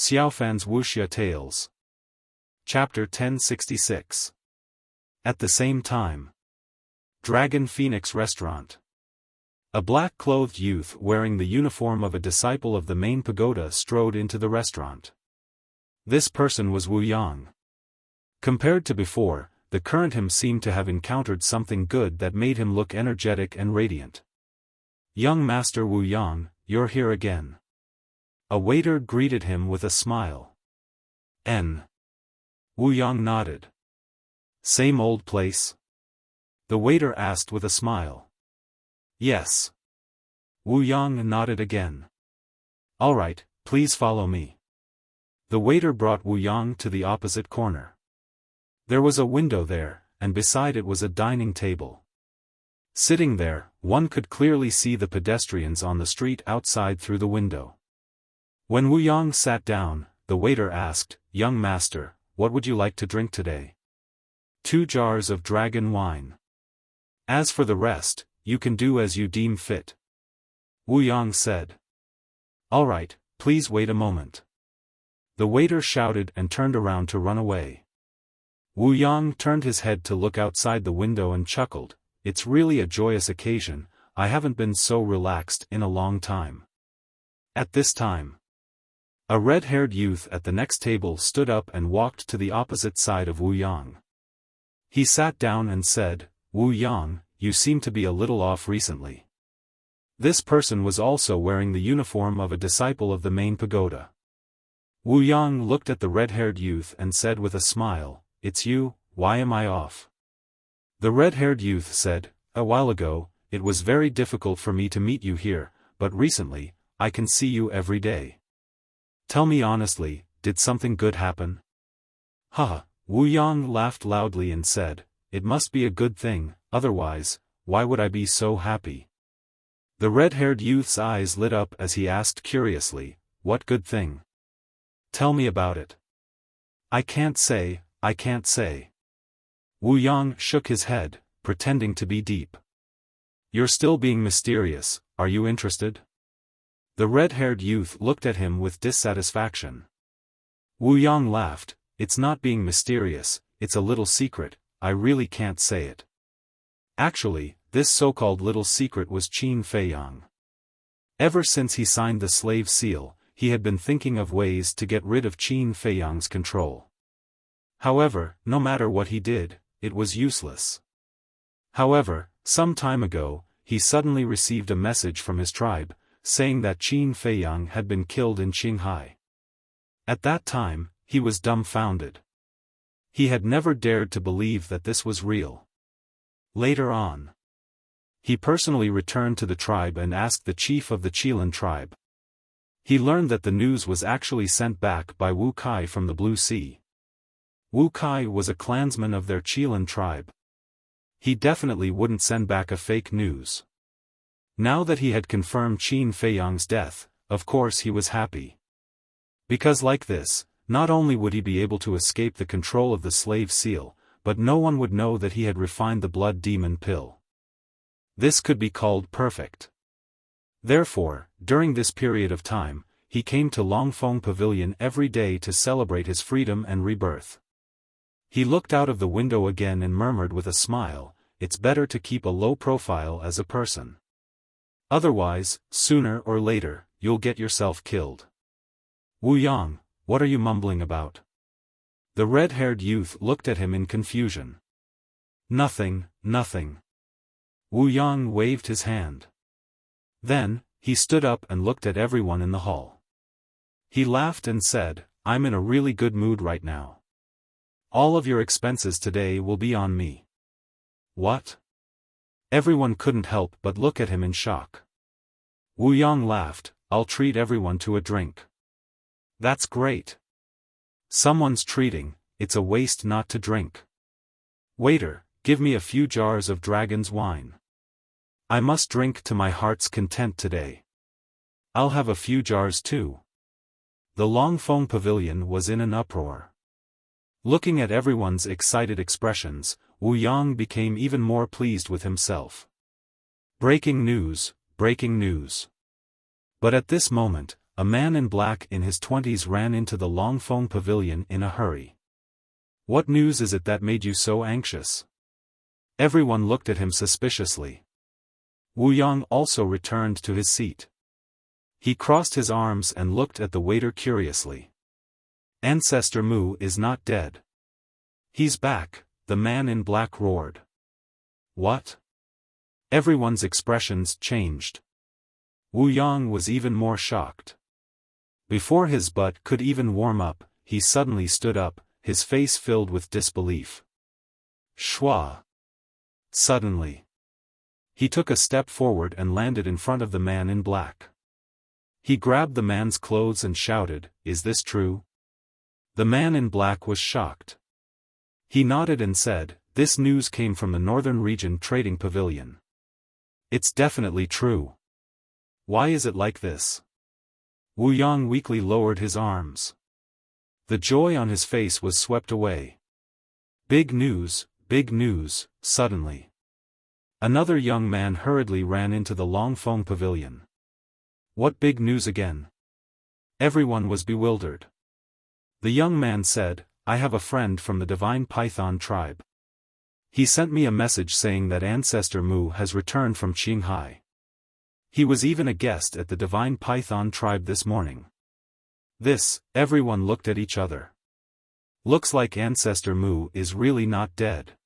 Xiaofan's Wuxia Tales. Chapter 1066. At the same time. Dragon Phoenix Restaurant. A black-clothed youth wearing the uniform of a disciple of the main pagoda strode into the restaurant. This person was Wu Yang. Compared to before, the current him seemed to have encountered something good that made him look energetic and radiant. "Young Master Wu Yang, you're here again." A waiter greeted him with a smile. Wu Yang nodded. "Same old place?" the waiter asked with a smile. "Yes." Wu Yang nodded again. "All right, please follow me." The waiter brought Wu Yang to the opposite corner. There was a window there, and beside it was a dining table. Sitting there, one could clearly see the pedestrians on the street outside through the window. When Wu Yang sat down, the waiter asked, "Young master, what would you like to drink today?" "2 jars of dragon wine. As for the rest, you can do as you deem fit," Wu Yang said. "All right, please wait a moment." The waiter shouted and turned around to run away. Wu Yang turned his head to look outside the window and chuckled, "It's really a joyous occasion, I haven't been so relaxed in a long time." At this time, a red-haired youth at the next table stood up and walked to the opposite side of Wu Yang. He sat down and said, "Wu Yang, you seem to be a little off recently." This person was also wearing the uniform of a disciple of the main pagoda. Wu Yang looked at the red-haired youth and said with a smile, "It's you, why am I off?" The red-haired youth said, "A while ago, it was very difficult for me to meet you here, but recently, I can see you every day. Tell me honestly, did something good happen?" "Haha," Wu Yang laughed loudly and said, "It must be a good thing, otherwise, why would I be so happy?" The red-haired youth's eyes lit up as he asked curiously, "What good thing? Tell me about it." I can't say." Wu Yang shook his head, pretending to be deep. "You're still being mysterious, are you interested?" The red-haired youth looked at him with dissatisfaction. Wu Yang laughed, "It's not being mysterious, it's a little secret, I really can't say it." Actually, this so-called little secret was Qin Feiyang. Ever since he signed the slave seal, he had been thinking of ways to get rid of Qin Feiyang's control. However, no matter what he did, it was useless. However, some time ago, he suddenly received a message from his tribe, saying that Qin Feiyang had been killed in Qinghai. At that time, he was dumbfounded. He had never dared to believe that this was real. Later on, he personally returned to the tribe and asked the chief of the Qilin tribe. He learned that the news was actually sent back by Wu Kai from the Blue Sea. Wu Kai was a clansman of their Qilin tribe. He definitely wouldn't send back a fake news. Now that he had confirmed Qin Feiyang's death, of course he was happy. Because like this, not only would he be able to escape the control of the slave seal, but no one would know that he had refined the blood demon pill. This could be called perfect. Therefore, during this period of time, he came to Longfeng Pavilion every day to celebrate his freedom and rebirth. He looked out of the window again and murmured with a smile, "It's better to keep a low profile as a person. Otherwise, sooner or later, you'll get yourself killed." "Wu Yang, what are you mumbling about?" The red-haired youth looked at him in confusion. Nothing." Wu Yang waved his hand. Then, he stood up and looked at everyone in the hall. He laughed and said, "I'm in a really good mood right now. All of your expenses today will be on me." "What?" Everyone couldn't help but look at him in shock. Wu Yang laughed, "I'll treat everyone to a drink." "That's great. Someone's treating, it's a waste not to drink. Waiter, give me a few jars of dragon's wine. I must drink to my heart's content today." "I'll have a few jars too." The Longfeng Pavilion was in an uproar. Looking at everyone's excited expressions, Wu Yang became even more pleased with himself. Breaking news. But at this moment, a man in black in his 20s ran into the Longfeng pavilion in a hurry. "What news is it that made you so anxious?" Everyone looked at him suspiciously. Wu Yang also returned to his seat. He crossed his arms and looked at the waiter curiously. "Ancestor Mu is not dead. He's back," the man in black roared. "What?" Everyone's expressions changed. Wu Yang was even more shocked. Before his butt could even warm up, he suddenly stood up, his face filled with disbelief. Shua! Suddenly, he took a step forward and landed in front of the man in black. He grabbed the man's clothes and shouted, "Is this true?" The man in black was shocked. He nodded and said, "This news came from the Northern Region Trading Pavilion. It's definitely true. Why is it like this?" Wu Yang weakly lowered his arms. The joy on his face was swept away. Big news, suddenly. Another young man hurriedly ran into the Longfeng pavilion. "What big news again?" Everyone was bewildered. The young man said, "I have a friend from the Divine Python tribe. He sent me a message saying that Ancestor Mu has returned from Qinghai. He was even a guest at the Divine Python tribe this morning." Everyone looked at each other. Looks like Ancestor Mu is really not dead.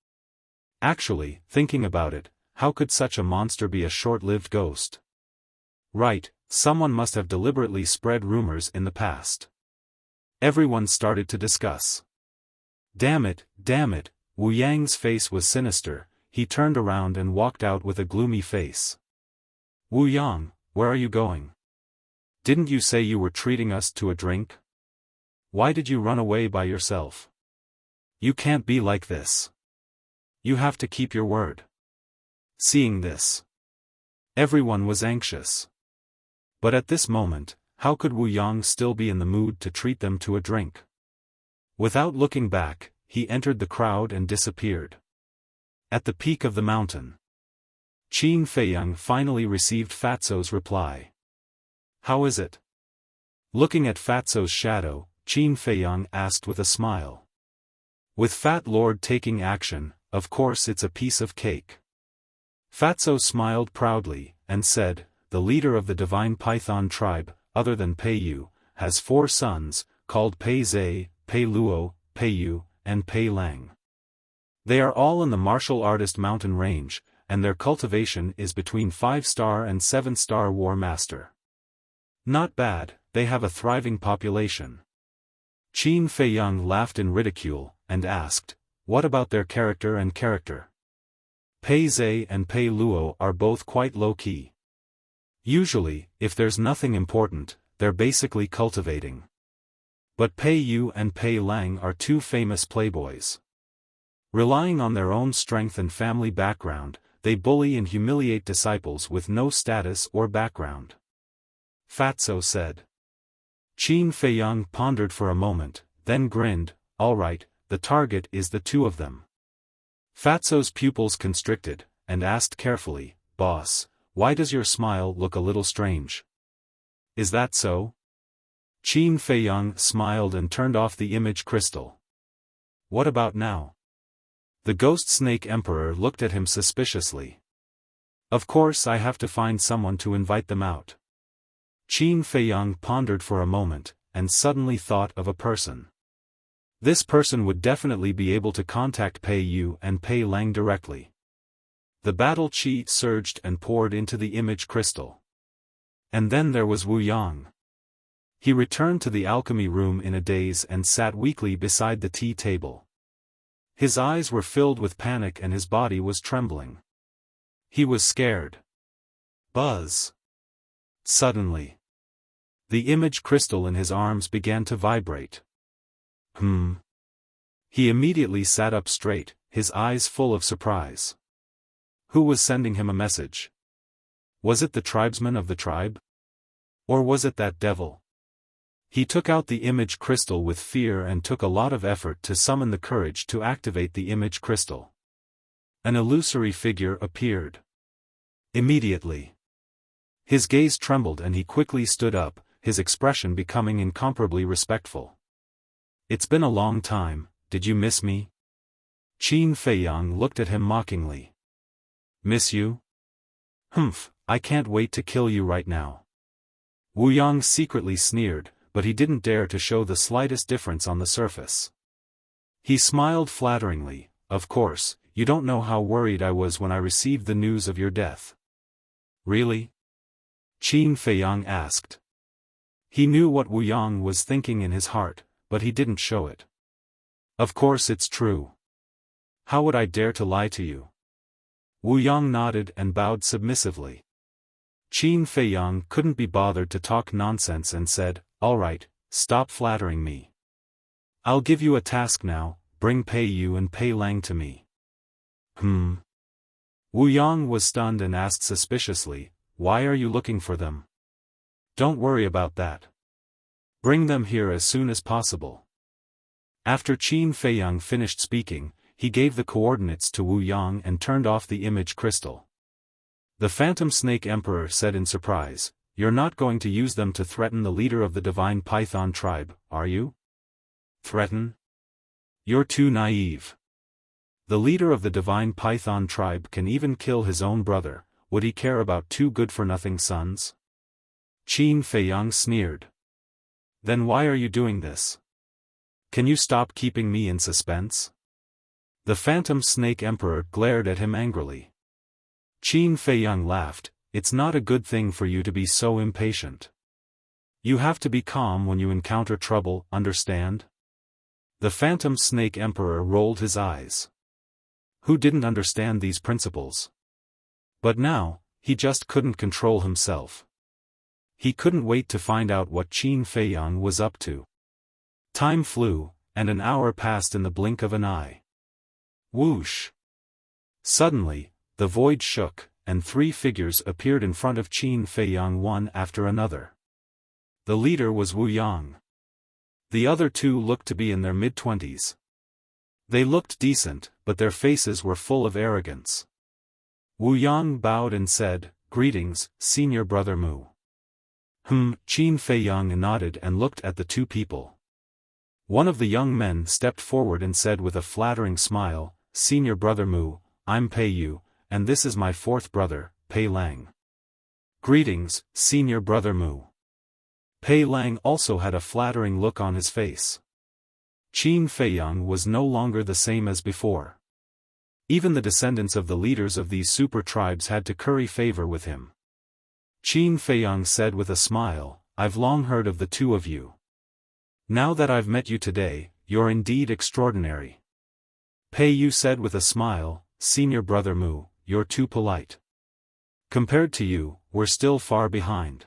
Actually, thinking about it, how could such a monster be a short-lived ghost? Right, someone must have deliberately spread rumors in the past. Everyone started to discuss. Damn it, Wu Yang's face was sinister, he turned around and walked out with a gloomy face. "Wu Yang, where are you going? Didn't you say you were treating us to a drink? Why did you run away by yourself? You can't be like this. You have to keep your word." Seeing this, everyone was anxious. But at this moment, how could Wu Yang still be in the mood to treat them to a drink? Without looking back, he entered the crowd and disappeared. At the peak of the mountain, Qin Feiyang finally received Fatso's reply. "How is it?" Looking at Fatso's shadow, Qin Feiyang asked with a smile. "With Fat Lord taking action, of course it's a piece of cake." Fatso smiled proudly, and said, "The leader of the Divine Python tribe, other than Pei Yu, has 4 sons, called Pei Zhe, Pei Luo, Pei Yu, and Pei Lang. They are all in the martial artist mountain range, and their cultivation is between 5-star and 7-star War Master. Not bad, they have a thriving population." Qin Feiyang laughed in ridicule, and asked, "What about their character and character?" Pei Zhe and Pei Luo are both quite low-key. Usually, if there's nothing important, they're basically cultivating. But Pei Yu and Pei Lang are 2 famous playboys. Relying on their own strength and family background, they bully and humiliate disciples with no status or background. Fatso said. Qin Feiyang pondered for a moment, then grinned, "All right, the target is the 2 of them." Fatso's pupils constricted, and asked carefully, "Boss, why does your smile look a little strange? Is that so?" Qin Feiyang smiled and turned off the image crystal. "What about now?" The Ghost Snake Emperor looked at him suspiciously. "Of course I have to find someone to invite them out." Qin Feiyang pondered for a moment, and suddenly thought of a person. This person would definitely be able to contact Pei Yu and Pei Lang directly. The battle chi surged and poured into the image crystal. And then there was Wu Yang. He returned to the alchemy room in a daze and sat weakly beside the tea table. His eyes were filled with panic and his body was trembling. He was scared. Buzz. Suddenly, the image crystal in his arms began to vibrate. He immediately sat up straight, his eyes full of surprise. Who was sending him a message? Was it the tribesman of the tribe? Or was it that devil? He took out the image crystal with fear and took a lot of effort to summon the courage to activate the image crystal. An illusory figure appeared. Immediately, his gaze trembled and he quickly stood up, his expression becoming incomparably respectful. "It's been a long time, did you miss me?" Qin Feiyang looked at him mockingly. "Miss you? Humph, I can't wait to kill you right now." Wu Yang secretly sneered, but he didn't dare to show the slightest difference on the surface. He smiled flatteringly. "Of course, you don't know how worried I was when I received the news of your death." "Really?" Qin Feiyang asked. He knew what Wu Yang was thinking in his heart, but he didn't show it. "Of course it's true. How would I dare to lie to you?" Wu Yang nodded and bowed submissively. Qin Feiyang couldn't be bothered to talk nonsense and said, "All right, stop flattering me. I'll give you a task now, bring Pei Yu and Pei Lang to me." Wu Yang was stunned and asked suspiciously, "Why are you looking for them?" "Don't worry about that. Bring them here as soon as possible." After Qin Feiyang finished speaking, he gave the coordinates to Wu Yang and turned off the image crystal. The Phantom Snake Emperor said in surprise, "You're not going to use them to threaten the leader of the Divine Python tribe, are you?" "Threaten? You're too naive. The leader of the Divine Python tribe can even kill his own brother, would he care about two good-for-nothing sons?" Qin Feiyang sneered. "Then why are you doing this? Can you stop keeping me in suspense?" The Phantom Snake Emperor glared at him angrily. Qin Feiyang laughed. "It's not a good thing for you to be so impatient. You have to be calm when you encounter trouble, understand?" The Phantom Snake Emperor rolled his eyes. Who didn't understand these principles? But now, he just couldn't control himself. He couldn't wait to find out what Qin Feiyang was up to. Time flew, and an hour passed in the blink of an eye. Whoosh! Suddenly, the void shook, and three figures appeared in front of Qin Feiyang one after another. The leader was Wu Yang. The other two looked to be in their mid-20s. They looked decent, but their faces were full of arrogance. Wu Yang bowed and said, "Greetings, Senior Brother Mu." Qin Feiyang nodded and looked at the two people. One of the young men stepped forward and said with a flattering smile, "Senior Brother Mu, I'm Pei Yu, and this is my fourth brother, Pei Lang." "Greetings, Senior Brother Mu." Pei Lang also had a flattering look on his face. Qin Feiyang was no longer the same as before. Even the descendants of the leaders of these super tribes had to curry favor with him. Qin Feiyang said with a smile, "I've long heard of the two of you. Now that I've met you today, you're indeed extraordinary." Pei Yu said with a smile, "Senior Brother Mu, you're too polite. Compared to you, we're still far behind."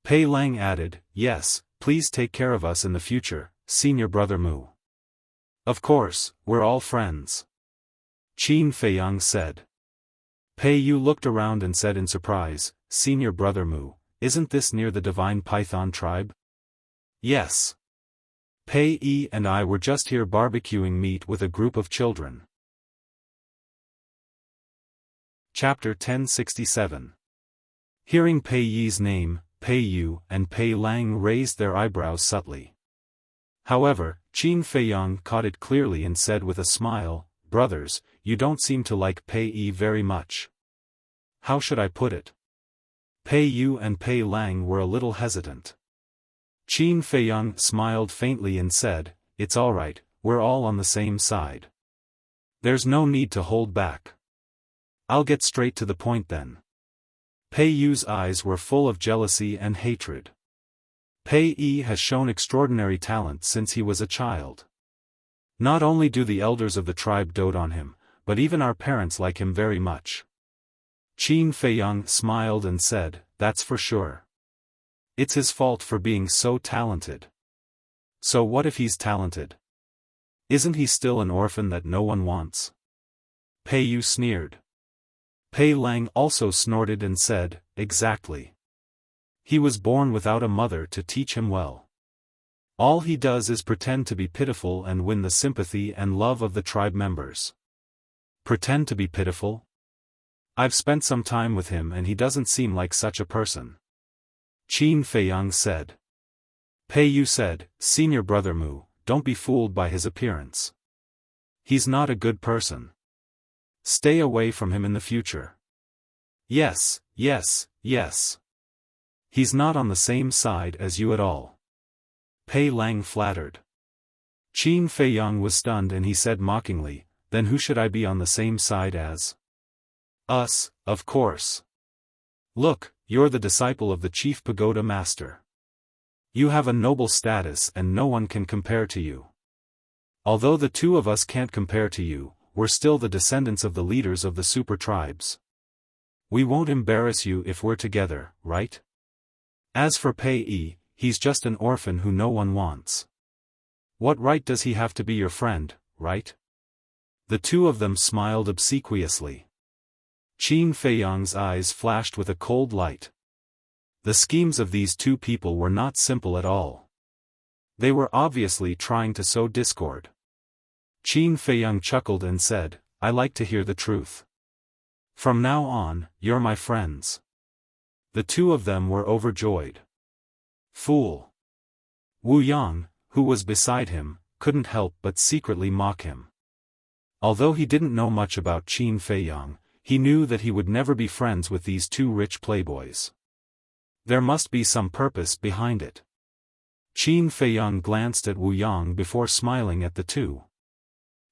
Pei Lang added, "Yes, please take care of us in the future, Senior Brother Mu." "Of course, we're all friends," Qin Feiyang said. Pei Yu looked around and said in surprise, "Senior Brother Mu, isn't this near the Divine Python tribe?" "Yes. Pei Yi and I were just here barbecuing meat with a group of children." Chapter 1067. Hearing Pei Yi's name, Pei Yu and Pei Lang raised their eyebrows subtly. However, Qin Feiyang caught it clearly and said with a smile, "Brothers, you don't seem to like Pei Yi very much." How should I put it? Pei Yu and Pei Lang were a little hesitant. Qin Feiyang smiled faintly and said, "It's all right, we're all on the same side. There's no need to hold back. I'll get straight to the point then." Pei Yu's eyes were full of jealousy and hatred. Pei Yi has shown extraordinary talent since he was a child. Not only do the elders of the tribe dote on him, but even our parents like him very much. Qin Feiyang smiled and said, "That's for sure. It's his fault for being so talented." "So what if he's talented? Isn't he still an orphan that no one wants?" Pei Yu sneered. Pei Lang also snorted and said, "Exactly. He was born without a mother to teach him well. All he does is pretend to be pitiful and win the sympathy and love of the tribe members." Pretend to be pitiful? I've spent some time with him and he doesn't seem like such a person. Qin Feiyang said. Pei Yu said, Senior Brother Mu, don't be fooled by his appearance. He's not a good person. Stay away from him in the future. Yes, yes, yes. He's not on the same side as you at all. Pei Lang flattered. Qin Feiyang was stunned and he said mockingly, then who should I be on the same side as? Us, of course. Look, you're the disciple of the chief pagoda master. You have a noble status and no one can compare to you. Although the two of us can't compare to you, we're still the descendants of the leaders of the super tribes. We won't embarrass you if we're together, right? As for Pei Yi, he's just an orphan who no one wants. What right does he have to be your friend, right? The two of them smiled obsequiously. Qin Feiyang's eyes flashed with a cold light. The schemes of these two people were not simple at all. They were obviously trying to sow discord. Qin Feiyang chuckled and said, I like to hear the truth. From now on, you're my friends. The two of them were overjoyed. Fool. Wu Yang, who was beside him, couldn't help but secretly mock him. Although he didn't know much about Qin Feiyang, he knew that he would never be friends with these two rich playboys. There must be some purpose behind it. Qin Feiyang glanced at Wu Yang before smiling at the two.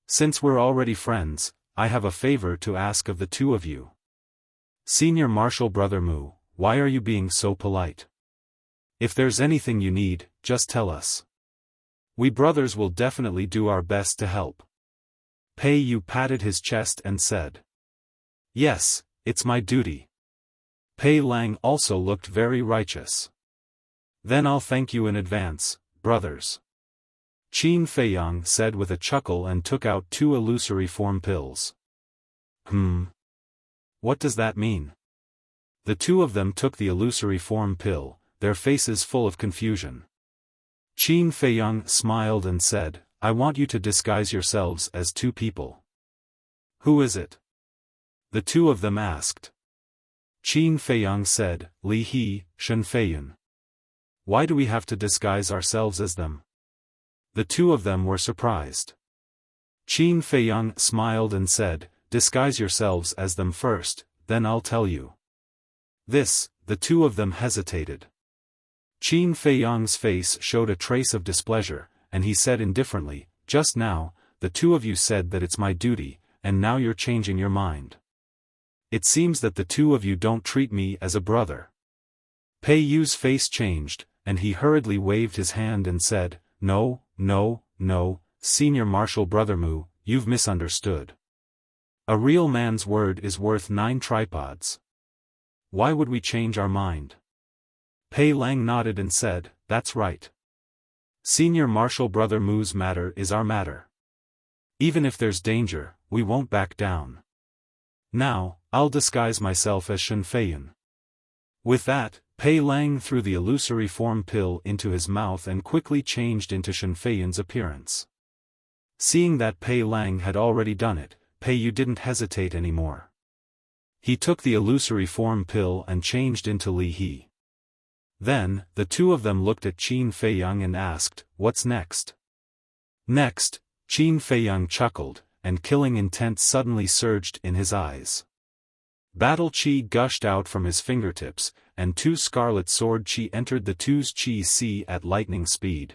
Since we're already friends, I have a favor to ask of the two of you. Senior Martial Brother Mu, why are you being so polite? If there's anything you need, just tell us. We brothers will definitely do our best to help. Pei Yu patted his chest and said. Yes, it's my duty. Pei Lang also looked very righteous. Then I'll thank you in advance, brothers. Qin Feiyang said with a chuckle and took out 2 illusory form pills. What does that mean? The two of them took the illusory form pill, their faces full of confusion. Qin Feiyang smiled and said, I want you to disguise yourselves as 2 people. Who is it? The two of them asked. Qin Feiyang said, Li He, Shen Feiyun. Why do we have to disguise ourselves as them? The two of them were surprised. Qin Feiyang smiled and said, disguise yourselves as them first, then I'll tell you. The two of them hesitated. Qin Feiyang's face showed a trace of displeasure, and he said indifferently, just now, the two of you said that it's my duty, and now you're changing your mind. It seems that the two of you don't treat me as a brother. Pei Yu's face changed, and he hurriedly waved his hand and said, No, no, no, Senior Martial Brother Mu, you've misunderstood. A real man's word is worth 9 tripods. Why would we change our mind? Pei Lang nodded and said, that's right. Senior Martial Brother Mu's matter is our matter. Even if there's danger, we won't back down. Now, I'll disguise myself as Shen Feiyun. With that, Pei Lang threw the illusory form pill into his mouth and quickly changed into Shen Feiyun's appearance. Seeing that Pei Lang had already done it, Pei Yu didn't hesitate anymore. He took the illusory form pill and changed into Li He. Then, the two of them looked at Qin Feiyang and asked, what's next? Next, Qin Feiyang chuckled, and killing intent suddenly surged in his eyes. Battle chi gushed out from his fingertips, and 2 scarlet sword chi entered the two's chi sea at lightning speed.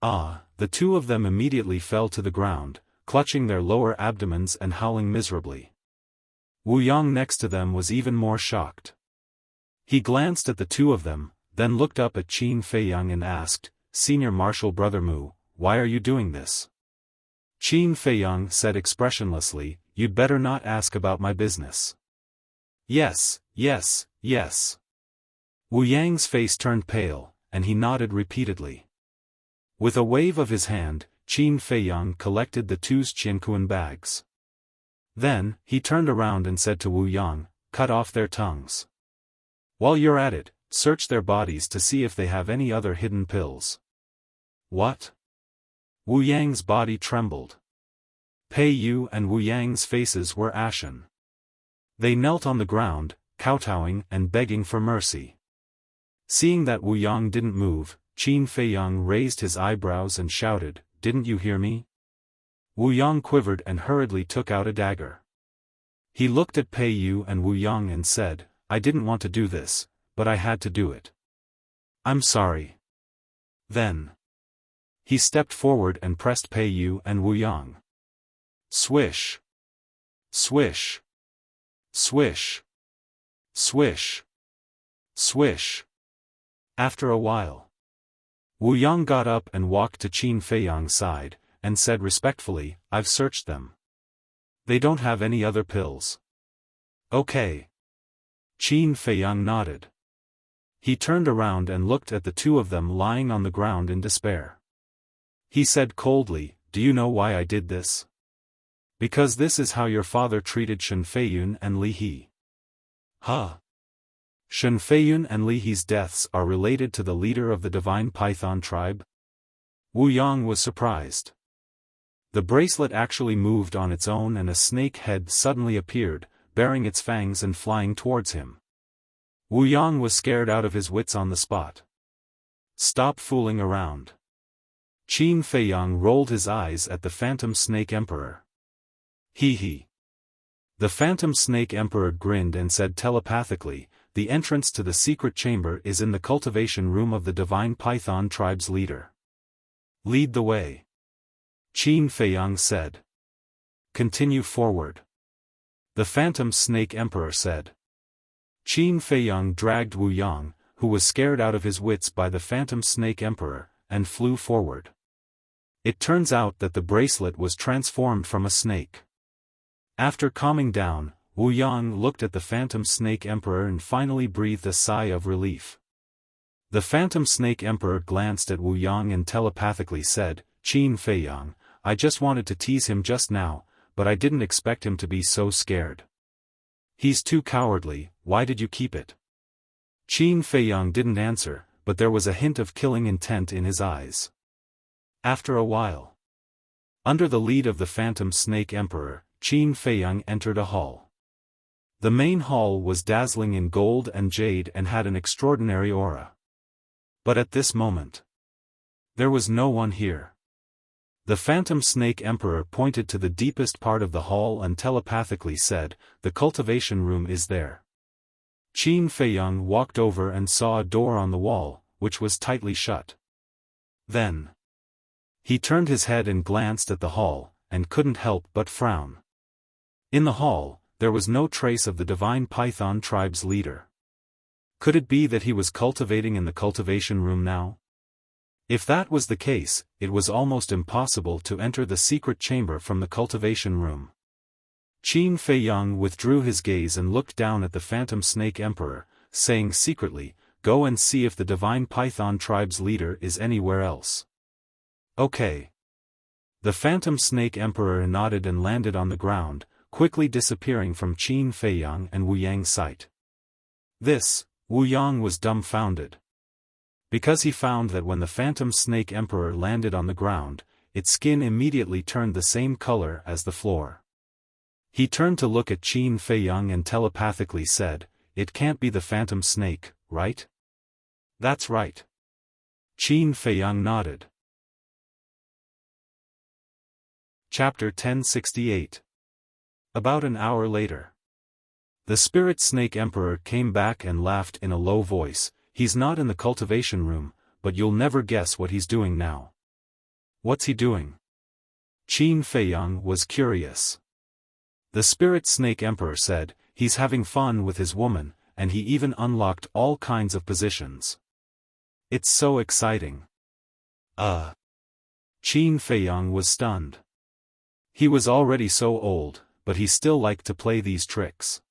The two of them immediately fell to the ground, clutching their lower abdomens and howling miserably. Wu Yang next to them was even more shocked. He glanced at the two of them, then looked up at Qin Feiyang and asked, Senior Martial Brother Mu, why are you doing this? Qin Feiyang said expressionlessly, you'd better not ask about my business. Yes, yes, yes. Wu Yang's face turned pale, and he nodded repeatedly. With a wave of his hand, Qin Feiyang collected the two's Qiankuan bags. Then, he turned around and said to Wu Yang, cut off their tongues. While you're at it, search their bodies to see if they have any other hidden pills. What? Wu Yang's body trembled. Pei Yu and Wu Yang's faces were ashen. They knelt on the ground, kowtowing and begging for mercy. Seeing that Wu Yang didn't move, Qin Feiyang raised his eyebrows and shouted, "Didn't you hear me?" Wu Yang quivered and hurriedly took out a dagger. He looked at Pei Yu and Wu Yang and said, "I didn't want to do this, but I had to do it. I'm sorry." Then he stepped forward and pressed Pei Yu and Wu Yang. Swish! Swish! Swish! Swish! Swish! After a while, Wu Yang got up and walked to Qin Feiyang's side, and said respectfully, "I've searched them. They don't have any other pills." "Okay." Qin Feiyang nodded. He turned around and looked at the two of them lying on the ground in despair. He said coldly, "Do you know why I did this? Because this is how your father treated Shen Feiyun and Li He." "Huh?" Shen Feiyun and Li He's deaths are related to the leader of the Divine Python tribe? Wu Yang was surprised. The bracelet actually moved on its own and a snake head suddenly appeared, baring its fangs and flying towards him. Wu Yang was scared out of his wits on the spot. "Stop fooling around." Qin Feiyang rolled his eyes at the Phantom Snake Emperor. He. The Phantom Snake Emperor grinned and said telepathically, "The entrance to the secret chamber is in the cultivation room of the Divine Python tribe's leader. Lead the way." Qin Feiyang said. "Continue forward." The Phantom Snake Emperor said. Qin Feiyang dragged Wu Yang, who was scared out of his wits by the Phantom Snake Emperor, and flew forward. It turns out that the bracelet was transformed from a snake. After calming down, Wu Yang looked at the Phantom Snake Emperor and finally breathed a sigh of relief. The Phantom Snake Emperor glanced at Wu Yang and telepathically said, "Qin Feiyang, I just wanted to tease him just now, but I didn't expect him to be so scared. He's too cowardly, why did you keep it?" Qin Feiyang didn't answer, but there was a hint of killing intent in his eyes. After a while, under the lead of the Phantom Snake Emperor, Qin Feiyang entered a hall. The main hall was dazzling in gold and jade and had an extraordinary aura. But at this moment, there was no one here. The Phantom Snake Emperor pointed to the deepest part of the hall and telepathically said, "The cultivation room is there." Qin Feiyang walked over and saw a door on the wall, which was tightly shut. Then he turned his head and glanced at the hall, and couldn't help but frown. In the hall, there was no trace of the Divine Python tribe's leader. Could it be that he was cultivating in the cultivation room now? If that was the case, it was almost impossible to enter the secret chamber from the cultivation room. Qin Feiyang withdrew his gaze and looked down at the Phantom Snake Emperor, saying secretly, "Go and see if the Divine Python tribe's leader is anywhere else." "Okay." The Phantom Snake Emperor nodded and landed on the ground, quickly disappearing from Qin Feiyang and Wu Yang's sight. Wu Yang was dumbfounded. Because he found that when the Phantom Snake Emperor landed on the ground, its skin immediately turned the same color as the floor. He turned to look at Qin Feiyang and telepathically said, "It can't be the Phantom Snake, right?" "That's right." Qin Feiyang nodded. Chapter 1068. About an hour later, the Spirit Snake Emperor came back and laughed in a low voice, "He's not in the cultivation room, but you'll never guess what he's doing now." "What's he doing?" Qin Feiyang was curious. The Spirit Snake Emperor said, "He's having fun with his woman, and he even unlocked all kinds of positions. It's so exciting." Qin Feiyang was stunned. He was already so old, but he still liked to play these tricks.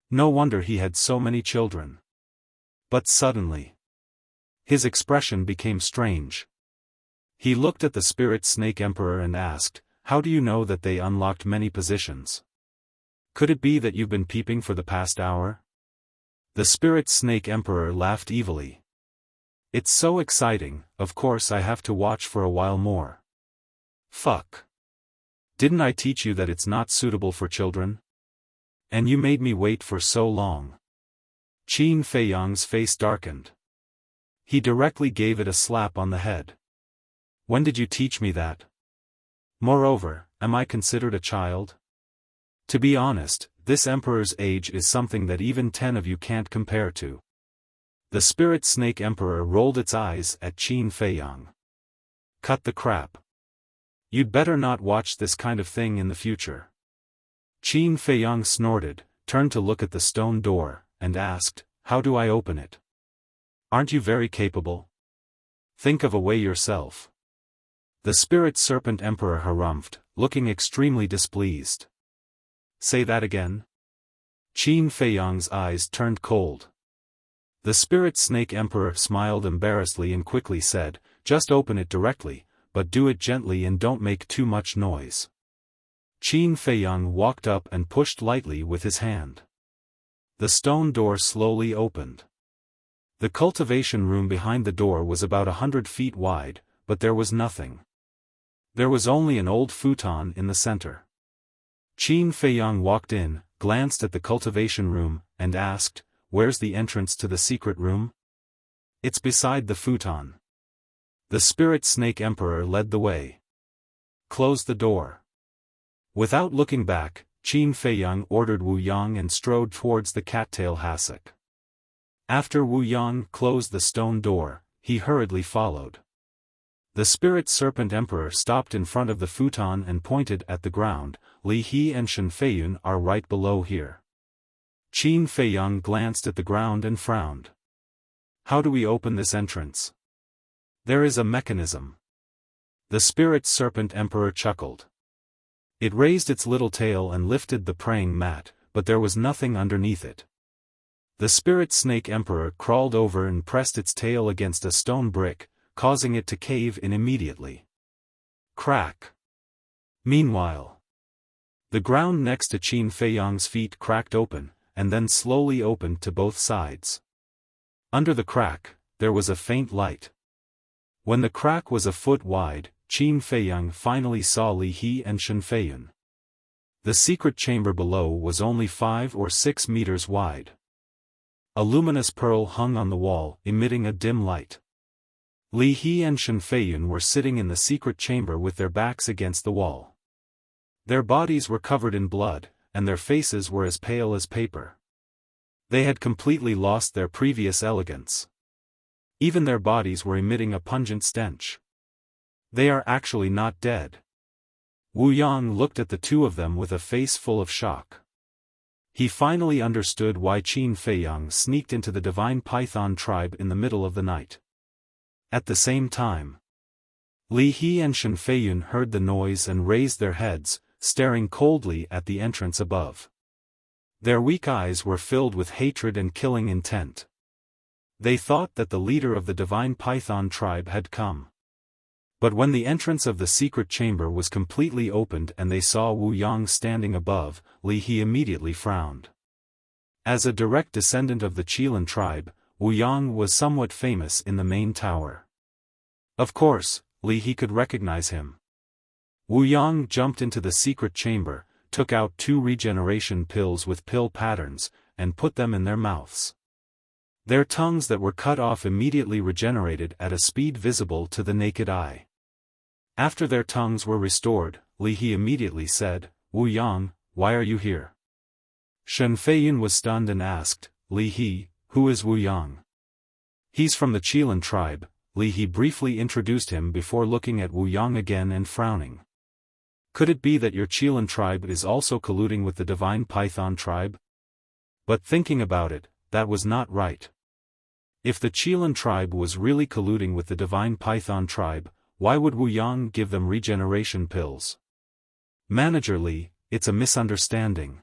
No wonder he had so many children. But suddenly, his expression became strange. He looked at the Spirit Snake Emperor and asked, "How do you know that they unlocked many positions? Could it be that you've been peeping for the past hour?" The Spirit Snake Emperor laughed evilly. "It's so exciting, of course I have to watch for a while more." "Fuck. Didn't I teach you that it's not suitable for children? And you made me wait for so long." Qin Feiyang's face darkened. He directly gave it a slap on the head. When did you teach me that? Moreover, am I considered a child? To be honest, this emperor's age is something that even 10 of you can't compare to. The spirit snake emperor rolled its eyes at Qin Feiyang. Cut the crap. You'd better not watch this kind of thing in the future. Qin Feiyang snorted, turned to look at the stone door, and asked, how do I open it? Aren't you very capable? Think of a way yourself. The spirit serpent emperor harumphed, looking extremely displeased. Say that again? Qin Feiyang's eyes turned cold. The spirit snake emperor smiled embarrassedly and quickly said, just open it directly, but do it gently and don't make too much noise. Qin Feiyang walked up and pushed lightly with his hand. The stone door slowly opened. The cultivation room behind the door was about 100 feet wide, but there was nothing. There was only an old futon in the center. Qin Feiyang walked in, glanced at the cultivation room, and asked, where's the entrance to the secret room? It's beside the futon. The spirit snake emperor led the way. Close the door. Without looking back, Qin Feiyang ordered Wu Yang and strode towards the cattail hassock. After Wu Yang closed the stone door, he hurriedly followed. The spirit serpent emperor stopped in front of the futon and pointed at the ground. Li He and Shen Feiyun are right below here. Qin Feiyang glanced at the ground and frowned. How do we open this entrance? There is a mechanism. The spirit serpent emperor chuckled. It raised its little tail and lifted the praying mat, but there was nothing underneath it. The spirit snake emperor crawled over and pressed its tail against a stone brick, causing it to cave in immediately. Crack. Meanwhile, the ground next to Qin Feiyang's feet cracked open, and then slowly opened to both sides. Under the crack, there was a faint light. When the crack was a foot wide, Qin Feiyang finally saw Li He and Shen Feiyun. The secret chamber below was only 5 or 6 meters wide. A luminous pearl hung on the wall, emitting a dim light. Li He and Shen Feiyun were sitting in the secret chamber with their backs against the wall. Their bodies were covered in blood, and their faces were as pale as paper. They had completely lost their previous elegance. Even their bodies were emitting a pungent stench. They are actually not dead. Wu Yang looked at the two of them with a face full of shock. He finally understood why Qin Feiyang sneaked into the divine python tribe in the middle of the night. At the same time, Li He and Shen Feiyun heard the noise and raised their heads, staring coldly at the entrance above. Their weak eyes were filled with hatred and killing intent. They thought that the leader of the divine python tribe had come. But when the entrance of the secret chamber was completely opened and they saw Wu Yang standing above, Li He immediately frowned. As a direct descendant of the Qilin tribe, Wu Yang was somewhat famous in the main tower. Of course, Li He could recognize him. Wu Yang jumped into the secret chamber, took out 2 regeneration pills with pill patterns, and put them in their mouths. Their tongues that were cut off immediately regenerated at a speed visible to the naked eye. After their tongues were restored, Li He immediately said, Wu Yang, why are you here? Shen Feiyun was stunned and asked, Li He, who is Wu Yang? He's from the Qilin tribe. Li He briefly introduced him before looking at Wu Yang again and frowning. Could it be that your Qilin tribe is also colluding with the divine python tribe? But thinking about it, that was not right. If the Qilin tribe was really colluding with the divine python tribe, why would Wu Yang give them regeneration pills? Manager Li, it's a misunderstanding.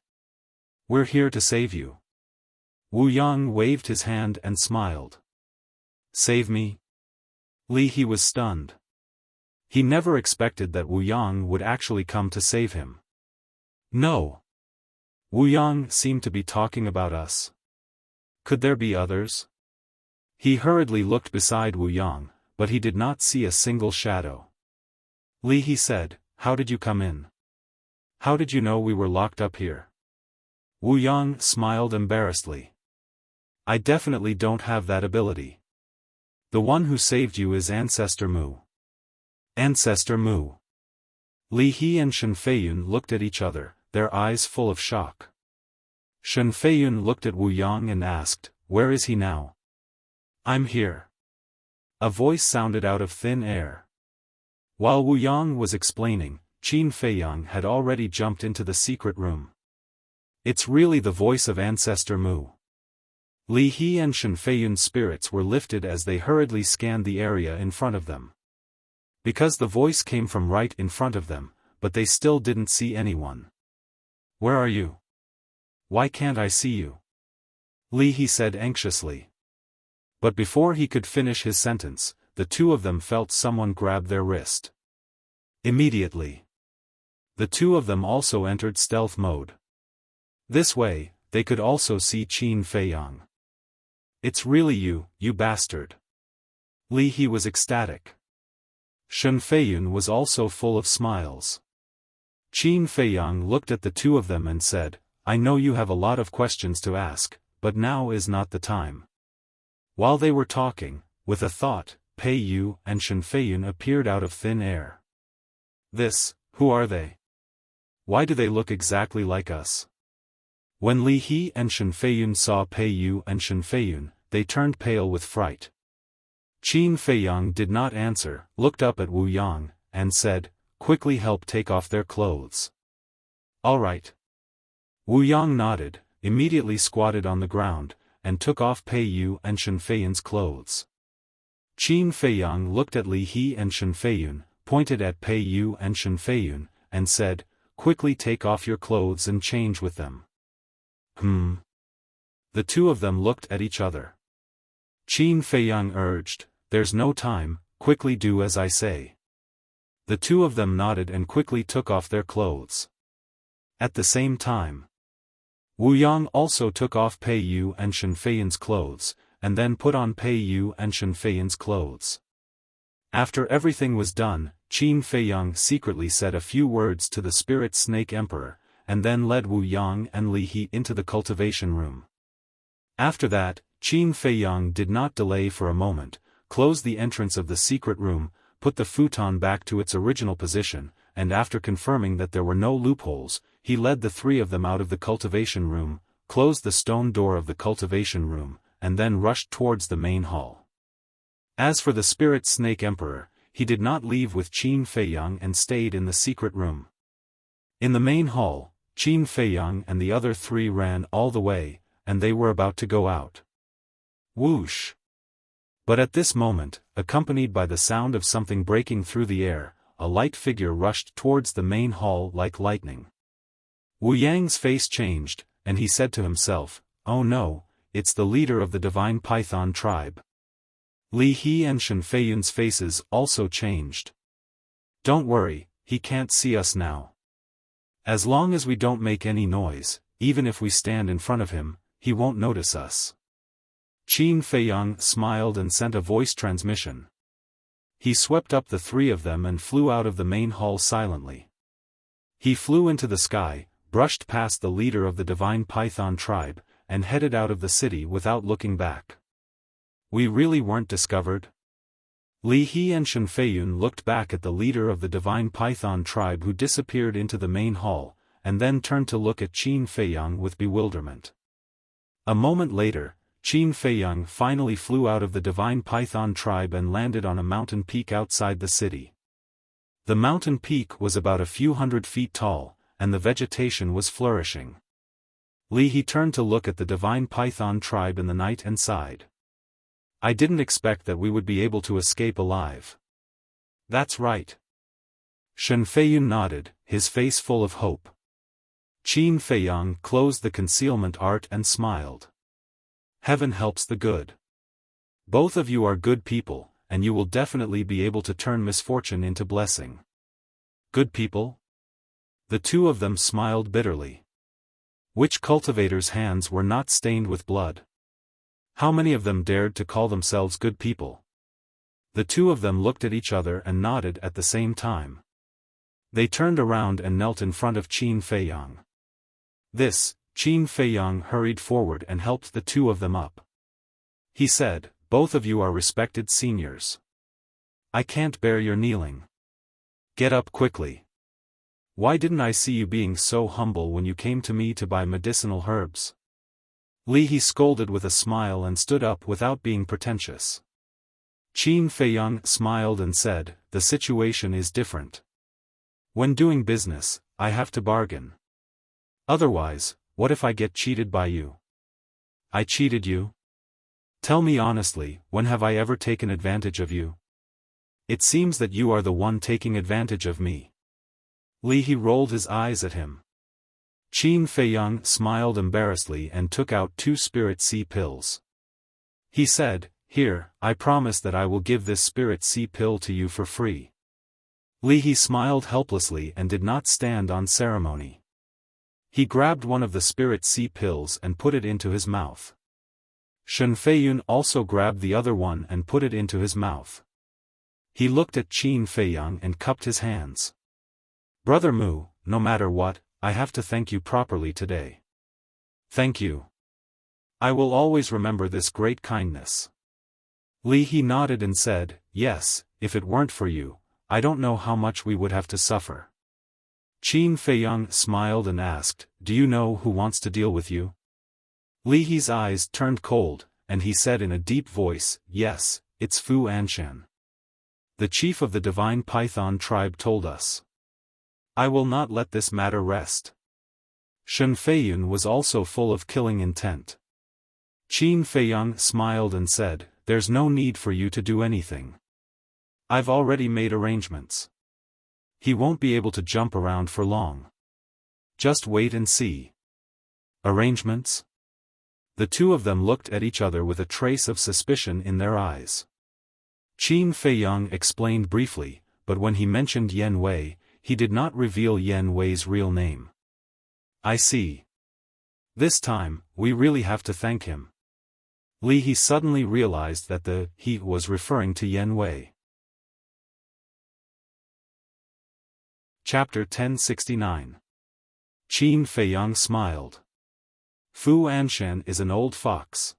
We're here to save you. Wu Yang waved his hand and smiled. Save me? Li He was stunned. He never expected that Wu Yang would actually come to save him. No. Wu Yang seemed to be talking about us. Could there be others? He hurriedly looked beside Wu Yang, but he did not see a single shadow. Li He said, how did you come in? How did you know we were locked up here? Wu Yang smiled embarrassedly. I definitely don't have that ability. The one who saved you is Ancestor Mu. Ancestor Mu. Li He and Shen Feiyun looked at each other, their eyes full of shock. Shen Feiyun looked at Wu Yang and asked, "Where is he now?" "I'm here." A voice sounded out of thin air. While Wu Yang was explaining, Qin Feiyang had already jumped into the secret room. It's really the voice of Ancestor Mu. Li He and Shen Feiyun's spirits were lifted as they hurriedly scanned the area in front of them. Because the voice came from right in front of them, but they still didn't see anyone. "Where are you? Why can't I see you?" Li He said anxiously. But before he could finish his sentence, the two of them felt someone grab their wrist. Immediately, the two of them also entered stealth mode. This way, they could also see Qin Feiyang. "It's really you, you bastard." Li He was ecstatic. Shen Feiyun was also full of smiles. Qin Feiyang looked at the two of them and said, "I know you have a lot of questions to ask, but now is not the time." While they were talking, with a thought, Pei Yu and Shen Feiyun appeared out of thin air. Who are they? Why do they look exactly like us? When Li He and Shen Feiyun saw Pei Yu and Shen Feiyun, they turned pale with fright. Qin Feiyang did not answer, looked up at Wu Yang, and said, "Quickly help take off their clothes." "All right." Wu Yang nodded, immediately squatted on the ground, and took off Pei Yu and Shen Feiyun's clothes. Qin Feiyang looked at Li He and Shen Feiyun, pointed at Pei Yu and Shen Feiyun, and said, "Quickly take off your clothes and change with them." The two of them looked at each other. Qin Feiyang urged, "There's no time, quickly do as I say." The two of them nodded and quickly took off their clothes. At the same time, Wu Yang also took off Pei Yu and Shen Feiyun's clothes, and then put on Pei Yu and Shen Feiyun's clothes. After everything was done, Qin Feiyang secretly said a few words to the Spirit Snake Emperor, and then led Wu Yang and Li He into the cultivation room. After that, Qin Feiyang did not delay for a moment, closed the entrance of the secret room, put the futon back to its original position, and after confirming that there were no loopholes, he led the three of them out of the cultivation room, closed the stone door of the cultivation room, and then rushed towards the main hall. As for the Spirit Snake Emperor, he did not leave with Qin Feiyang and stayed in the secret room. In the main hall, Qin Feiyang and the other three ran all the way, and they were about to go out. Whoosh! But at this moment, accompanied by the sound of something breaking through the air, a light figure rushed towards the main hall like lightning. Wu Yang's face changed, and he said to himself, "Oh no, it's the leader of the Divine Python tribe." Li He and Shen Feiyun's faces also changed. "Don't worry, he can't see us now. As long as we don't make any noise, even if we stand in front of him, he won't notice us." Qin Feiyang smiled and sent a voice transmission. He swept up the three of them and flew out of the main hall silently. He flew into the sky, brushed past the leader of the Divine Python tribe, and headed out of the city without looking back. We really weren't discovered? Li He and Shen Feiyun looked back at the leader of the Divine Python tribe who disappeared into the main hall, and then turned to look at Qin Feiyang with bewilderment. A moment later, Qin Feiyang finally flew out of the Divine Python tribe and landed on a mountain peak outside the city. The mountain peak was about a few hundred feet tall, and the vegetation was flourishing. Li He turned to look at the Divine Python tribe in the night and sighed. "I didn't expect that we would be able to escape alive." "That's right." Shen Feiyun nodded, his face full of hope. Qin Feiyang closed the concealment art and smiled. "Heaven helps the good. Both of you are good people, and you will definitely be able to turn misfortune into blessing." "Good people?" The two of them smiled bitterly. Which cultivators' hands were not stained with blood? How many of them dared to call themselves good people? The two of them looked at each other and nodded at the same time. They turned around and knelt in front of Qin Feiyang. Qin Feiyang hurried forward and helped the two of them up. He said, both of you are respected seniors. I can't bear your kneeling. Get up quickly. Why didn't I see you being so humble when you came to me to buy medicinal herbs? Li He scolded with a smile and stood up without being pretentious. Qin Feiyang smiled and said, the situation is different. When doing business, I have to bargain. Otherwise, what if I get cheated by you? I cheated you? Tell me honestly, when have I ever taken advantage of you? It seems that you are the one taking advantage of me. Li He rolled his eyes at him. Qin Feiyang smiled embarrassedly and took out 2 spirit sea pills. He said, here, I promise that I will give this spirit sea pill to you for free. Li He smiled helplessly and did not stand on ceremony. He grabbed one of the spirit sea pills and put it into his mouth. Shen Feiyun also grabbed the other one and put it into his mouth. He looked at Qin Feiyang and cupped his hands. Brother Mu, no matter what, I have to thank you properly today. Thank you. I will always remember this great kindness. Li He nodded and said, yes, if it weren't for you, I don't know how much we would have to suffer. Qin Feiyang smiled and asked, do you know who wants to deal with you? Li He's eyes turned cold, and he said in a deep voice, yes, it's Fu Anshan. The chief of the divine python tribe told us. I will not let this matter rest. Shen Feiyun was also full of killing intent. Qin Feiyang smiled and said, there's no need for you to do anything. I've already made arrangements. He won't be able to jump around for long. Just wait and see. Arrangements? The two of them looked at each other with a trace of suspicion in their eyes. Qin Feiyang explained briefly, but when he mentioned Yan Wei, he did not reveal Yan Wei's real name. I see. This time, we really have to thank him. Li He suddenly realized that the he was referring to Yan Wei. Chapter 1069. Qin Feiyang smiled. Fu Anshan is an old fox.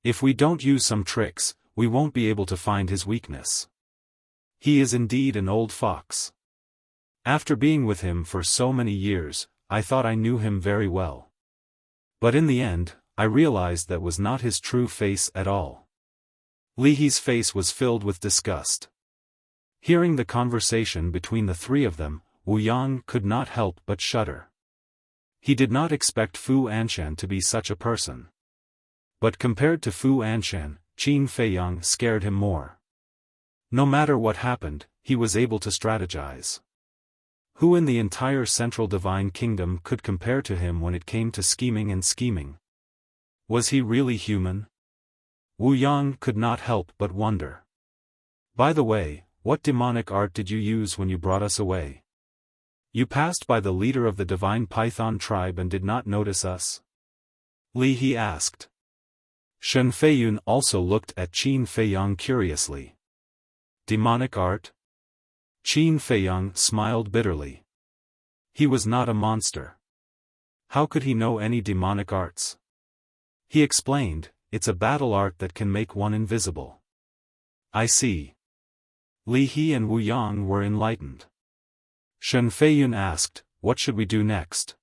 If we don't use some tricks, we won't be able to find his weakness. He is indeed an old fox. After being with him for so many years, I thought I knew him very well. But in the end, I realized that was not his true face at all. Li He's face was filled with disgust. Hearing the conversation between the 3 of them, Wu Yang could not help but shudder. He did not expect Fu Anshan to be such a person. But compared to Fu Anshan, Qin Feiyang scared him more. No matter what happened, he was able to strategize. Who in the entire Central Divine Kingdom could compare to him when it came to scheming and scheming? Was he really human? Wu Yang could not help but wonder. By the way, what demonic art did you use when you brought us away? You passed by the leader of the divine python tribe and did not notice us? Li He asked. Shen Feiyun also looked at Qin Feiyang curiously. Demonic art? Qin Feiyang smiled bitterly. He was not a monster. How could he know any demonic arts? He explained, it's a battle art that can make one invisible. I see. Li He and Wu Yang were enlightened. Shen Feiyun asked, what should we do next?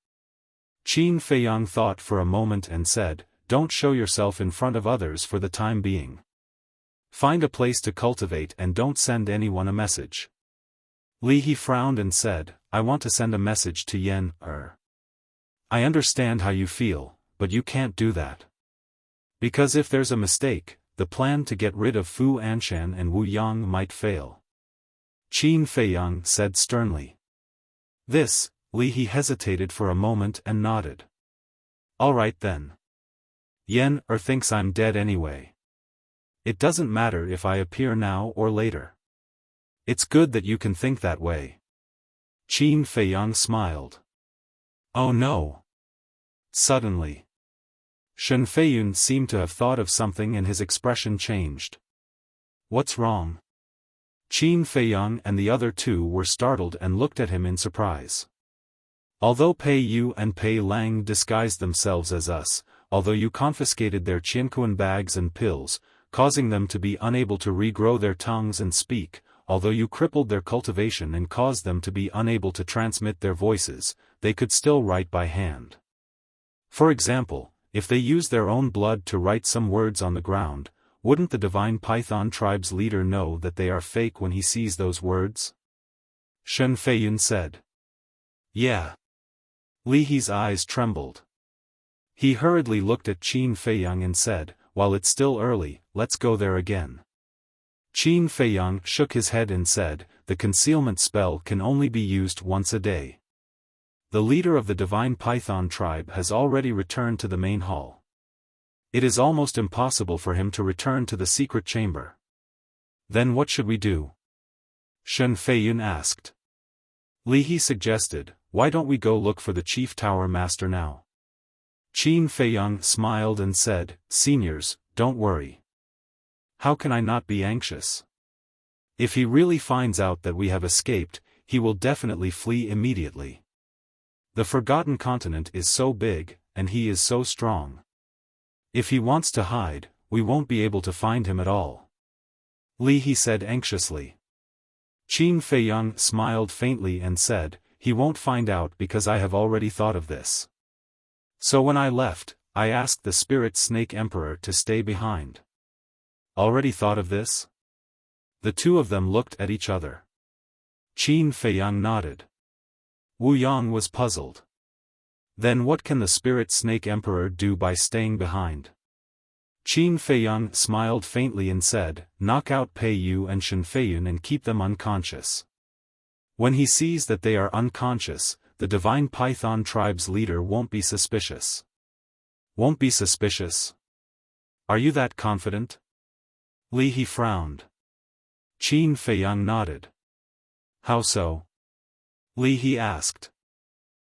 Qin Feiyang thought for a moment and said, don't show yourself in front of others for the time being. Find a place to cultivate and don't send anyone a message. Li He frowned and said, I want to send a message to Yan. I understand how you feel, but you can't do that. Because if there's a mistake, the plan to get rid of Fu Anshan and Wu Yang might fail. Qin Feiyang said sternly. This, Li He hesitated for a moment and nodded. All right then. Yan thinks I'm dead anyway. It doesn't matter if I appear now or later. It's good that you can think that way. Qin Feiyang smiled. Oh no. Suddenly. Shen Feiyun seemed to have thought of something and his expression changed. What's wrong? Qin Feiyang and the other 2 were startled and looked at him in surprise. Although Pei Yu and Pei Lang disguised themselves as us, although you confiscated their Qianquan bags and pills, causing them to be unable to regrow their tongues and speak. Although you crippled their cultivation and caused them to be unable to transmit their voices, they could still write by hand. For example, if they used their own blood to write some words on the ground, wouldn't the divine python tribe's leader know that they are fake when he sees those words? Shen Feiyun said. Yeah. Li He's eyes trembled. He hurriedly looked at Qin Feiyang and said, while it's still early, let's go there again. Qin Feiyang shook his head and said, the concealment spell can only be used once a day. The leader of the divine python tribe has already returned to the main hall. It is almost impossible for him to return to the secret chamber. Then what should we do? Shen Feiyun asked. Li He suggested, why don't we go look for the chief tower master now? Qin Feiyang smiled and said, seniors, don't worry. How can I not be anxious? If he really finds out that we have escaped, he will definitely flee immediately. The Forgotten Continent is so big, and he is so strong. If he wants to hide, we won't be able to find him at all. Li He said anxiously. Qin Feiyang smiled faintly and said, he won't find out because I have already thought of this. So when I left, I asked the Spirit Snake Emperor to stay behind. Already thought of this? The two of them looked at each other. Qin Feiyang nodded. Wu Yang was puzzled. Then what can the Spirit Snake Emperor do by staying behind? Qin Feiyang smiled faintly and said, knock out Pei Yu and Shen Feiyun and keep them unconscious. When he sees that they are unconscious, the divine python tribe's leader won't be suspicious. Won't be suspicious? Are you that confident? Li He frowned. Qin Feiyang nodded. How so? Li He asked.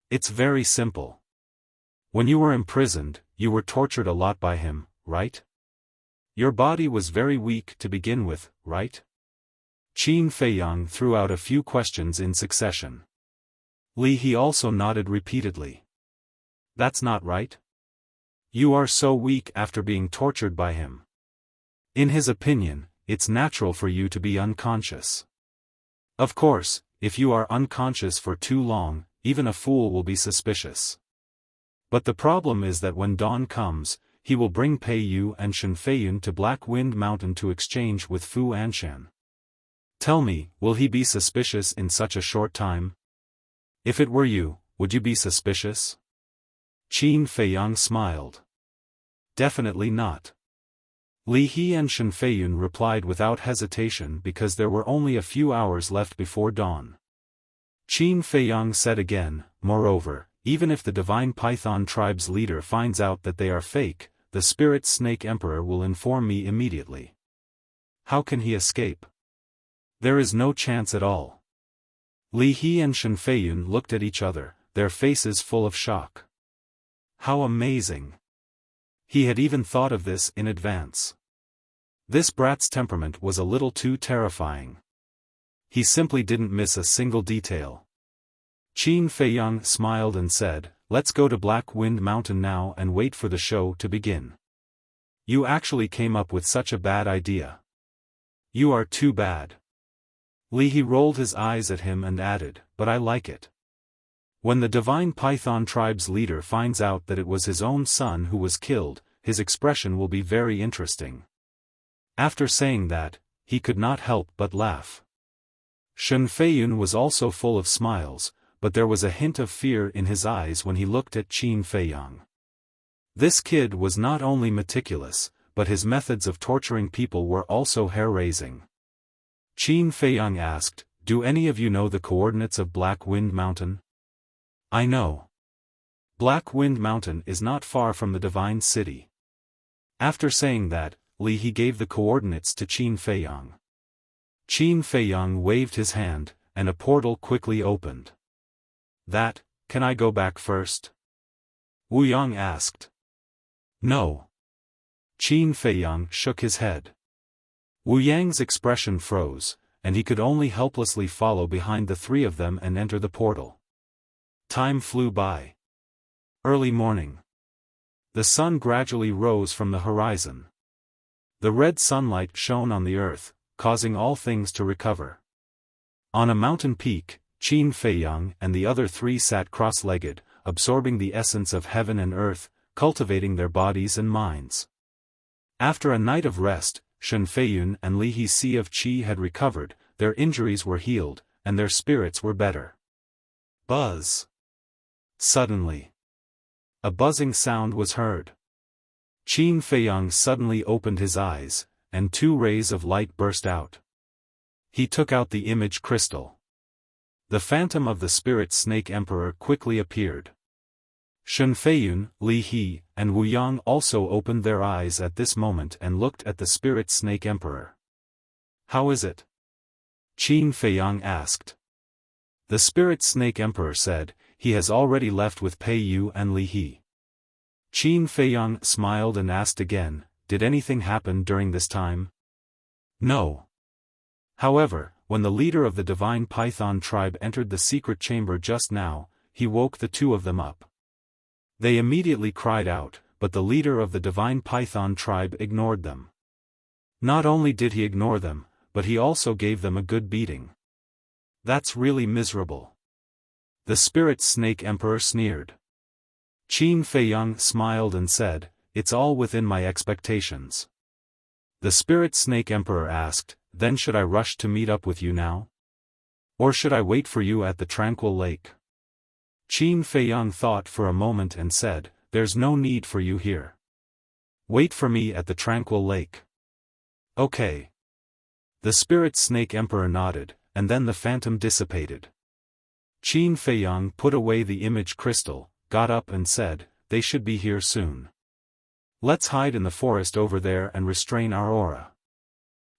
It's very simple. When you were imprisoned, you were tortured a lot by him, right? Your body was very weak to begin with, right? Qin Feiyang threw out a few questions in succession. Li He also nodded repeatedly. That's not right. You are so weak after being tortured by him. In his opinion, it's natural for you to be unconscious. Of course, if you are unconscious for too long, even a fool will be suspicious. But the problem is that when dawn comes, he will bring Pei Yu and Shen Feiyun to Black Wind Mountain to exchange with Fu Anshan. Tell me, will he be suspicious in such a short time? If it were you, would you be suspicious? Qin Feiyang smiled. Definitely not. Li He and Shen Feiyun replied without hesitation because there were only a few hours left before dawn. Qin Feiyang said again, moreover, even if the divine python tribe's leader finds out that they are fake, the Spirit Snake Emperor will inform me immediately. How can he escape? There is no chance at all. Li He and Shen Feiyun looked at each other, their faces full of shock. How amazing! He had even thought of this in advance. This brat's temperament was a little too terrifying. He simply didn't miss a single detail. Qin Feiyang smiled and said, let's go to Black Wind Mountain now and wait for the show to begin. You actually came up with such a bad idea. You are too bad. Li He rolled his eyes at him and added, but I like it. When the divine python tribe's leader finds out that it was his own son who was killed, his expression will be very interesting. After saying that, he could not help but laugh. Shen Feiyun was also full of smiles, but there was a hint of fear in his eyes when he looked at Qin Feiyang. This kid was not only meticulous, but his methods of torturing people were also hair-raising. Qin Feiyang asked, do any of you know the coordinates of Black Wind Mountain? I know. Black Wind Mountain is not far from the Divine City. After saying that, Li He gave the coordinates to Qin Feiyang. Qin Feiyang waved his hand, and a portal quickly opened. Can I go back first? Wu Yang asked. No. Qin Feiyang shook his head. Wu Yang's expression froze, and he could only helplessly follow behind the three of them and enter the portal. Time flew by. Early morning. The sun gradually rose from the horizon. The red sunlight shone on the earth, causing all things to recover. On a mountain peak, Qin Feiyang and the other three sat cross-legged, absorbing the essence of heaven and earth, cultivating their bodies and minds. After a night of rest, Shen Feiyun and Li Hixi of Qi had recovered, their injuries were healed, and their spirits were better. Buzz! Suddenly, a buzzing sound was heard. Qin Feiyang suddenly opened his eyes, and two rays of light burst out. He took out the image crystal. The phantom of the spirit snake emperor quickly appeared. Shen Feiyun, Li He, and Wu Yang also opened their eyes at this moment and looked at the spirit snake emperor. "How is it?" Qin Feiyang asked. The spirit snake emperor said, "He has already left with Pei Yu and Li He." Qin Feiyang smiled and asked again, "Did anything happen during this time?" "No." However, when the leader of the divine python tribe entered the secret chamber just now, he woke the two of them up. They immediately cried out, but the leader of the divine python tribe ignored them. Not only did he ignore them, but he also gave them a good beating. "That's really miserable." The spirit snake emperor sneered. Qin Feiyang smiled and said, "It's all within my expectations." The spirit snake emperor asked, "Then should I rush to meet up with you now? Or should I wait for you at the tranquil lake?" Qin Feiyang thought for a moment and said, "There's no need for you here. Wait for me at the tranquil lake." "Okay." The spirit snake emperor nodded, and then the phantom dissipated. Qin Feiyang put away the image crystal, got up and said, "They should be here soon. Let's hide in the forest over there and restrain our aura."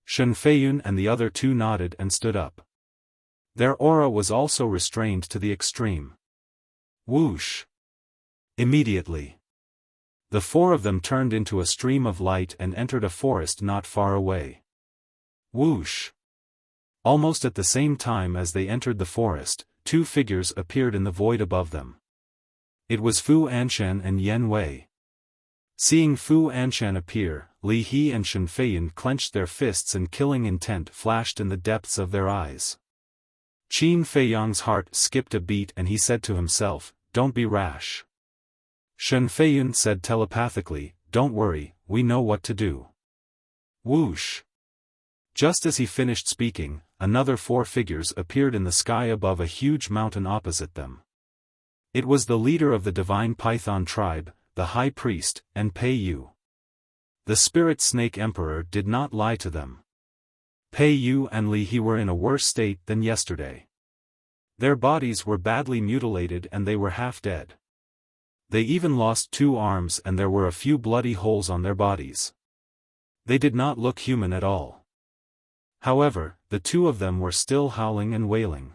Shen Feiyun and the other two nodded and stood up. Their aura was also restrained to the extreme. Whoosh! Immediately, the four of them turned into a stream of light and entered a forest not far away. Whoosh! Almost at the same time as they entered the forest, two figures appeared in the void above them. It was Fu Anshan and Yen Wei. Seeing Fu Anshan appear, Li He and Shen Feiyun clenched their fists and killing intent flashed in the depths of their eyes. Qin Feiyang's heart skipped a beat and he said to himself, "Don't be rash." Shen Feiyun said telepathically, "Don't worry, we know what to do." Whoosh! Just as he finished speaking, another four figures appeared in the sky above a huge mountain opposite them. It was the leader of the divine python tribe, the high priest, and Pei Yu. The spirit snake emperor did not lie to them. Pei Yu and Li He were in a worse state than yesterday. Their bodies were badly mutilated and they were half dead. They even lost two arms and there were a few bloody holes on their bodies. They did not look human at all. However, the two of them were still howling and wailing.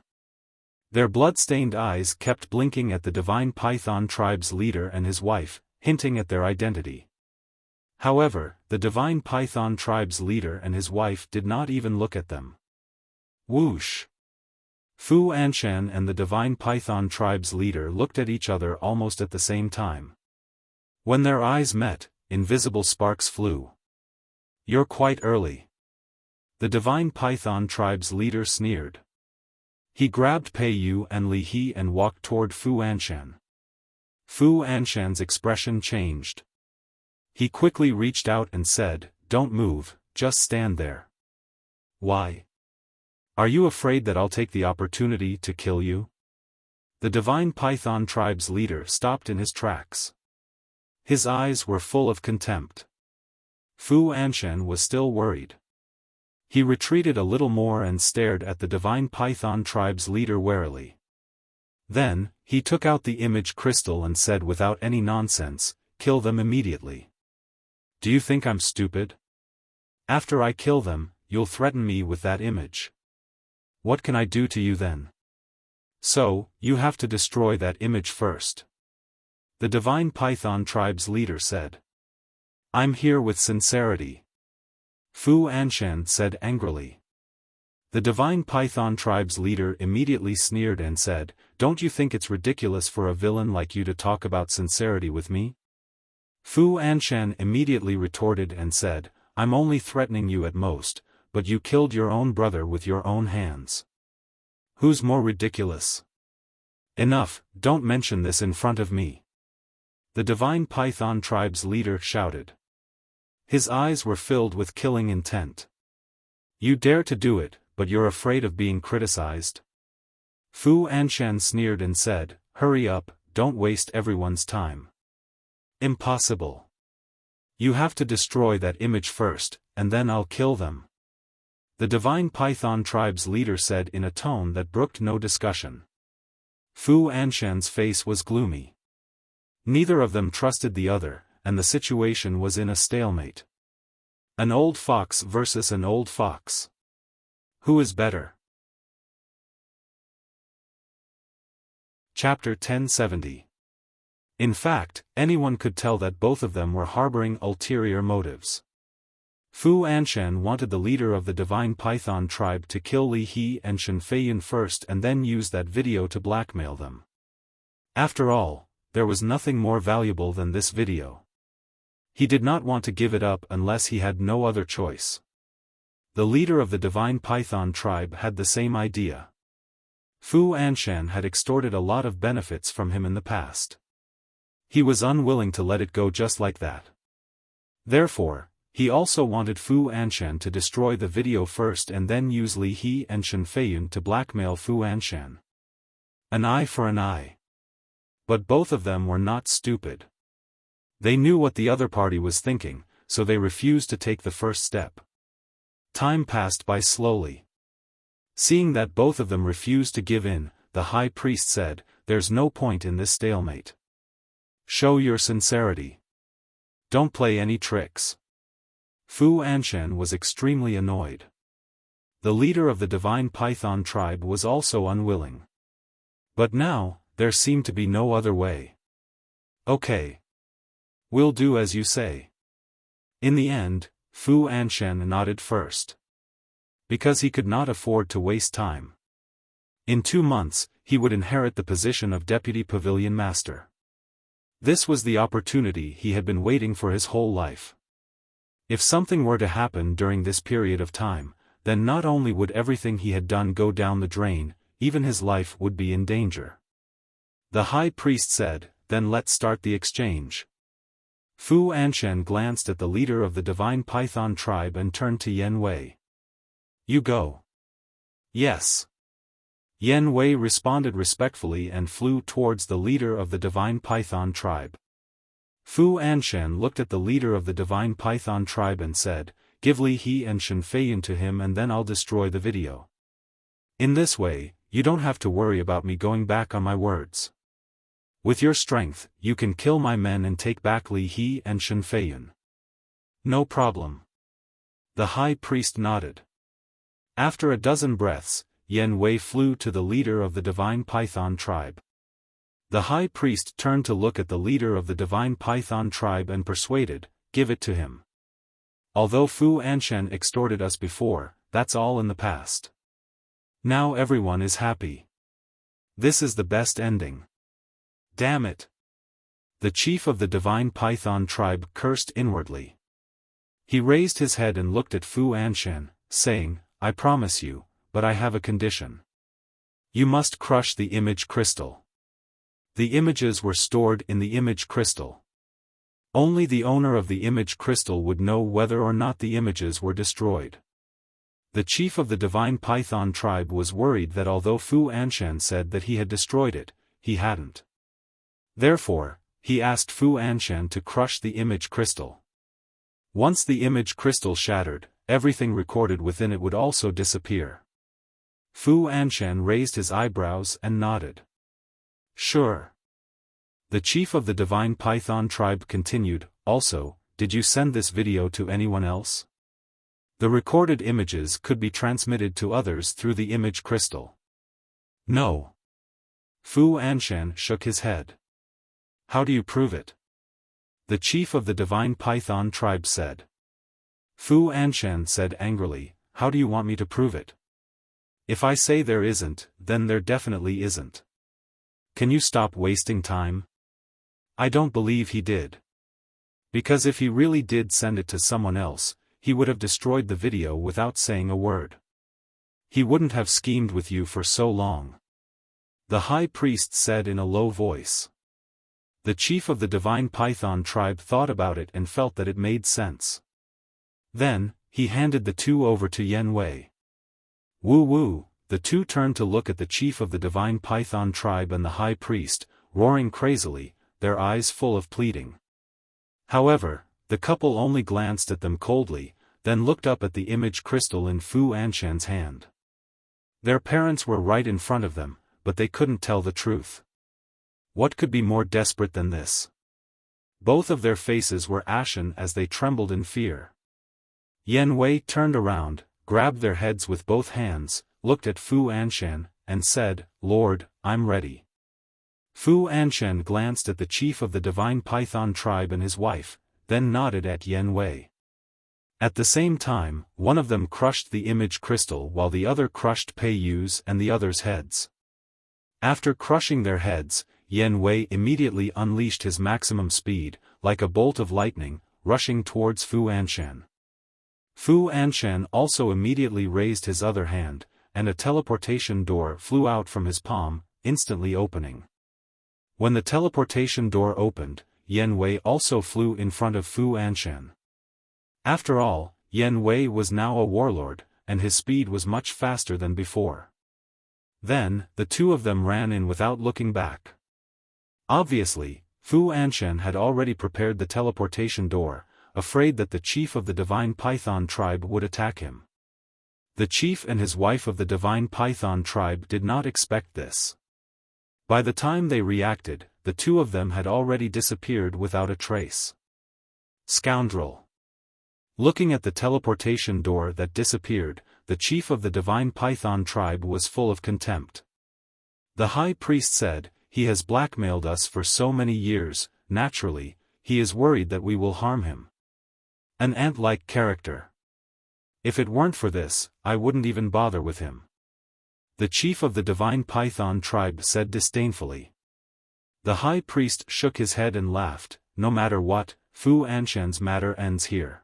Their blood-stained eyes kept blinking at the divine python tribe's leader and his wife, hinting at their identity. However, the divine python tribe's leader and his wife did not even look at them. Whoosh! Fu Anshan and the divine python tribe's leader looked at each other almost at the same time. When their eyes met, invisible sparks flew. "You're quite early." The divine python tribe's leader sneered. He grabbed Pei Yu and Li He and walked toward Fu Anshan. Fu Anshan's expression changed. He quickly reached out and said, "Don't move, just stand there." "Why? Are you afraid that I'll take the opportunity to kill you?" The divine python tribe's leader stopped in his tracks. His eyes were full of contempt. Fu Anshan was still worried. He retreated a little more and stared at the divine python tribe's leader warily. Then, he took out the image crystal and said without any nonsense, "Kill them immediately." "Do you think I'm stupid? After I kill them, you'll threaten me with that image. What can I do to you then? So, you have to destroy that image first." The divine python tribe's leader said. "I'm here with sincerity," Fu Anshan said angrily. The divine python tribe's leader immediately sneered and said, "Don't you think it's ridiculous for a villain like you to talk about sincerity with me?" Fu Anshan immediately retorted and said, I'm only threatening you at most, but you killed your own brother with your own hands. Who's more ridiculous? Enough, don't mention this in front of me. The Divine Python tribe's leader shouted. His eyes were filled with killing intent. You dare to do it, but you're afraid of being criticized? Fu Anshan sneered and said, hurry up, don't waste everyone's time. Impossible. You have to destroy that image first, and then I'll kill them. The Divine Python tribe's leader said in a tone that brooked no discussion. Fu Anshan's face was gloomy. Neither of them trusted the other, and the situation was in a stalemate. An old fox versus an old fox. Who is better? Chapter 1070. In fact, anyone could tell that both of them were harboring ulterior motives. Fu Anshan wanted the leader of the Divine Python tribe to kill Li He and Shen Feiyun first and then use that video to blackmail them. After all, there was nothing more valuable than this video. He did not want to give it up unless he had no other choice. The leader of the Divine Python tribe had the same idea. Fu Anshan had extorted a lot of benefits from him in the past. He was unwilling to let it go just like that. Therefore, he also wanted Fu Anshan to destroy the video first and then use Li He and Shen Feiyun to blackmail Fu Anshan. An eye for an eye. But both of them were not stupid. They knew what the other party was thinking, so they refused to take the first step. Time passed by slowly. Seeing that both of them refused to give in, the high priest said, there's no point in this stalemate. Show your sincerity. Don't play any tricks. Fu Anshan was extremely annoyed. The leader of the Divine Python tribe was also unwilling. But now, there seemed to be no other way. Okay. We'll do as you say. In the end, Fu Anshan nodded first. Because he could not afford to waste time. In 2 months, he would inherit the position of Deputy Pavilion Master. This was the opportunity he had been waiting for his whole life. If something were to happen during this period of time, then not only would everything he had done go down the drain, even his life would be in danger. The high priest said, then let's start the exchange. Fu Anshan glanced at the leader of the Divine Python tribe and turned to Yen Wei. You go. Yes. Yen Wei responded respectfully and flew towards the leader of the Divine Python tribe. Fu Anshan looked at the leader of the Divine Python tribe and said, give Li He and Shen Feiyun to him and then I'll destroy the video. In this way, you don't have to worry about me going back on my words. With your strength, you can kill my men and take back Li He and Shen Feiyun. No problem. The high priest nodded. After a dozen breaths, Yen Wei flew to the leader of the Divine Python tribe. The high priest turned to look at the leader of the Divine Python tribe and persuaded, give it to him. Although Fu Anshan extorted us before, that's all in the past. Now everyone is happy. This is the best ending. Damn it. The chief of the Divine Python tribe cursed inwardly. He raised his head and looked at Fu Anshan, saying, I promise you, but I have a condition. You must crush the image crystal. The images were stored in the image crystal. Only the owner of the image crystal would know whether or not the images were destroyed. The chief of the Divine Python tribe was worried that although Fu Anshan said that he had destroyed it, he hadn't. Therefore, he asked Fu Anshan to crush the image crystal. Once the image crystal shattered, everything recorded within it would also disappear. Fu Anshan raised his eyebrows and nodded. Sure. The chief of the Divine Python tribe continued, also, did you send this video to anyone else? The recorded images could be transmitted to others through the image crystal. No. Fu Anshan shook his head. How do you prove it? The chief of the Divine Python tribe said. Fu Anshan said angrily, how do you want me to prove it? If I say there isn't, then there definitely isn't. Can you stop wasting time? I don't believe he did. Because if he really did send it to someone else, he would have destroyed the video without saying a word. He wouldn't have schemed with you for so long. The high priest said in a low voice. The chief of the divine python tribe thought about it and felt that it made sense. Then, he handed the two over to Yen Wei. Woo! The two turned to look at the chief of the divine python tribe and the high priest, roaring crazily, their eyes full of pleading. However, the couple only glanced at them coldly, then looked up at the image crystal in Fu Anshan's hand. Their parents were right in front of them, but they couldn't tell the truth. What could be more desperate than this? Both of their faces were ashen as they trembled in fear. Yen Wei turned around, grabbed their heads with both hands, looked at Fu Anshan, and said, "Lord, I'm ready." Fu Anshan glanced at the chief of the divine python tribe and his wife, then nodded at Yen Wei. At the same time, one of them crushed the image crystal while the other crushed Pei Yu's and the other's heads. After crushing their heads, Yen Wei immediately unleashed his maximum speed, like a bolt of lightning, rushing towards Fu Anshan. Fu Anshan also immediately raised his other hand, and a teleportation door flew out from his palm, instantly opening. When the teleportation door opened, Yen Wei also flew in front of Fu Anshan. After all, Yen Wei was now a warlord, and his speed was much faster than before. Then, the two of them ran in without looking back. Obviously, Fu Anshan had already prepared the teleportation door, afraid that the chief of the divine python tribe would attack him. The chief and his wife of the divine python tribe did not expect this. By the time they reacted, the two of them had already disappeared without a trace. Scoundrel! Looking at the teleportation door that disappeared, the chief of the divine python tribe was full of contempt. The high priest said, "He has blackmailed us for so many years, naturally, he is worried that we will harm him. An ant-like character. If it weren't for this, I wouldn't even bother with him." The chief of the divine python tribe said disdainfully. The high priest shook his head and laughed, "No matter what, Fu Anshan's matter ends here.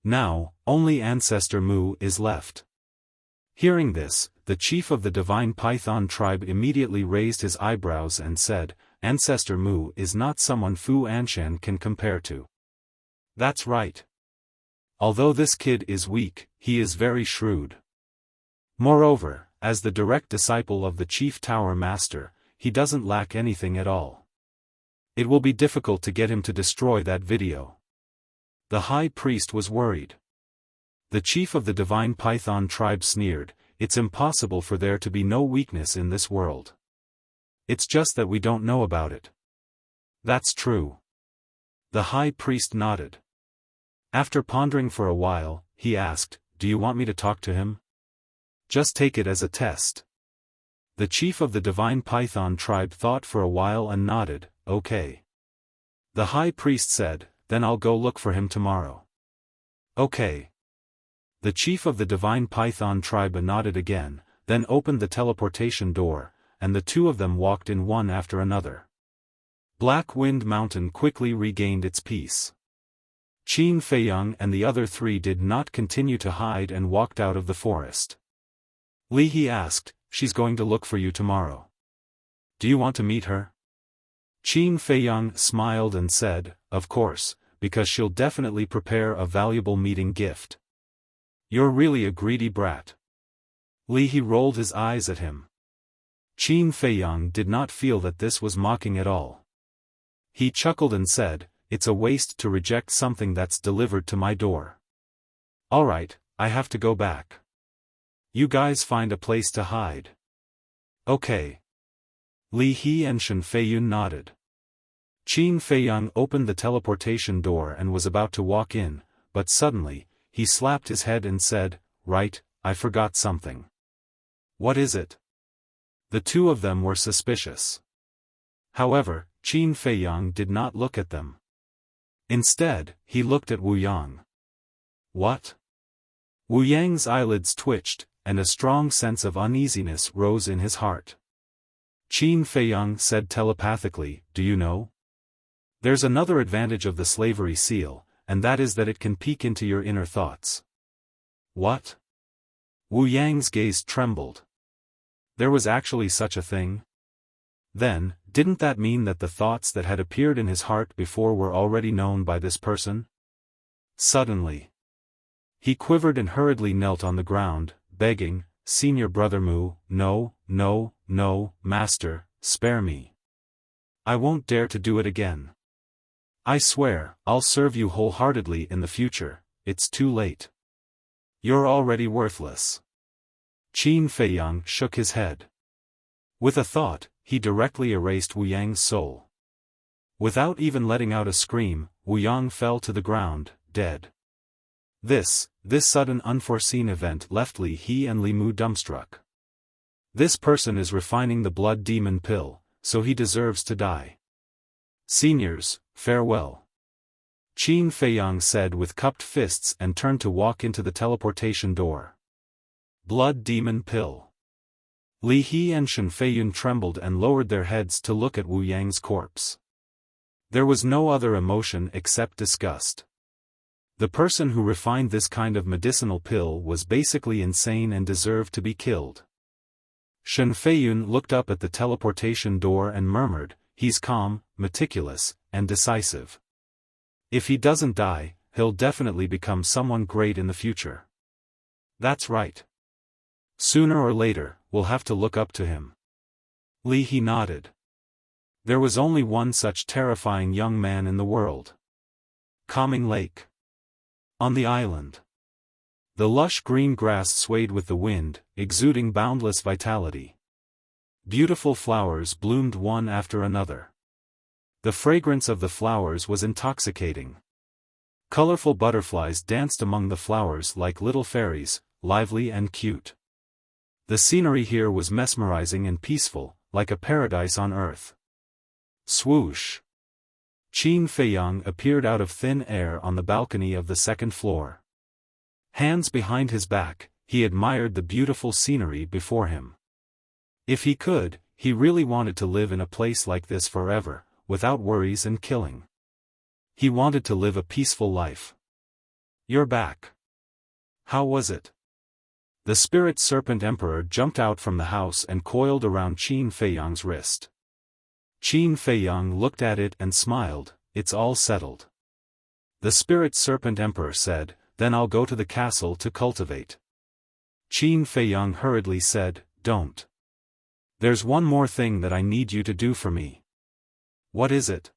Now, only Ancestor Mu is left." Hearing this, the chief of the divine python tribe immediately raised his eyebrows and said, "Ancestor Mu is not someone Fu Anshan can compare to." "That's right. Although this kid is weak, he is very shrewd. Moreover, as the direct disciple of the chief tower master, he doesn't lack anything at all. It will be difficult to get him to destroy that video." The high priest was worried. The chief of the divine python tribe sneered, "It's impossible for there to be no weakness in this world. It's just that we don't know about it." "That's true." The high priest nodded. After pondering for a while, he asked, "Do you want me to talk to him? Just take it as a test." The chief of the divine python tribe thought for a while and nodded, "Okay." The high priest said, "Then I'll go look for him tomorrow." "Okay." The chief of the divine python tribe nodded again, then opened the teleportation door, and the two of them walked in one after another. Black Wind Mountain quickly regained its peace. Qin Feiyang and the other three did not continue to hide and walked out of the forest. Li He asked, "She's going to look for you tomorrow. Do you want to meet her?" Qin Feiyang smiled and said, "Of course, because she'll definitely prepare a valuable meeting gift." "You're really a greedy brat." Li He rolled his eyes at him. Qin Feiyang did not feel that this was mocking at all. He chuckled and said, "It's a waste to reject something that's delivered to my door. Alright, I have to go back. You guys find a place to hide." "Okay." Li He and Shen Feiyun nodded. Qin Feiyang opened the teleportation door and was about to walk in, but suddenly, he slapped his head and said, "Right, I forgot something." "What is it?" The two of them were suspicious. However, Qin Feiyang did not look at them. Instead, he looked at Wu Yang. "What?" Wu Yang's eyelids twitched, and a strong sense of uneasiness rose in his heart. Qin Feiyang said telepathically, "Do you know? There's another advantage of the slavery seal, and that is that it can peek into your inner thoughts. What? Wu Yang's gaze trembled. There was actually such a thing? Then, didn't that mean that the thoughts that had appeared in his heart before were already known by this person? Suddenly, he quivered and hurriedly knelt on the ground, begging, "Senior Brother Mu, no, no, no, Master, spare me. I won't dare to do it again. I swear, I'll serve you wholeheartedly in the future. It's too late. You're already worthless." Qin Feiyang shook his head. With a thought, he directly erased Wu Yang's soul. Without even letting out a scream, Wu Yang fell to the ground, dead. This sudden unforeseen event left Li He and Li Mu dumbstruck. This person is refining the blood demon pill, so he deserves to die. Seniors, farewell. Qin Feiyang said with cupped fists and turned to walk into the teleportation door. Blood demon pill. Li He and Shen Feiyun trembled and lowered their heads to look at Wu Yang's corpse. There was no other emotion except disgust. The person who refined this kind of medicinal pill was basically insane and deserved to be killed. Shen Feiyun looked up at the teleportation door and murmured, "He's calm, meticulous, and decisive. If he doesn't die, he'll definitely become someone great in the future." That's right. Sooner or later, we'll have to look up to him. Li He nodded. There was only one such terrifying young man in the world. Calming Lake. On the island. The lush green grass swayed with the wind, exuding boundless vitality. Beautiful flowers bloomed one after another. The fragrance of the flowers was intoxicating. Colorful butterflies danced among the flowers like little fairies, lively and cute. The scenery here was mesmerizing and peaceful, like a paradise on earth. Swoosh! Qin Feiyang appeared out of thin air on the balcony of the second floor. Hands behind his back, he admired the beautiful scenery before him. If he could, he really wanted to live in a place like this forever, without worries and killing. He wanted to live a peaceful life. You're back. How was it? The Spirit Serpent Emperor jumped out from the house and coiled around Qin Feiyang's wrist. Qin Feiyang looked at it and smiled, "It's all settled." The Spirit Serpent Emperor said, "Then I'll go to the castle to cultivate." Qin Feiyang hurriedly said, "Don't. There's one more thing that I need you to do for me." "What is it?"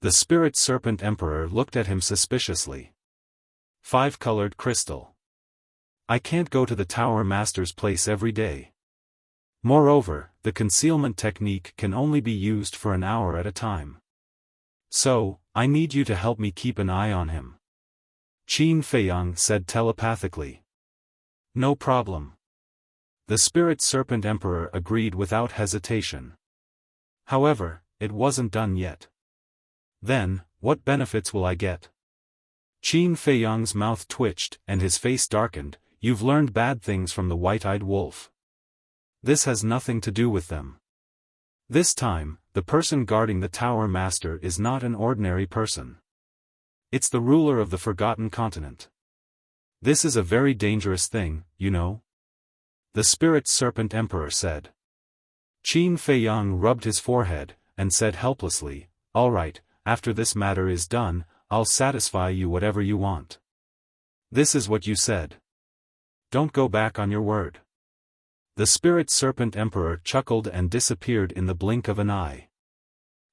The Spirit Serpent Emperor looked at him suspiciously. "Five-colored crystal. I can't go to the Tower Master's place every day. Moreover, the concealment technique can only be used for an hour at a time. So, I need you to help me keep an eye on him." Qin Feiyang said telepathically. "No problem." The Spirit Serpent Emperor agreed without hesitation. However, it wasn't done yet. "Then, what benefits will I get?" Qin Feiyang's mouth twitched and his face darkened. "You've learned bad things from the white-eyed wolf. This has nothing to do with them. This time, the person guarding the Tower Master is not an ordinary person. It's the ruler of the Forgotten Continent. This is a very dangerous thing, you know," the Spirit Serpent Emperor said. Qin Feiyang rubbed his forehead, and said helplessly, "All right, after this matter is done, I'll satisfy you whatever you want." "This is what you said. Don't go back on your word." The Spirit Serpent Emperor chuckled and disappeared in the blink of an eye.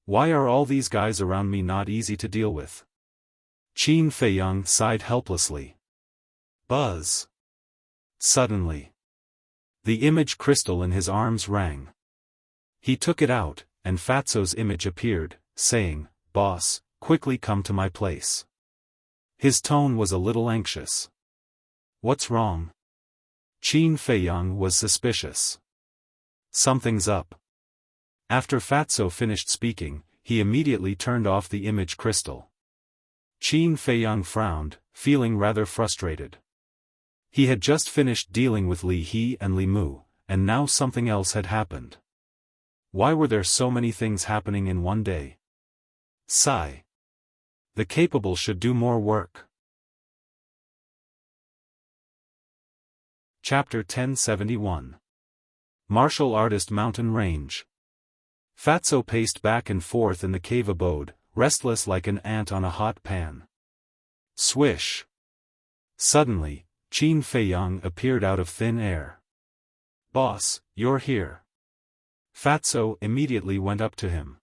"Why are all these guys around me not easy to deal with?" Qin Feiyang sighed helplessly. Buzz. Suddenly, the image crystal in his arms rang. He took it out, and Fatso's image appeared, saying, "Boss, quickly come to my place." His tone was a little anxious. "What's wrong?" Qin Feiyang was suspicious. "Something's up." After Fatso finished speaking, he immediately turned off the image crystal. Qin Feiyang frowned, feeling rather frustrated. He had just finished dealing with Li He and Li Mu, and now something else had happened. Why were there so many things happening in one day? Sigh. The capable should do more work. Chapter 1071. Martial Artist Mountain Range. Fatso paced back and forth in the cave abode, restless like an ant on a hot pan. Swish! Suddenly, Qin Feiyang appeared out of thin air. "Boss, you're here." Fatso immediately went up to him.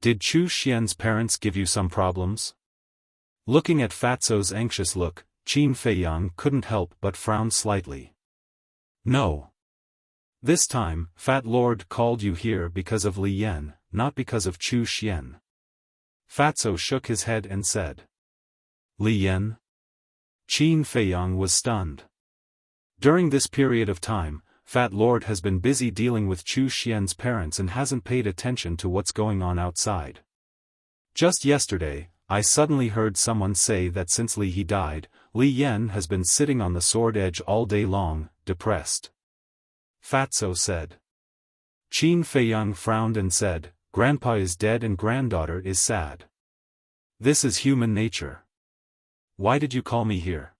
"Did Chu Xian's parents give you some problems?" Looking at Fatso's anxious look, Qin Feiyang couldn't help but frown slightly. "No. This time, Fat Lord called you here because of Li Yan, not because of Chu Xian." Fatso shook his head and said. "Li Yan?" Qin Feiyang was stunned. During this period of time, Fat Lord has been busy dealing with Chu Xian's parents and hasn't paid attention to what's going on outside. Just yesterday, I suddenly heard someone say that since Li He died, Li Yan has been sitting on the sword edge all day long, depressed. Fatso said. Qin Feiyang frowned and said, "Grandpa is dead and granddaughter is sad. This is human nature. Why did you call me here?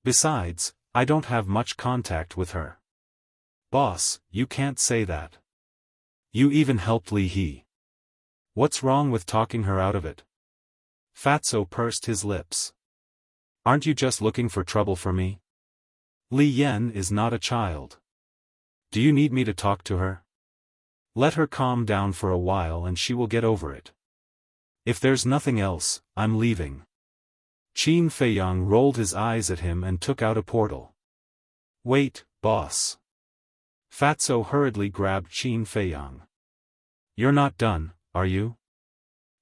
Besides, I don't have much contact with her." "Boss, you can't say that. You even helped Li He. What's wrong with talking her out of it?" Fatso pursed his lips. "Aren't you just looking for trouble for me? Li Yan is not a child. Do you need me to talk to her? Let her calm down for a while and she will get over it. If there's nothing else, I'm leaving." Qin Feiyang rolled his eyes at him and took out a portal. "Wait, boss." Fatso hurriedly grabbed Qin Feiyang. "You're not done, are you?"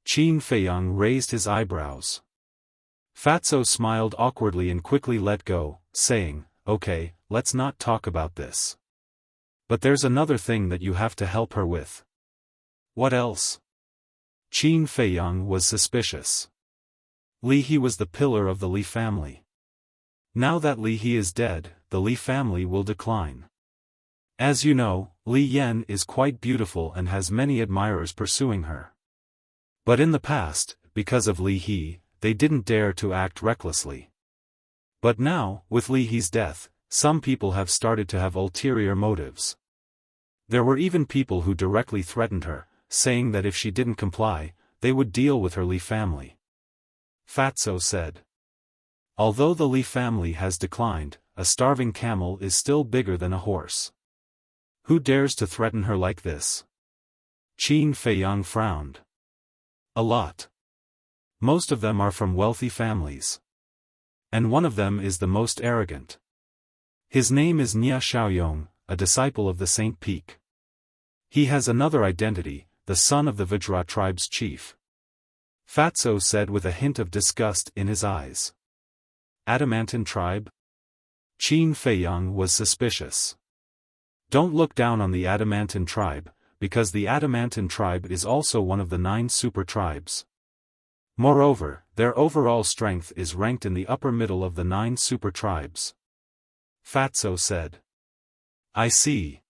Qin Feiyang raised his eyebrows. Fatso smiled awkwardly and quickly let go, saying, "Okay, let's not talk about this. But there's another thing that you have to help her with." "What else?" Qin Feiyang was suspicious. Li He was the pillar of the Li family. Now that Li He is dead, the Li family will decline. As you know, Li Yan is quite beautiful and has many admirers pursuing her. But in the past, because of Li He, they didn't dare to act recklessly. But now, with Li He's death, some people have started to have ulterior motives. There were even people who directly threatened her, saying that if she didn't comply, they would deal with her Li family. Fatso said. Although the Li family has declined, a starving camel is still bigger than a horse. Who dares to threaten her like this? Qin Feiyang frowned. A lot. Most of them are from wealthy families. And one of them is the most arrogant. His name is Nia Xiaoyong, a disciple of the Saint Peak. He has another identity, the son of the Vajra tribe's chief. Fatso said with a hint of disgust in his eyes. Adamantine tribe? Qin Feiyang was suspicious. Don't look down on the Adamantine tribe, because the Adamantine tribe is also one of the 9 super tribes. Moreover, their overall strength is ranked in the upper middle of the 9 super tribes. Fatso said. I see.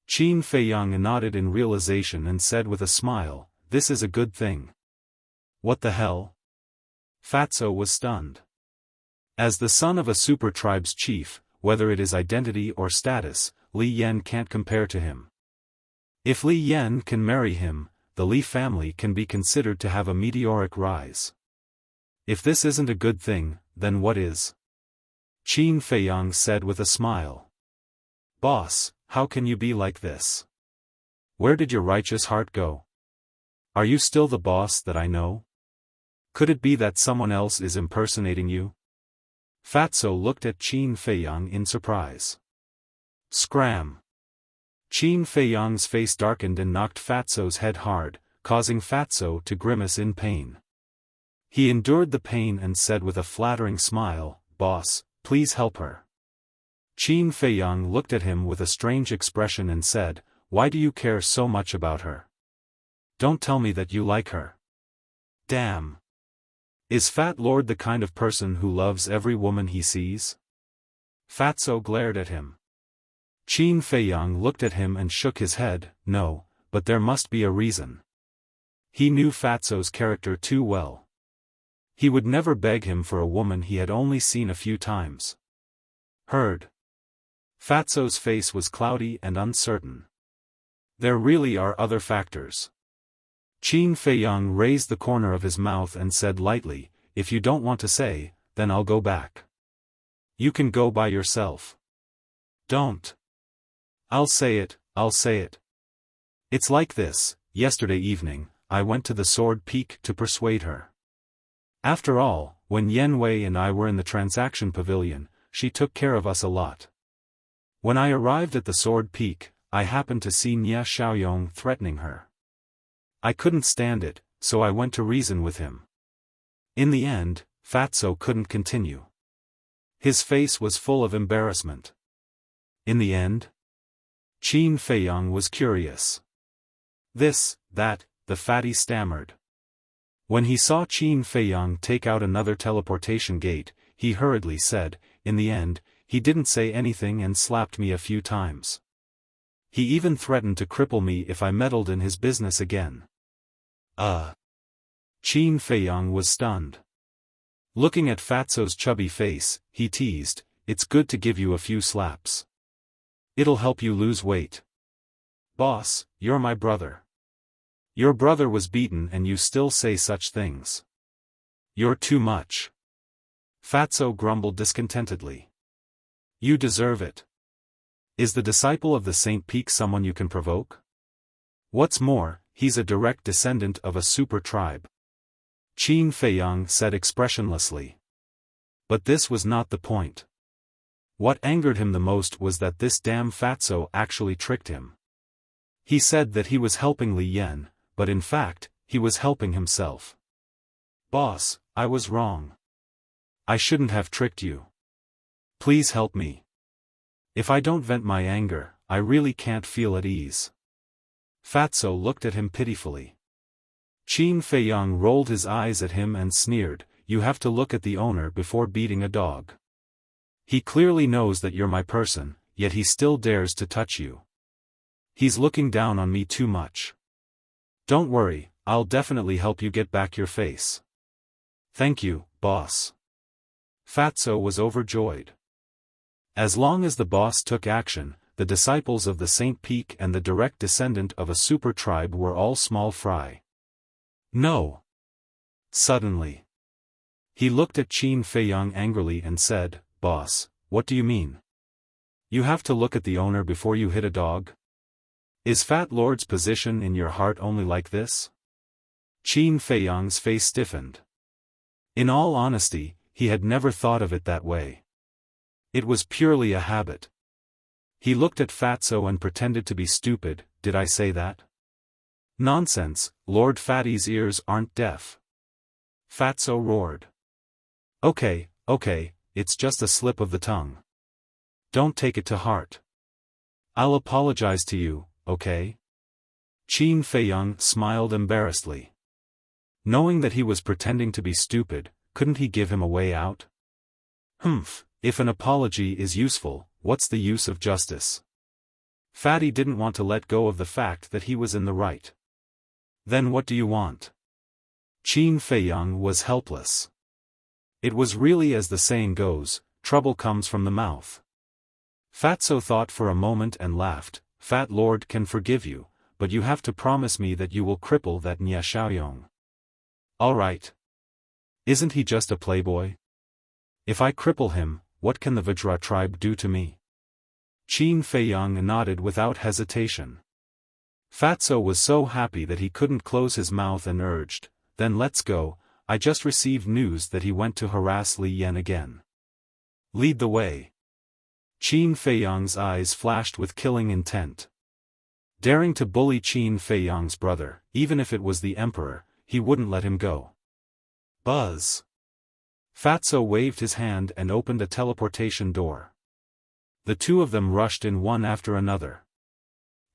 Qin Feiyang nodded in realization and said with a smile, this is a good thing. What the hell? Fatso was stunned. As the son of a super tribe's chief, whether it is identity or status, Li Yan can't compare to him. If Li Yan can marry him, the Li family can be considered to have a meteoric rise. If this isn't a good thing, then what is? Qin Feiyang said with a smile. Boss, how can you be like this? Where did your righteous heart go? Are you still the boss that I know? Could it be that someone else is impersonating you? Fatso looked at Qin Feiyang in surprise. Scram! Qin Feiyang's face darkened and knocked Fatso's head hard, causing Fatso to grimace in pain. He endured the pain and said with a flattering smile, Boss, please help her. Qin Feiyang looked at him with a strange expression and said, Why do you care so much about her? Don't tell me that you like her. Damn! Is Fat Lord the kind of person who loves every woman he sees? Fatso glared at him. Qin Feiyang looked at him and shook his head, no, but there must be a reason. He knew Fatso's character too well. He would never beg him for a woman he had only seen a few times. Heard. Fatso's face was cloudy and uncertain. There really are other factors. Qin Feiyang raised the corner of his mouth and said lightly, if you don't want to say, then I'll go back. You can go by yourself. Don't. I'll say it, I'll say it. It's like this, yesterday evening, I went to the Sword Peak to persuade her. After all, when Yen Wei and I were in the transaction pavilion, she took care of us a lot. When I arrived at the Sword Peak, I happened to see Nia Xiaoyong threatening her. I couldn't stand it, so I went to reason with him. In the end, Fatso couldn't continue. His face was full of embarrassment. In the end? Qin Feiyang was curious. This, that, the fatty stammered. When he saw Qin Feiyang take out another teleportation gate, he hurriedly said, in the end, he didn't say anything and slapped me a few times. He even threatened to cripple me if I meddled in his business again. Qin Feiyang was stunned. Looking at Fatso's chubby face, he teased, it's good to give you a few slaps. It'll help you lose weight. Boss, you're my brother. Your brother was beaten and you still say such things. You're too much. Fatso grumbled discontentedly. You deserve it. Is the disciple of the Saint Peak someone you can provoke? What's more, he's a direct descendant of a super tribe. Qin Feiyang said expressionlessly. But this was not the point. What angered him the most was that this damn Fatso actually tricked him. He said that he was helping Li Yan, but in fact, he was helping himself. Boss, I was wrong. I shouldn't have tricked you. Please help me. If I don't vent my anger, I really can't feel at ease. Fatso looked at him pitifully. Qin Feiyang rolled his eyes at him and sneered, you have to look at the owner before beating a dog. He clearly knows that you're my person, yet he still dares to touch you. He's looking down on me too much. Don't worry, I'll definitely help you get back your face. Thank you, boss. Fatso was overjoyed. As long as the boss took action, the disciples of the Saint Peak and the direct descendant of a super tribe were all small fry. No. Suddenly. He looked at Qin Feiyang angrily and said, Boss, what do you mean? You have to look at the owner before you hit a dog? Is Fat Lord's position in your heart only like this? Qin Feiyang's face stiffened. In all honesty, he had never thought of it that way. It was purely a habit. He looked at Fatso and pretended to be stupid, did I say that? Nonsense, Lord Fatty's ears aren't deaf. Fatso roared. Okay, it's just a slip of the tongue. Don't take it to heart. I'll apologize to you, okay? Qin Feiyang smiled embarrassedly. Knowing that he was pretending to be stupid, couldn't he give him a way out? If an apology is useful, what's the use of justice? Fatty didn't want to let go of the fact that he was in the right. Then what do you want? Qin Feiyang was helpless. It was really as the saying goes, trouble comes from the mouth. Fatso thought for a moment and laughed, Fat Lord can forgive you, but you have to promise me that you will cripple that Nia Xiaoyong. All right. Isn't he just a playboy? If I cripple him, what can the Vajra tribe do to me? Qin Feiyang nodded without hesitation. Fatso was so happy that he couldn't close his mouth and urged, then let's go, I just received news that he went to harass Li Yan again. Lead the way. Qin Feiyang's eyes flashed with killing intent. Daring to bully Qin Feiyang's brother, even if it was the emperor, he wouldn't let him go. Buzz. Fatso waved his hand and opened a teleportation door. The two of them rushed in one after another.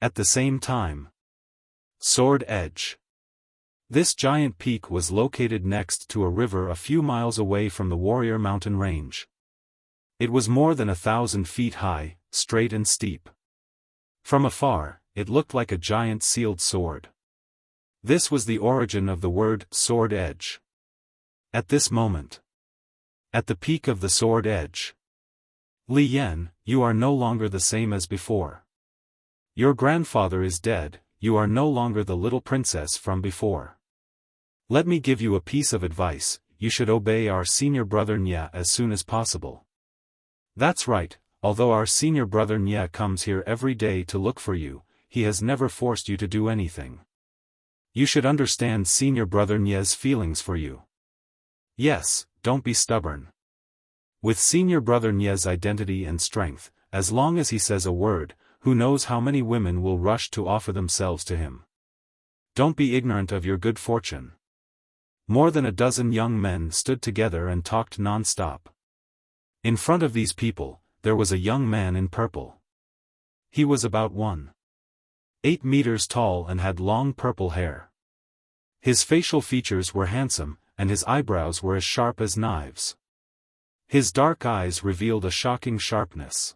At the same time. Sword Edge. This giant peak was located next to a river a few miles away from the Warrior Mountain Range. It was more than 1,000 feet high, straight and steep. From afar, it looked like a giant sealed sword. This was the origin of the word Sword Edge. At this moment, at the peak of the sword edge, Li Yan, you are no longer the same as before. Your grandfather is dead, you are no longer the little princess from before. Let me give you a piece of advice, you should obey our senior brother Nya as soon as possible. That's right, although our senior brother Nya comes here every day to look for you, he has never forced you to do anything. You should understand senior brother Nya's feelings for you. Yes, don't be stubborn. With senior brother Nya's identity and strength, as long as he says a word, who knows how many women will rush to offer themselves to him. Don't be ignorant of your good fortune. More than a dozen young men stood together and talked non-stop. In front of these people, there was a young man in purple. He was about 1.8 meters tall and had long purple hair. His facial features were handsome, and his eyebrows were as sharp as knives. His dark eyes revealed a shocking sharpness.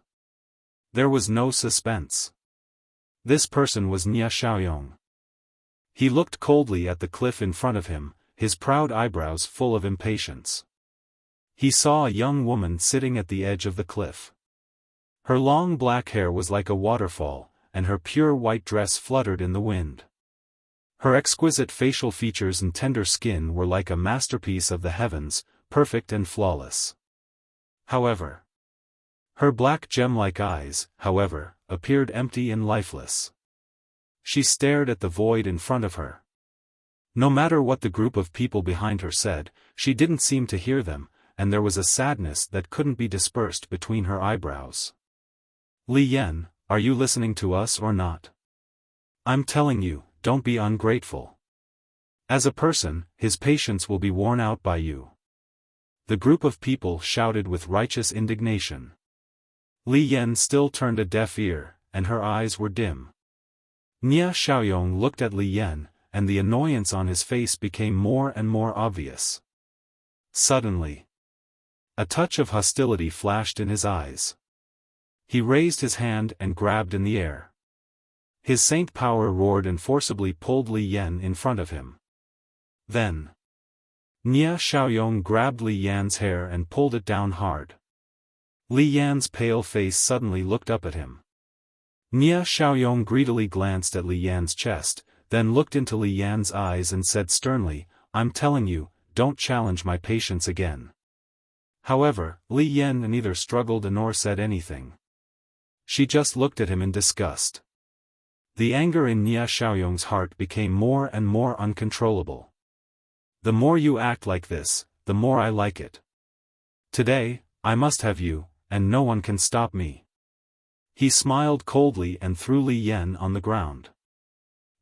There was no suspense. This person was Nya Xiaoyong. He looked coldly at the cliff in front of him, his proud eyebrows full of impatience. He saw a young woman sitting at the edge of the cliff. Her long black hair was like a waterfall, and her pure white dress fluttered in the wind. Her exquisite facial features and tender skin were like a masterpiece of the heavens, perfect and flawless. However, her black gem-like eyes, however, appeared empty and lifeless. She stared at the void in front of her. No matter what the group of people behind her said, she didn't seem to hear them, and there was a sadness that couldn't be dispersed between her eyebrows. Li Yan, are you listening to us or not? I'm telling you, don't be ungrateful. As a person, his patience will be worn out by you. The group of people shouted with righteous indignation. Li Yan still turned a deaf ear, and her eyes were dim. Nya Xiaoyong looked at Li Yan, and the annoyance on his face became more and more obvious. Suddenly, a touch of hostility flashed in his eyes. He raised his hand and grabbed in the air. His saint power roared and forcibly pulled Li Yan in front of him. Then, Nya Xiaoyong grabbed Li Yan's hair and pulled it down hard. Li Yan's pale face suddenly looked up at him. Nya Xiaoyong greedily glanced at Li Yan's chest, then looked into Li Yan's eyes and said sternly, I'm telling you, don't challenge my patience again. However, Li Yan neither struggled nor said anything. She just looked at him in disgust. The anger in Nya Xiaoyong's heart became more and more uncontrollable. The more you act like this, the more I like it. Today, I must have you, and no one can stop me. He smiled coldly and threw Li Yan on the ground.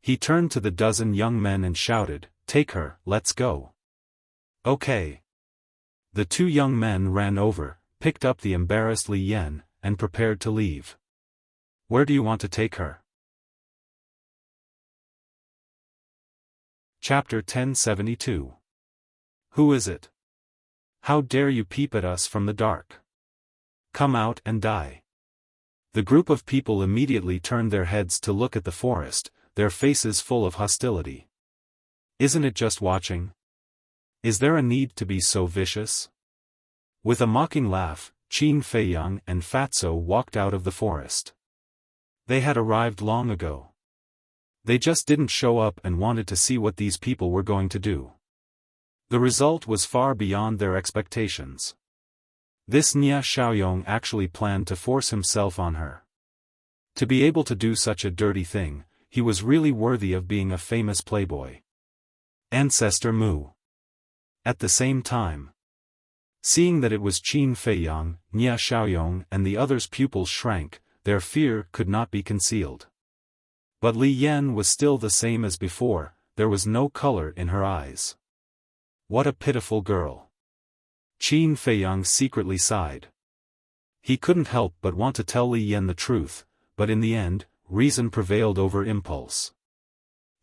He turned to the dozen young men and shouted, Take her, let's go. Okay. The two young men ran over, picked up the embarrassed Li Yan, and prepared to leave. Where do you want to take her? Chapter 1072. Who is it? How dare you peep at us from the dark? Come out and die. The group of people immediately turned their heads to look at the forest, their faces full of hostility. Isn't it just watching? Is there a need to be so vicious? With a mocking laugh, Qin Feiyang and Fatso walked out of the forest. They had arrived long ago. They just didn't show up and wanted to see what these people were going to do. The result was far beyond their expectations. This Nya Xiaoyong actually planned to force himself on her. To be able to do such a dirty thing, he was really worthy of being a famous playboy. Ancestor Mu. At the same time, seeing that it was Qin Feiyang, Nya Xiaoyong and the others' pupils shrank, their fear could not be concealed. But Li Yan was still the same as before, there was no color in her eyes. What a pitiful girl. Qin Feiyang secretly sighed. He couldn't help but want to tell Li Yan the truth, but in the end, reason prevailed over impulse.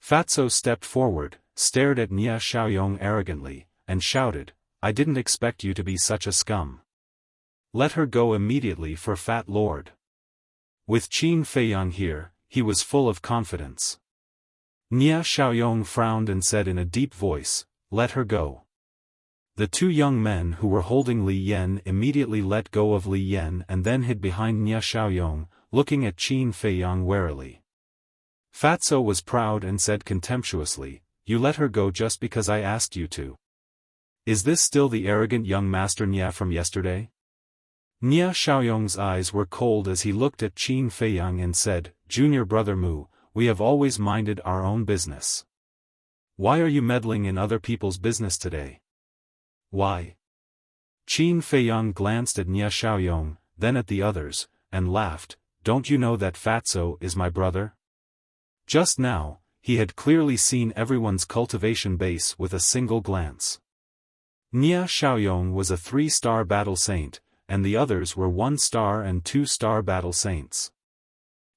Fatso stepped forward, stared at Nya Xiaoyong arrogantly, and shouted, I didn't expect you to be such a scum. Let her go immediately for Fat Lord. With Qin Feiyang here, he was full of confidence. Nya Xiaoyong frowned and said in a deep voice, Let her go. The two young men who were holding Li Yan immediately let go of Li Yan and then hid behind Nia Xiaoyong, looking at Qin Feiyang warily. Fatso was proud and said contemptuously, "You let her go just because I asked you to. Is this still the arrogant young master Nia from yesterday?" Nia Xiaoyong's eyes were cold as he looked at Qin Feiyang and said, "Junior brother Mu, we have always minded our own business. Why are you meddling in other people's business today?" "Why?" Qin Feiyang glanced at Nia Xiaoyong, then at the others, and laughed, "Don't you know that Fatso is my brother?" Just now, he had clearly seen everyone's cultivation base with a single glance. Nia Xiaoyong was a 3-star battle saint, and the others were 1-star and 2-star battle saints.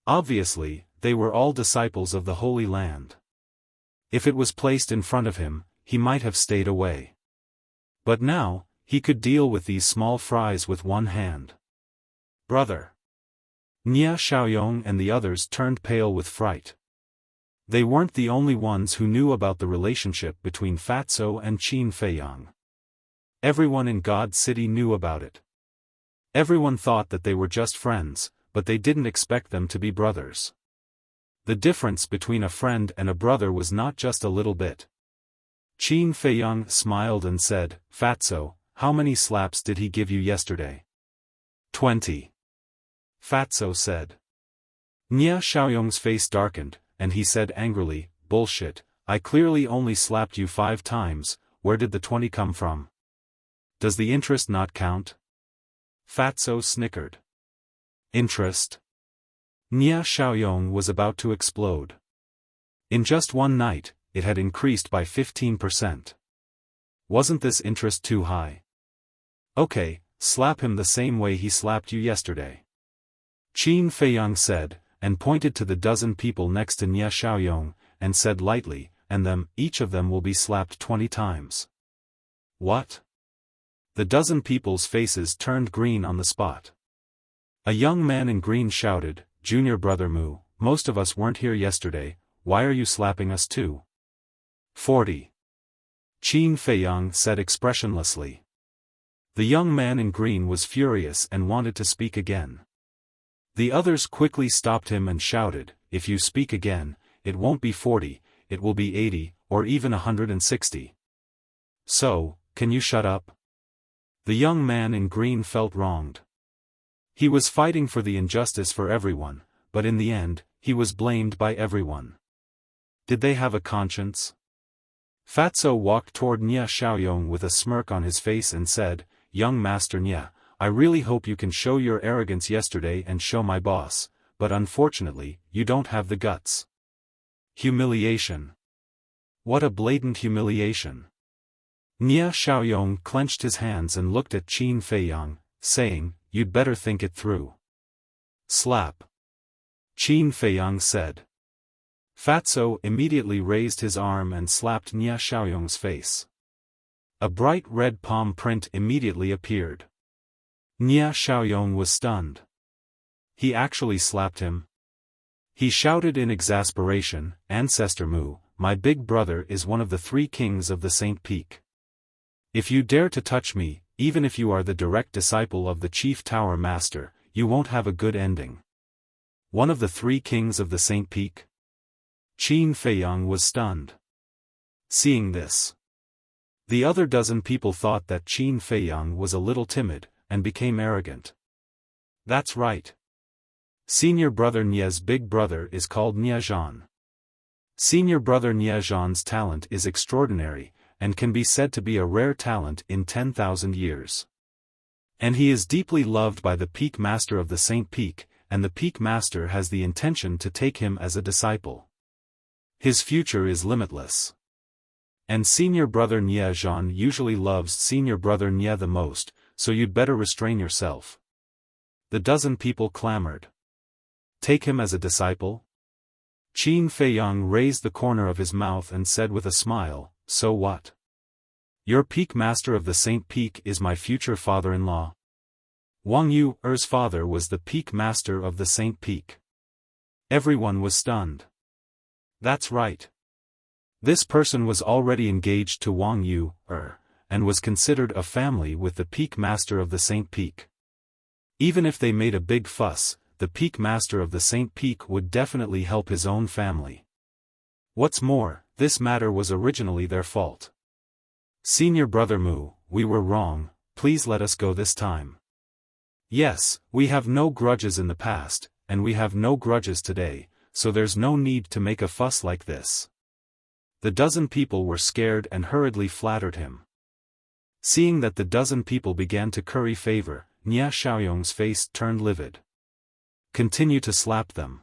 Obviously, they were all disciples of the Holy Land. If it was placed in front of him, he might have stayed away. But now, he could deal with these small fries with one hand. "Brother!" Nia Xiaoyong and the others turned pale with fright. They weren't the only ones who knew about the relationship between Fatso and Qin Feiyang. Everyone in God's city knew about it. Everyone thought that they were just friends, but they didn't expect them to be brothers. The difference between a friend and a brother was not just a little bit. Qin Feiyang smiled and said, "Fatso, how many slaps did he give you yesterday?" 20. Fatso said. Nia Xiaoyong's face darkened, and he said angrily, "Bullshit, I clearly only slapped you 5 times, where did the 20 come from? Does the interest not count?" Fatso snickered. "Interest?" Nia Xiaoyong was about to explode. In just one night, it had increased by 15%. Wasn't this interest too high? "Okay, slap him the same way he slapped you yesterday," Qin Feiyang said, and pointed to the dozen people next to Nia Xiaoyong, and said lightly, "And each of them will be slapped 20 times. "What?" The dozen people's faces turned green on the spot. A young man in green shouted, "Junior brother Mu, most of us weren't here yesterday, why are you slapping us too?" 40. Qin Feiyang said expressionlessly. The young man in green was furious and wanted to speak again. The others quickly stopped him and shouted, "If you speak again, it won't be 40, it will be 80, or even 160. So, can you shut up?" The young man in green felt wronged. He was fighting for the injustice for everyone, but in the end, he was blamed by everyone. Did they have a conscience? Fatso walked toward Nia Xiaoyong with a smirk on his face and said, "Young Master Nia, I really hope you can show your arrogance yesterday and show my boss, but unfortunately, you don't have the guts." Humiliation. What a blatant humiliation. Nia Xiaoyong clenched his hands and looked at Qin Feiyang, saying, "You'd better think it through." "Slap," Qin Feiyang said. Fatso immediately raised his arm and slapped Nia Xiaoyong's face. A bright red palm print immediately appeared. Nia Xiaoyong was stunned. He actually slapped him. He shouted in exasperation, "Ancestor Mu, my big brother is one of the 3 kings of the Saint Peak. If you dare to touch me, even if you are the direct disciple of the Chief Tower Master, you won't have a good ending." One of the 3 kings of the Saint Peak? Qin Feiyang was stunned. Seeing this, the other dozen people thought that Qin Feiyang was a little timid, and became arrogant. "That's right. Senior brother Nia's big brother is called Nia Zhan. Senior brother Nia Zhan's talent is extraordinary, and can be said to be a rare talent in 10,000 years. And he is deeply loved by the Peak Master of the Saint Peak, and the Peak Master has the intention to take him as a disciple. His future is limitless. And senior brother Nia Zhan usually loves senior brother Nia the most, so you'd better restrain yourself." The dozen people clamored. "Take him as a disciple?" Qin Feiyang raised the corner of his mouth and said with a smile, "So what? Your Peak Master of the Saint Peak is my future father-in-law. Wang Yu's father was the Peak Master of the Saint Peak." Everyone was stunned. That's right. This person was already engaged to Wang Yu, and was considered a family with the Peak Master of the Saint Peak. Even if they made a big fuss, the Peak Master of the Saint Peak would definitely help his own family. What's more, this matter was originally their fault. Senior Brother Mu, we were wrong, please let us go this time. Yes, we have no grudges in the past, and we have no grudges today, so there's no need to make a fuss like this. The dozen people were scared and hurriedly flattered him. Seeing that the dozen people began to curry favor, Nia Xiaoyong's face turned livid. Continue to slap them.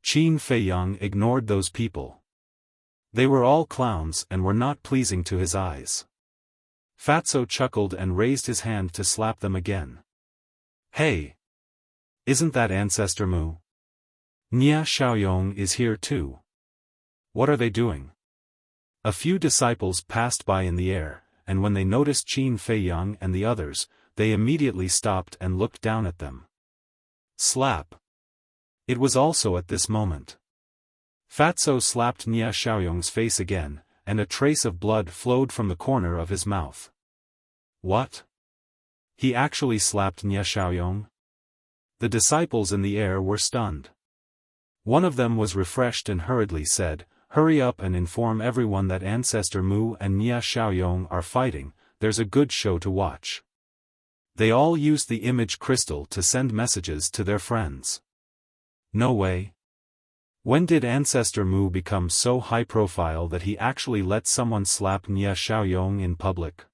Qin Feiyang ignored those people. They were all clowns and were not pleasing to his eyes. Fatso chuckled and raised his hand to slap them again. Hey! Isn't that Ancestor Mu? Nia Xiaoyong is here too. What are they doing? A few disciples passed by in the air, and when they noticed Qin Feiyang and the others, they immediately stopped and looked down at them. Slap! It was also at this moment. Fatso slapped Nia Xiaoyong's face again, and a trace of blood flowed from the corner of his mouth. What? He actually slapped Nia Xiaoyong? The disciples in the air were stunned. One of them was refreshed and hurriedly said, "Hurry up and inform everyone that Ancestor Mu and Nia Xiaoyong are fighting, there's a good show to watch." They all used the image crystal to send messages to their friends. No way. When did Ancestor Mu become so high profile that he actually let someone slap Nia Xiaoyong in public?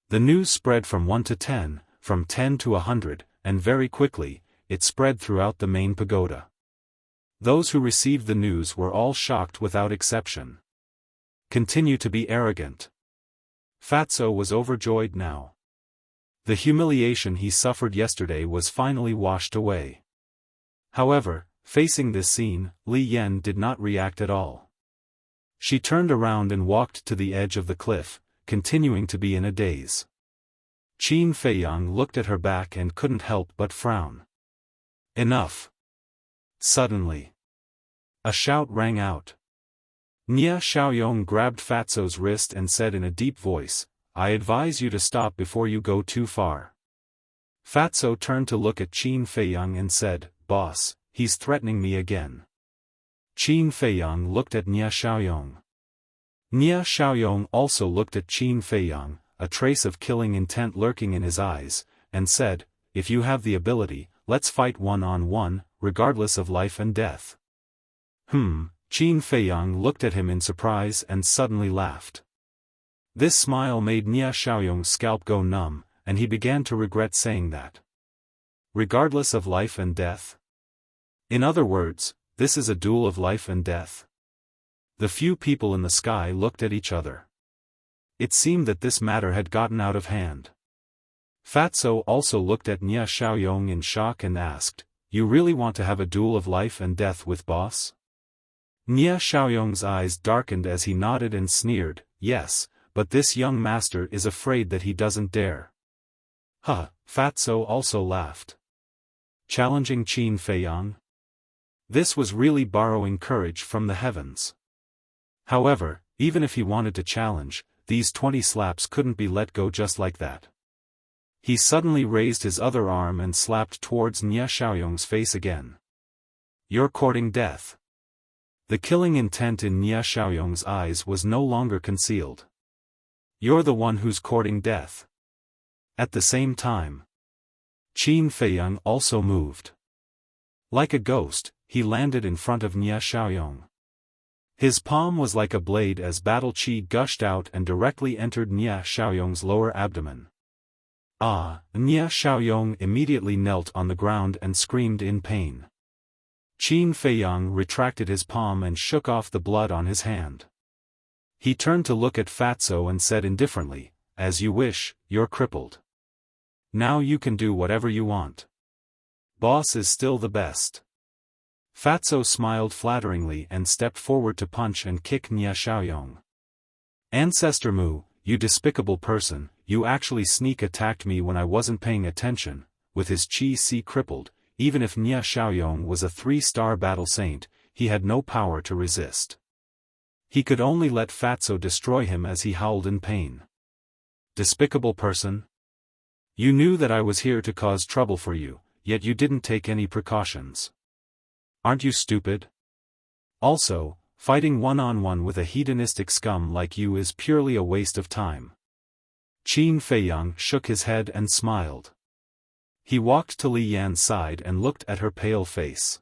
The news spread from 1 to 10, from 10 to 100, and very quickly, it spread throughout the main pagoda. Those who received the news were all shocked without exception. Continue to be arrogant. Fatso was overjoyed now. The humiliation he suffered yesterday was finally washed away. However, facing this scene, Li Yan did not react at all. She turned around and walked to the edge of the cliff, continuing to be in a daze. Qin Feiyang looked at her back and couldn't help but frown. Enough. Suddenly, a shout rang out. Nia Xiaoyong grabbed Fatso's wrist and said in a deep voice, "I advise you to stop before you go too far." Fatso turned to look at Qin Feiyang and said, "Boss, he's threatening me again." Qin Feiyang looked at Nia Xiaoyong. Nia Xiaoyong also looked at Qin Feiyang, a trace of killing intent lurking in his eyes, and said, "If you have the ability, let's fight one-on-one, regardless of life and death." Qin Feiyang looked at him in surprise and suddenly laughed. This smile made Nia Xiaoyong's scalp go numb, and he began to regret saying that. Regardless of life and death? In other words, this is a duel of life and death. The few people in the sky looked at each other. It seemed that this matter had gotten out of hand. Fatso also looked at Nia Xiaoyong in shock and asked, "You really want to have a duel of life and death with boss?" Nia Xiaoyong's eyes darkened as he nodded and sneered, "Yes, but this young master is afraid that he doesn't dare." Fatso also laughed. Challenging Qin Feiyang? This was really borrowing courage from the heavens. However, even if he wanted to challenge, these 20 slaps couldn't be let go just like that. He suddenly raised his other arm and slapped towards Nia Xiaoyong's face again. "You're courting death." The killing intent in Nia Xiaoyong's eyes was no longer concealed. "You're the one who's courting death." At the same time, Qin Feiyang also moved. Like a ghost, he landed in front of Nia Xiaoyong. His palm was like a blade as battle chi gushed out and directly entered Nia Xiaoyong's lower abdomen. Nia Xiaoyong immediately knelt on the ground and screamed in pain. Qin Feiyang retracted his palm and shook off the blood on his hand. He turned to look at Fatso and said indifferently, "As you wish, you're crippled. Now you can do whatever you want. Boss is still the best." Fatso smiled flatteringly and stepped forward to punch and kick Nia Xiaoyong. "Ancestor Mu, you despicable person, you actually sneak attacked me when I wasn't paying attention." With his chi crippled, even if Nia Xiaoyong was a 3-star battle saint, he had no power to resist. He could only let Fatso destroy him as he howled in pain. despicable person. You knew that I was here to cause trouble for you, yet you didn't take any precautions. Aren't you stupid? Also, fighting one-on-one with a hedonistic scum like you is purely a waste of time. Qin Feiyang shook his head and smiled. He walked to Li Yan's side and looked at her pale face.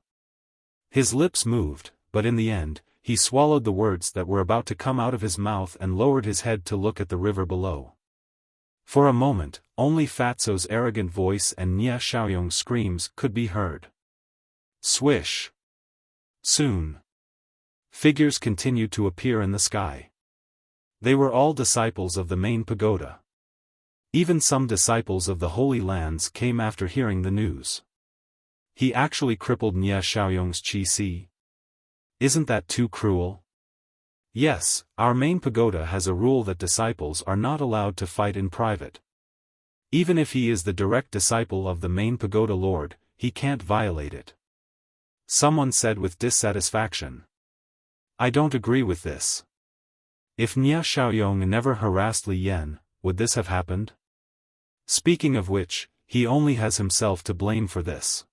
His lips moved, but in the end, he swallowed the words that were about to come out of his mouth and lowered his head to look at the river below. For a moment, only Fatso's arrogant voice and Nia Xiaoyong's screams could be heard. Swish. Soon. Figures continued to appear in the sky. They were all disciples of the main pagoda. Even some disciples of the Holy Lands came after hearing the news. He actually crippled Nia Xiaoyong's qi. Isn't that too cruel? Yes, our main pagoda has a rule that disciples are not allowed to fight in private. Even if he is the direct disciple of the main pagoda lord, he can't violate it. Someone said with dissatisfaction. I don't agree with this. If Nia Xiaoyong never harassed Li Yan, would this have happened? Speaking of which, he only has himself to blame for this.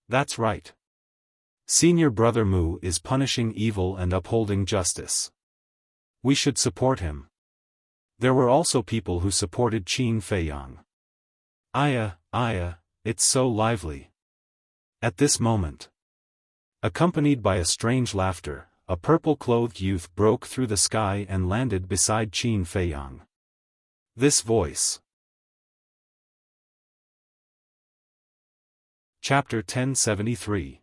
That's right. Senior brother Mu is punishing evil and upholding justice. We should support him. There were also people who supported Qin Feiyang. Aya, it's so lively. At this moment, accompanied by a strange laughter, a purple-clothed youth broke through the sky and landed beside Qin Feiyang. This voice. Chapter 1073.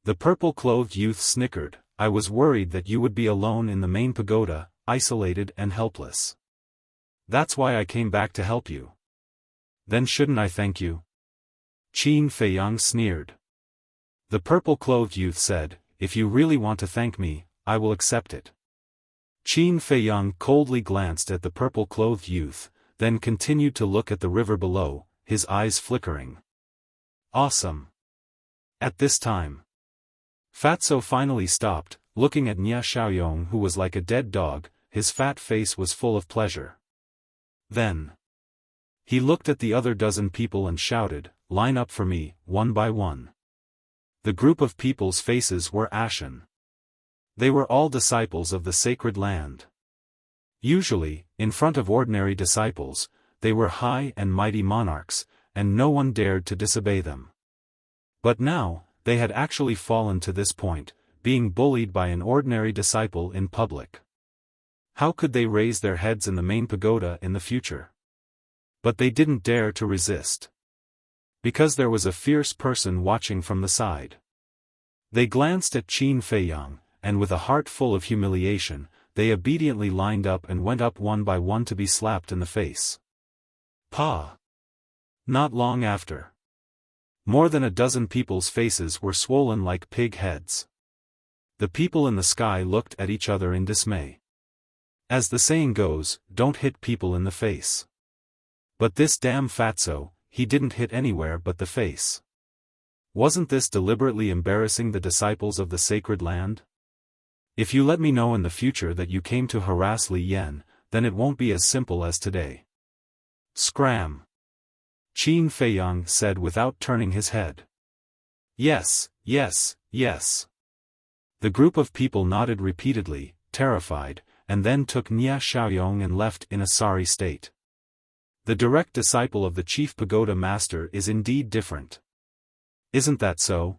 The purple-clothed youth snickered. I was worried that you would be alone in the main pagoda, isolated and helpless. That's why I came back to help you. Then shouldn't I thank you? Qin Feiyang sneered. The purple-clothed youth said, if you really want to thank me, I will accept it. Qin Feiyang coldly glanced at the purple-clothed youth, then continued to look at the river below, his eyes flickering. Awesome. At this time, Fatso finally stopped, looking at Nia Xiaoyong who was like a dead dog. His fat face was full of pleasure. Then he looked at the other dozen people and shouted, line up for me, one by one. The group of people's faces were ashen. They were all disciples of the sacred land. Usually, in front of ordinary disciples, they were high and mighty monarchs, and no one dared to disobey them. But now, they had actually fallen to this point, being bullied by an ordinary disciple in public. How could they raise their heads in the main pagoda in the future? But they didn't dare to resist. Because there was a fierce person watching from the side. They glanced at Qin Feiyang, and with a heart full of humiliation, they obediently lined up and went up one by one to be slapped in the face. Pa! Not long after. More than a dozen people's faces were swollen like pig heads. The people in the sky looked at each other in dismay. As the saying goes, don't hit people in the face. But this damn Fatso, he didn't hit anywhere but the face. Wasn't this deliberately embarrassing the disciples of the sacred land? If you let me know in the future that you came to harass Li Yan, then it won't be as simple as today. Scram! Qin Feiyang said without turning his head. Yes. The group of people nodded repeatedly, terrified, and then took Nia Xiaoyong and left in a sorry state. The direct disciple of the chief pagoda master is indeed different. Isn't that so?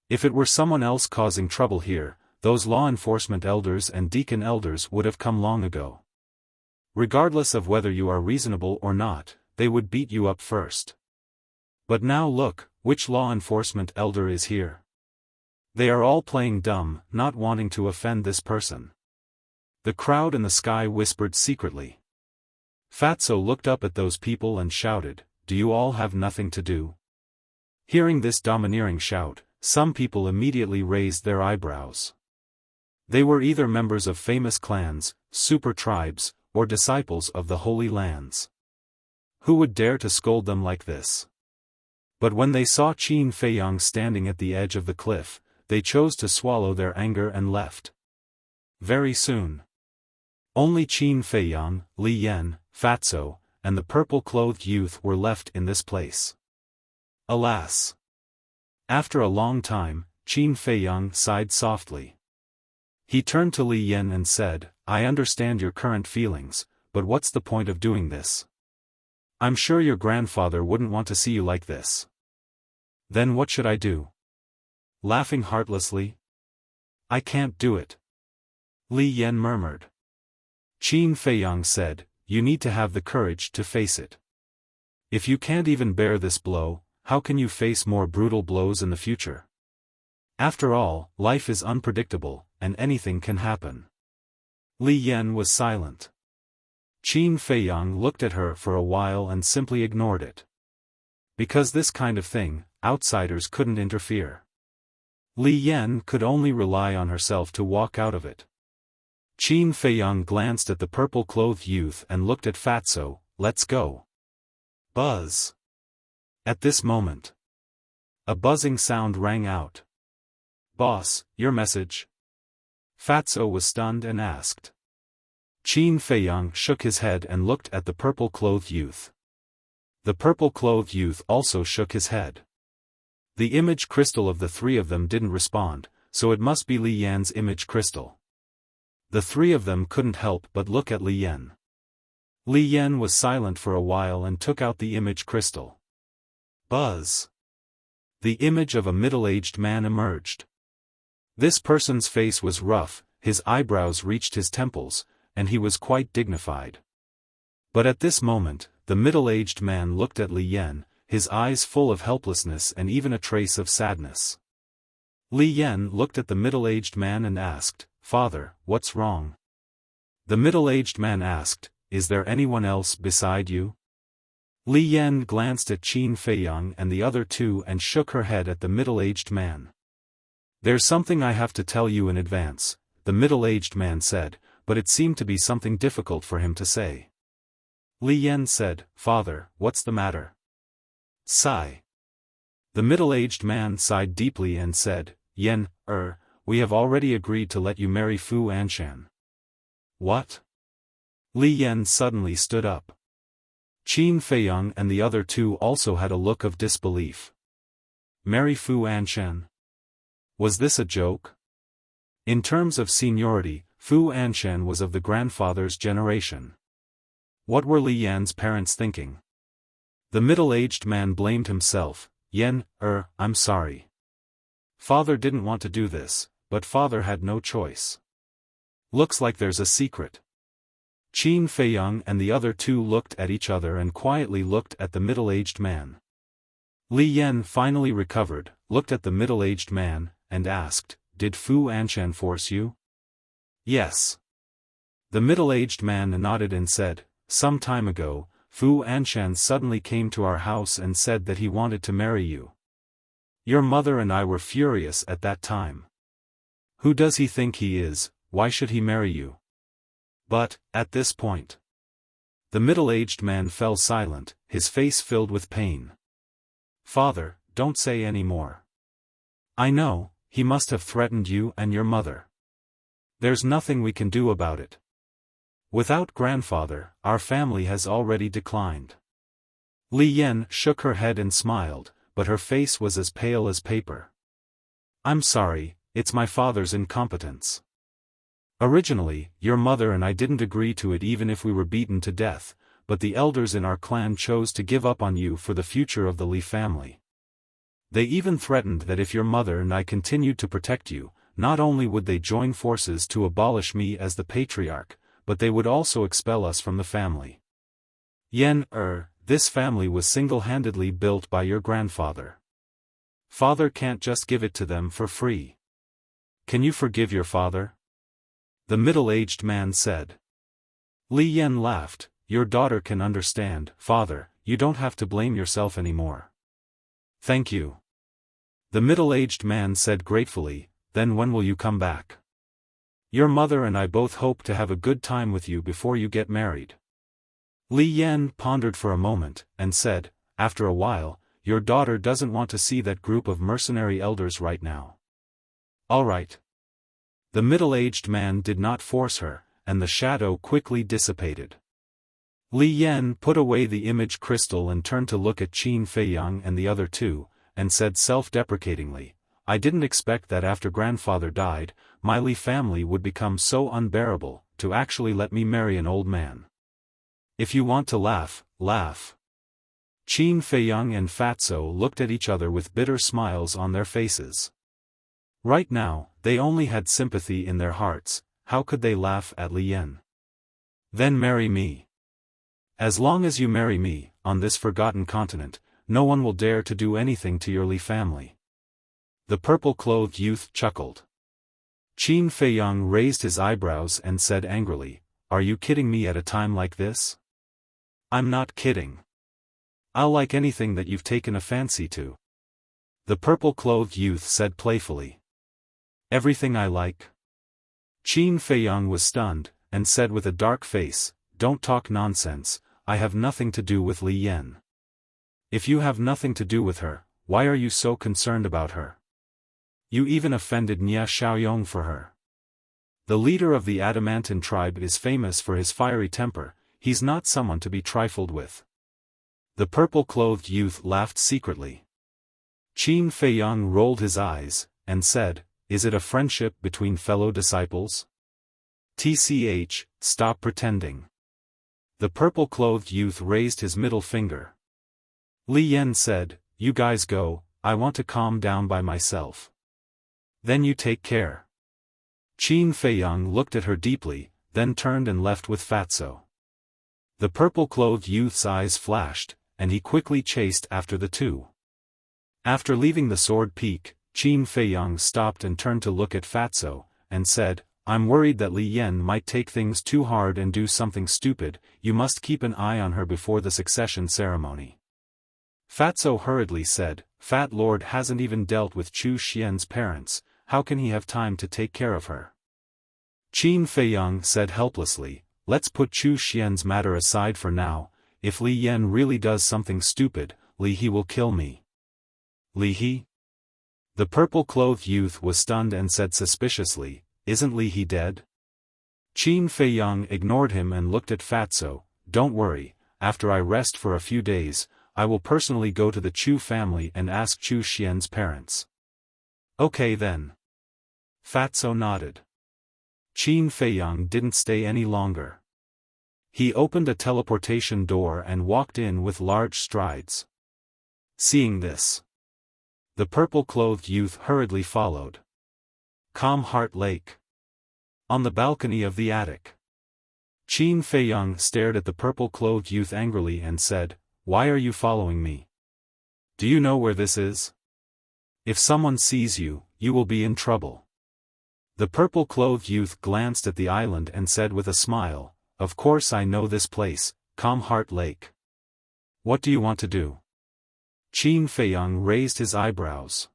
If it were someone else causing trouble here, those law enforcement elders and deacon elders would have come long ago. Regardless of whether you are reasonable or not, they would beat you up first. But now look, which law enforcement elder is here? They are all playing dumb, not wanting to offend this person. The crowd in the sky whispered secretly. Fatso looked up at those people and shouted, do you all have nothing to do? Hearing this domineering shout, some people immediately raised their eyebrows. They were either members of famous clans, super tribes, or disciples of the Holy Lands. Who would dare to scold them like this? But when they saw Qin Feiyang standing at the edge of the cliff, they chose to swallow their anger and left. Very soon. Only Qin Feiyang, Li Yan, Fatso, and the purple-clothed youth were left in this place. Alas! After a long time, Qin Feiyang sighed softly. He turned to Li Yan and said, I understand your current feelings, but what's the point of doing this? I'm sure your grandfather wouldn't want to see you like this. Then what should I do? Laughing heartlessly. I can't do it. Li Yan murmured. Qin Feiyang said, you need to have the courage to face it. If you can't even bear this blow, how can you face more brutal blows in the future? After all, life is unpredictable, and anything can happen. Li Yan was silent. Qin Feiyang looked at her for a while and simply ignored it. Because this kind of thing, outsiders couldn't interfere. Li Yan could only rely on herself to walk out of it. Qin Feiyang glanced at the purple-clothed youth and looked at Fatso. Let's go. Buzz. At this moment, a buzzing sound rang out. Boss, your message? Fatso was stunned and asked. Qin Feiyang shook his head and looked at the purple-clothed youth. The purple-clothed youth also shook his head. The image crystal of the three of them didn't respond, so it must be Li Yan's image crystal. The three of them couldn't help but look at Li Yan. Li Yan was silent for a while and took out the image crystal. Buzz. The image of a middle-aged man emerged. This person's face was rough, his eyebrows reached his temples, and he was quite dignified. But at this moment, the middle-aged man looked at Li Yan, his eyes full of helplessness and even a trace of sadness. Li Yan looked at the middle-aged man and asked, Father, what's wrong? The middle-aged man asked, Is there anyone else beside you? Li Yan glanced at Qin Feiyang and the other two and shook her head at the middle-aged man. There's something I have to tell you in advance, the middle-aged man said, but it seemed to be something difficult for him to say. Li Yan said, Father, what's the matter? Sigh. The middle-aged man sighed deeply and said, Yan, we have already agreed to let you marry Fu Anshan. What? Li Yan suddenly stood up. Qin Feiyang and the other two also had a look of disbelief. Marry Fu Anshan? Was this a joke? In terms of seniority, Fu Anshan was of the grandfather's generation. What were Li Yan's parents thinking? The middle-aged man blamed himself. Yan, I'm sorry. Father didn't want to do this, but father had no choice. Looks like there's a secret. Qin Feiyang and the other two looked at each other and quietly looked at the middle-aged man. Li Yan finally recovered, looked at the middle-aged man, and asked, Did Fu Anshan force you? Yes. The middle-aged man nodded and said, Some time ago, Fu Anshan suddenly came to our house and said that he wanted to marry you. Your mother and I were furious at that time. Who does he think he is? Why should he marry you? But, at this point, the middle-aged man fell silent, his face filled with pain. Father, don't say any more. I know, he must have threatened you and your mother. There's nothing we can do about it. Without grandfather, our family has already declined. Li Yan shook her head and smiled, but her face was as pale as paper. I'm sorry, it's my father's incompetence. Originally, your mother and I didn't agree to it even if we were beaten to death, but the elders in our clan chose to give up on you for the future of the Li family. They even threatened that if your mother and I continued to protect you, not only would they join forces to abolish me as the patriarch, but they would also expel us from the family. Yan, this family was single-handedly built by your grandfather. Father can't just give it to them for free. Can you forgive your father? The middle-aged man said. Li Yan laughed. Your daughter can understand, father, you don't have to blame yourself anymore. Thank you. The middle-aged man said gratefully, then when will you come back? Your mother and I both hope to have a good time with you before you get married. Li Yan pondered for a moment, and said, after a while, your daughter doesn't want to see that group of mercenary elders right now. All right. The middle-aged man did not force her, and the shadow quickly dissipated. Li Yan put away the image crystal and turned to look at Qin Feiyang and the other two, and said self-deprecatingly, I didn't expect that after grandfather died, my Li family would become so unbearable, to actually let me marry an old man. If you want to laugh, laugh. Qin Feiyang and Fatso looked at each other with bitter smiles on their faces. Right now, they only had sympathy in their hearts. How could they laugh at Li Yan? Then marry me. As long as you marry me, on this forgotten continent, no one will dare to do anything to your Li family. The purple-clothed youth chuckled. Qin Feiyang raised his eyebrows and said angrily, Are you kidding me at a time like this? I'm not kidding. I'll like anything that you've taken a fancy to. The purple-clothed youth said playfully. Everything I like? Qin Feiyang was stunned, and said with a dark face, Don't talk nonsense, I have nothing to do with Li Yan. If you have nothing to do with her, why are you so concerned about her? You even offended Nia Xiaoyong for her. The leader of the Adamantine tribe is famous for his fiery temper, he's not someone to be trifled with. The purple-clothed youth laughed secretly. Qin Feiyang rolled his eyes, and said, Is it a friendship between fellow disciples? TCH, stop pretending. The purple-clothed youth raised his middle finger. Li Yan said, You guys go, I want to calm down by myself. Then you take care. Qin Feiyang looked at her deeply, then turned and left with Fatso. The purple-clothed youth's eyes flashed, and he quickly chased after the two. After leaving the sword peak, Qin Feiyang stopped and turned to look at Fatso, and said, I'm worried that Li Yan might take things too hard and do something stupid, you must keep an eye on her before the succession ceremony. Fatso hurriedly said, Fat Lord hasn't even dealt with Chu Xian's parents, how can he have time to take care of her? Qin Feiyang said helplessly, Let's put Chu Xian's matter aside for now, if Li Yan really does something stupid, Li He will kill me. Li He? The purple-clothed youth was stunned and said suspiciously, Isn't Li He dead? Qin Feiyang ignored him and looked at Fatso, Don't worry, after I rest for a few days, I will personally go to the Chu family and ask Chu Xian's parents. Okay then. Fatso nodded. Qin Feiyang didn't stay any longer. He opened a teleportation door and walked in with large strides. Seeing this, the purple-clothed youth hurriedly followed. Calm Heart Lake. On the balcony of the attic, Qin Feiyang stared at the purple-clothed youth angrily and said, Why are you following me? Do you know where this is? If someone sees you, you will be in trouble. The purple-clothed youth glanced at the island and said with a smile, Of course I know this place, Calm Heart Lake. What do you want to do? Qin Feiyang raised his eyebrows.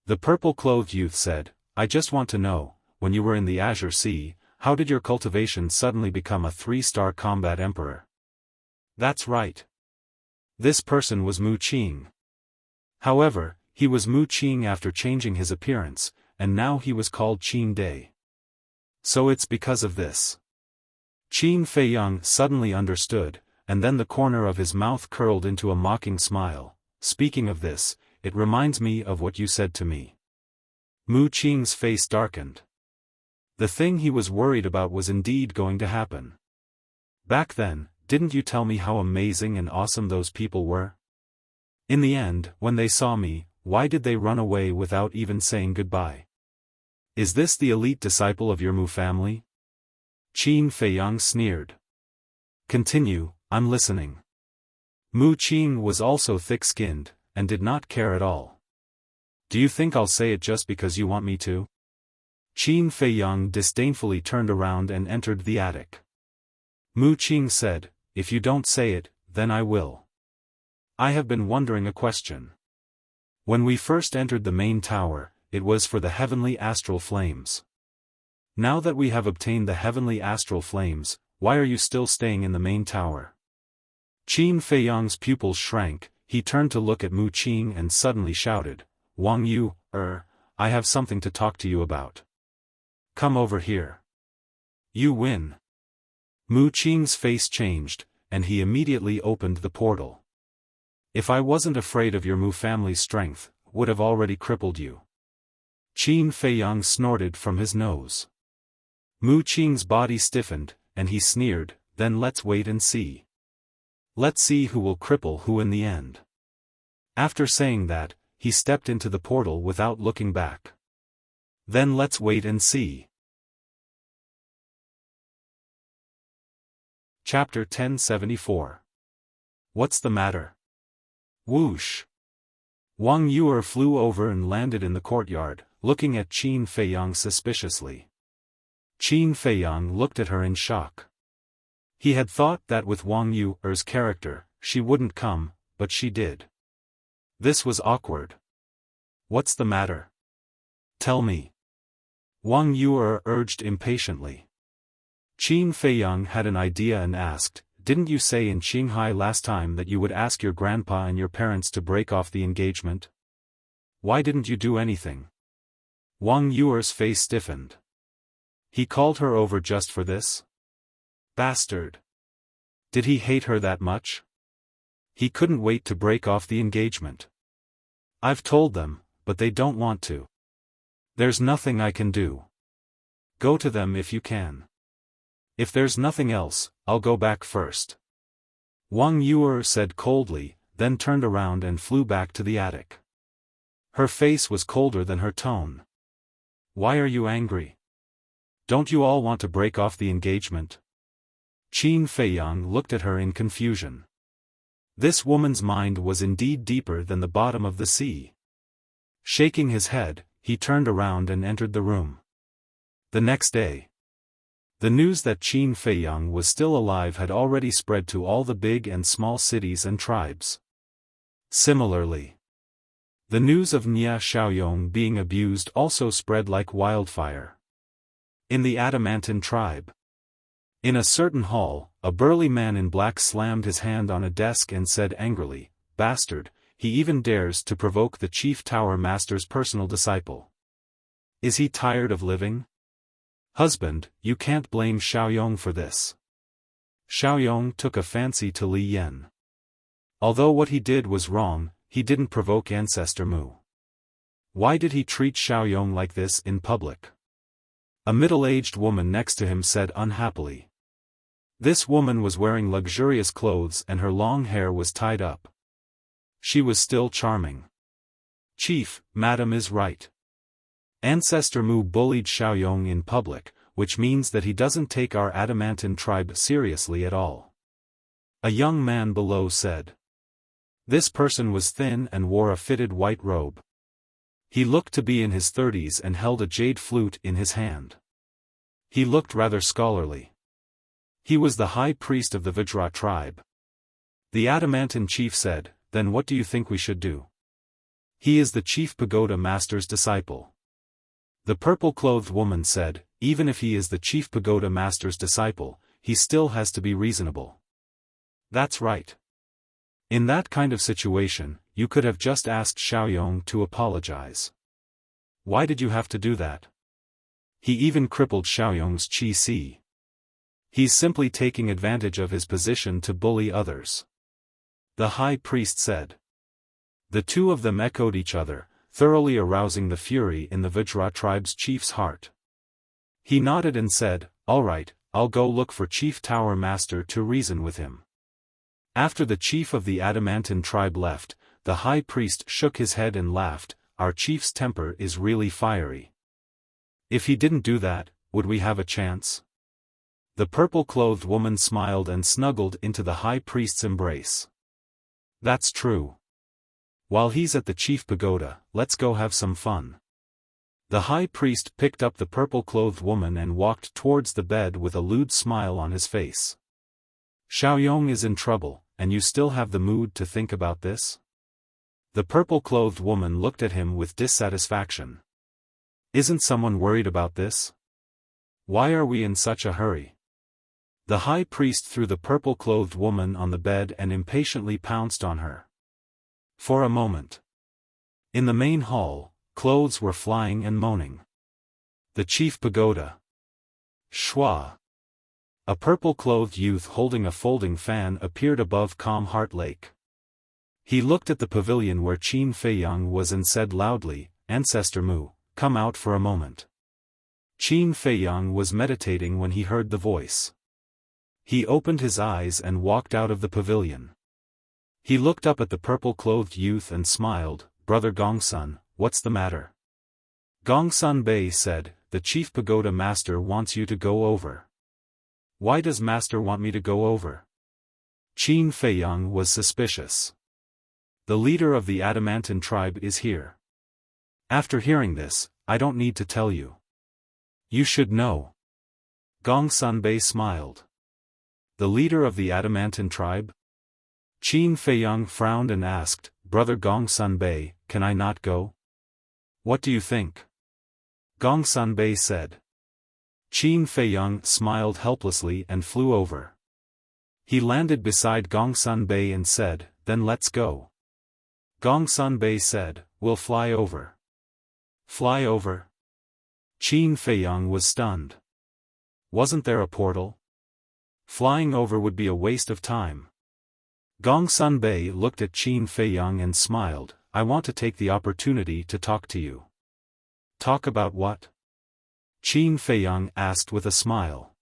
The purple-clothed youth said, I just want to know, when you were in the Azure Sea, how did your cultivation suddenly become a 3-star combat emperor? That's right. This person was Mu Qing. However, he was Mu Qing after changing his appearance, and now he was called Qin Day. So it's because of this. Qin Feiyang suddenly understood, and then the corner of his mouth curled into a mocking smile. Speaking of this, it reminds me of what you said to me. Mu Qing's face darkened. The thing he was worried about was indeed going to happen. Back then, didn't you tell me how amazing and awesome those people were? In the end, when they saw me, why did they run away without even saying goodbye? Is this the elite disciple of your Mu family? Qin Feiyang sneered. Continue, I'm listening. Mu Qing was also thick-skinned, and did not care at all. Do you think I'll say it just because you want me to? Qin Feiyang disdainfully turned around and entered the attic. Mu Qing said, If you don't say it, then I will. I have been wondering a question. When we first entered the main tower, it was for the heavenly astral flames. Now that we have obtained the heavenly astral flames, why are you still staying in the main tower? Qin Feiyang's pupils shrank, he turned to look at Mu Qing and suddenly shouted, Wang Yu, I have something to talk to you about. Come over here. You win. Mu Qing's face changed, and he immediately opened the portal. If I wasn't afraid of your Mu family's strength, would have already crippled you. Qin Feiyang snorted from his nose. Mu Qing's body stiffened, and he sneered, then let's wait and see. Let's see who will cripple who in the end. After saying that, he stepped into the portal without looking back. Then let's wait and see. Chapter 1074. What's the matter? Whoosh! Wang Yuer flew over and landed in the courtyard, looking at Qin Feiyang suspiciously. Qin Feiyang looked at her in shock. He had thought that with Wang Yuer's character, she wouldn't come, but she did. This was awkward. What's the matter? Tell me. Wang Yuer urged impatiently. Qin Feiyang had an idea and asked, "Didn't you say in Qinghai last time that you would ask your grandpa and your parents to break off the engagement? Why didn't you do anything?" Wang Yuer's face stiffened. He called her over just for this? Bastard. Did he hate her that much? He couldn't wait to break off the engagement. I've told them, but they don't want to. There's nothing I can do. Go to them if you can. If there's nothing else, I'll go back first. Wang Yuer said coldly, then turned around and flew back to the attic. Her face was colder than her tone. Why are you angry? Don't you all want to break off the engagement? Qin Feiyang looked at her in confusion. This woman's mind was indeed deeper than the bottom of the sea. Shaking his head, he turned around and entered the room. The next day, the news that Qin Feiyang was still alive had already spread to all the big and small cities and tribes. Similarly, the news of Nia Xiaoyong being abused also spread like wildfire. In the Adamantine tribe, in a certain hall, a burly man in black slammed his hand on a desk and said angrily, "Bastard, he even dares to provoke the chief tower master's personal disciple. Is he tired of living? Husband, you can't blame Xiaoyong for this." Xiaoyong took a fancy to Li Yan. Although what he did was wrong, he didn't provoke Ancestor Mu. Why did he treat Xiaoyong like this in public? A middle-aged woman next to him said unhappily. This woman was wearing luxurious clothes and her long hair was tied up. She was still charming. "Chief, Madam is right. Ancestor Mu bullied Xiaoyong in public, which means that he doesn't take our Adamantine tribe seriously at all." A young man below said. This person was thin and wore a fitted white robe. He looked to be in his 30s and held a jade flute in his hand. He looked rather scholarly. He was the high priest of the Vajra tribe. The Adamantine chief said, "Then what do you think we should do?" "He is the chief pagoda master's disciple." The purple-clothed woman said, "Even if he is the chief pagoda master's disciple, he still has to be reasonable." "That's right. In that kind of situation, you could have just asked Xiaoyong to apologize. Why did you have to do that? He even crippled Xiaoyong's qi. He's simply taking advantage of his position to bully others." The high priest said. The two of them echoed each other, thoroughly arousing the fury in the Vajra tribe's chief's heart. He nodded and said, "All right, I'll go look for Chief Tower Master to reason with him." After the chief of the Adamantine tribe left, the high priest shook his head and laughed, "Our chief's temper is really fiery. If he didn't do that, would we have a chance?" The purple-clothed woman smiled and snuggled into the high priest's embrace. "That's true. While he's at the chief pagoda, let's go have some fun." The high priest picked up the purple-clothed woman and walked towards the bed with a lewd smile on his face. "Xiaoyong is in trouble, and you still have the mood to think about this?" The purple-clothed woman looked at him with dissatisfaction. "Isn't someone worried about this? Why are we in such a hurry?" The high priest threw the purple-clothed woman on the bed and impatiently pounced on her. For a moment. In the main hall, clothes were flying and moaning. The chief pagoda. Shua. A purple-clothed youth holding a folding fan appeared above Calm Heart Lake. He looked at the pavilion where Qin Feiyang was and said loudly, "Ancestor Mu, come out for a moment." Qin Feiyang was meditating when he heard the voice. He opened his eyes and walked out of the pavilion. He looked up at the purple-clothed youth and smiled. "Brother Gongsun, what's the matter?" Gongsun Bei said, "The chief pagoda master wants you to go over." "Why does master want me to go over?" Qin Feiyang was suspicious. "The leader of the Adamantine tribe is here." After hearing this, "I don't need to tell you. You should know." Gongsun Bei smiled. "The leader of the Adamantine tribe?" Qin Feiyang frowned and asked, "Brother Gongsun Bei, can I not go?" "What do you think?" Gongsun Bei said. Qin Feiyang smiled helplessly and flew over. He landed beside Gongsun Bei and said, "Then let's go." Gongsun Bei said, "We'll fly over." "Fly over?" Qin Feiyang was stunned. Wasn't there a portal? Flying over would be a waste of time. Gongsun Bei looked at Qin Feiyang and smiled, "I want to take the opportunity to talk to you." "Talk about what?" Qin Feiyang asked with a smile.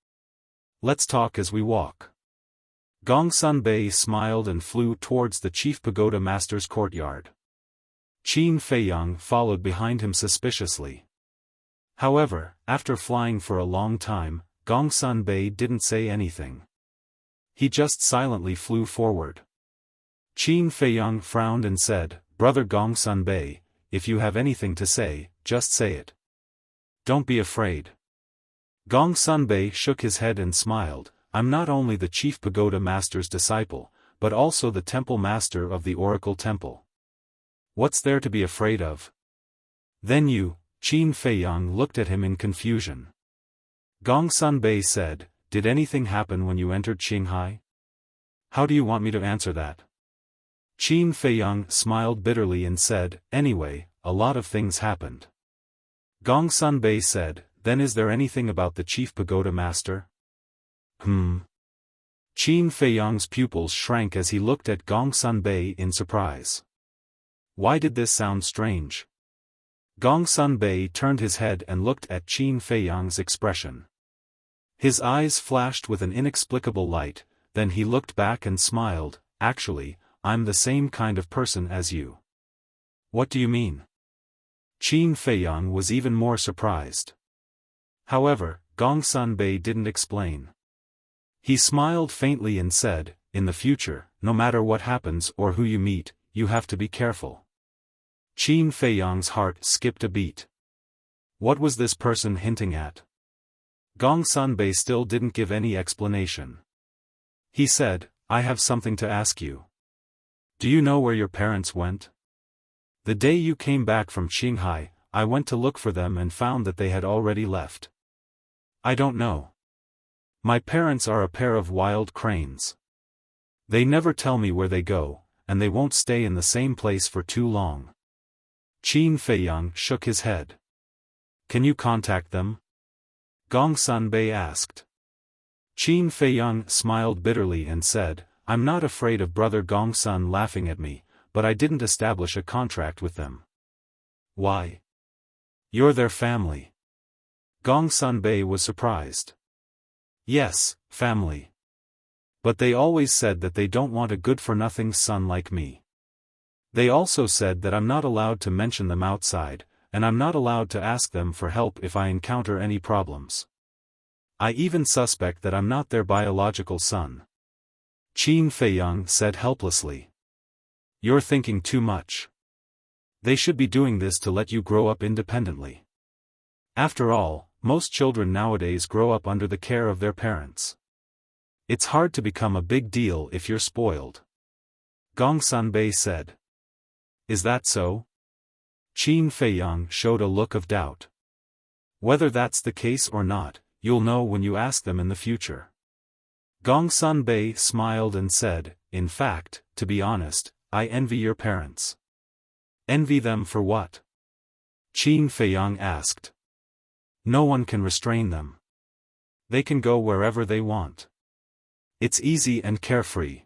"Let's talk as we walk." Gongsun Bei smiled and flew towards the chief pagoda master's courtyard. Qin Feiyang followed behind him suspiciously. However, after flying for a long time, Gongsun Bei didn't say anything. He just silently flew forward. Qin Feiyang frowned and said, "Brother Gongsun Bei, if you have anything to say, just say it. Don't be afraid." Gongsun Bei shook his head and smiled, "I'm not only the chief pagoda master's disciple, but also the temple master of the Oracle Temple. What's there to be afraid of?" "Then you," Qin Feiyang looked at him in confusion. Gongsun Bei said, "Did anything happen when you entered Qinghai?" "How do you want me to answer that?" Qin Feiyang smiled bitterly and said, "Anyway, a lot of things happened." Gongsun Bei said, "Then is there anything about the chief pagoda master?" Qin Feiyang's pupils shrank as he looked at Gongsun Bei in surprise. Why did this sound strange? Gongsun Bei turned his head and looked at Qin Feiyang's expression. His eyes flashed with an inexplicable light, then he looked back and smiled, "Actually, I'm the same kind of person as you." "What do you mean?" Qin Feiyang was even more surprised. However, Gongsun Bei didn't explain. He smiled faintly and said, "In the future, no matter what happens or who you meet, you have to be careful." Qin Feiyang's heart skipped a beat. What was this person hinting at? Gongsun Bei still didn't give any explanation. He said, "I have something to ask you. Do you know where your parents went? The day you came back from Qinghai, I went to look for them and found that they had already left." "I don't know. My parents are a pair of wild cranes. They never tell me where they go, and they won't stay in the same place for too long." Qin Feiyang shook his head. "Can you contact them?" Gongsun Bei asked. Qin Feiyang smiled bitterly and said, "I'm not afraid of brother Gongsun laughing at me, but I didn't establish a contract with them." "Why? You're their family." Gongsun Bei was surprised. "Yes, family. But they always said that they don't want a good-for-nothing son like me. They also said that I'm not allowed to mention them outside, and I'm not allowed to ask them for help if I encounter any problems. I even suspect that I'm not their biological son." Qin Feiyang said helplessly. "You're thinking too much. They should be doing this to let you grow up independently. After all, most children nowadays grow up under the care of their parents. It's hard to become a big deal if you're spoiled." Gongsun Bei said. "Is that so?" Qin Feiyang showed a look of doubt. "Whether that's the case or not, you'll know when you ask them in the future." Gongsun Bei smiled and said, "In fact, to be honest, I envy your parents." "Envy them for what?" Qin Feiyang asked. "No one can restrain them. They can go wherever they want. It's easy and carefree.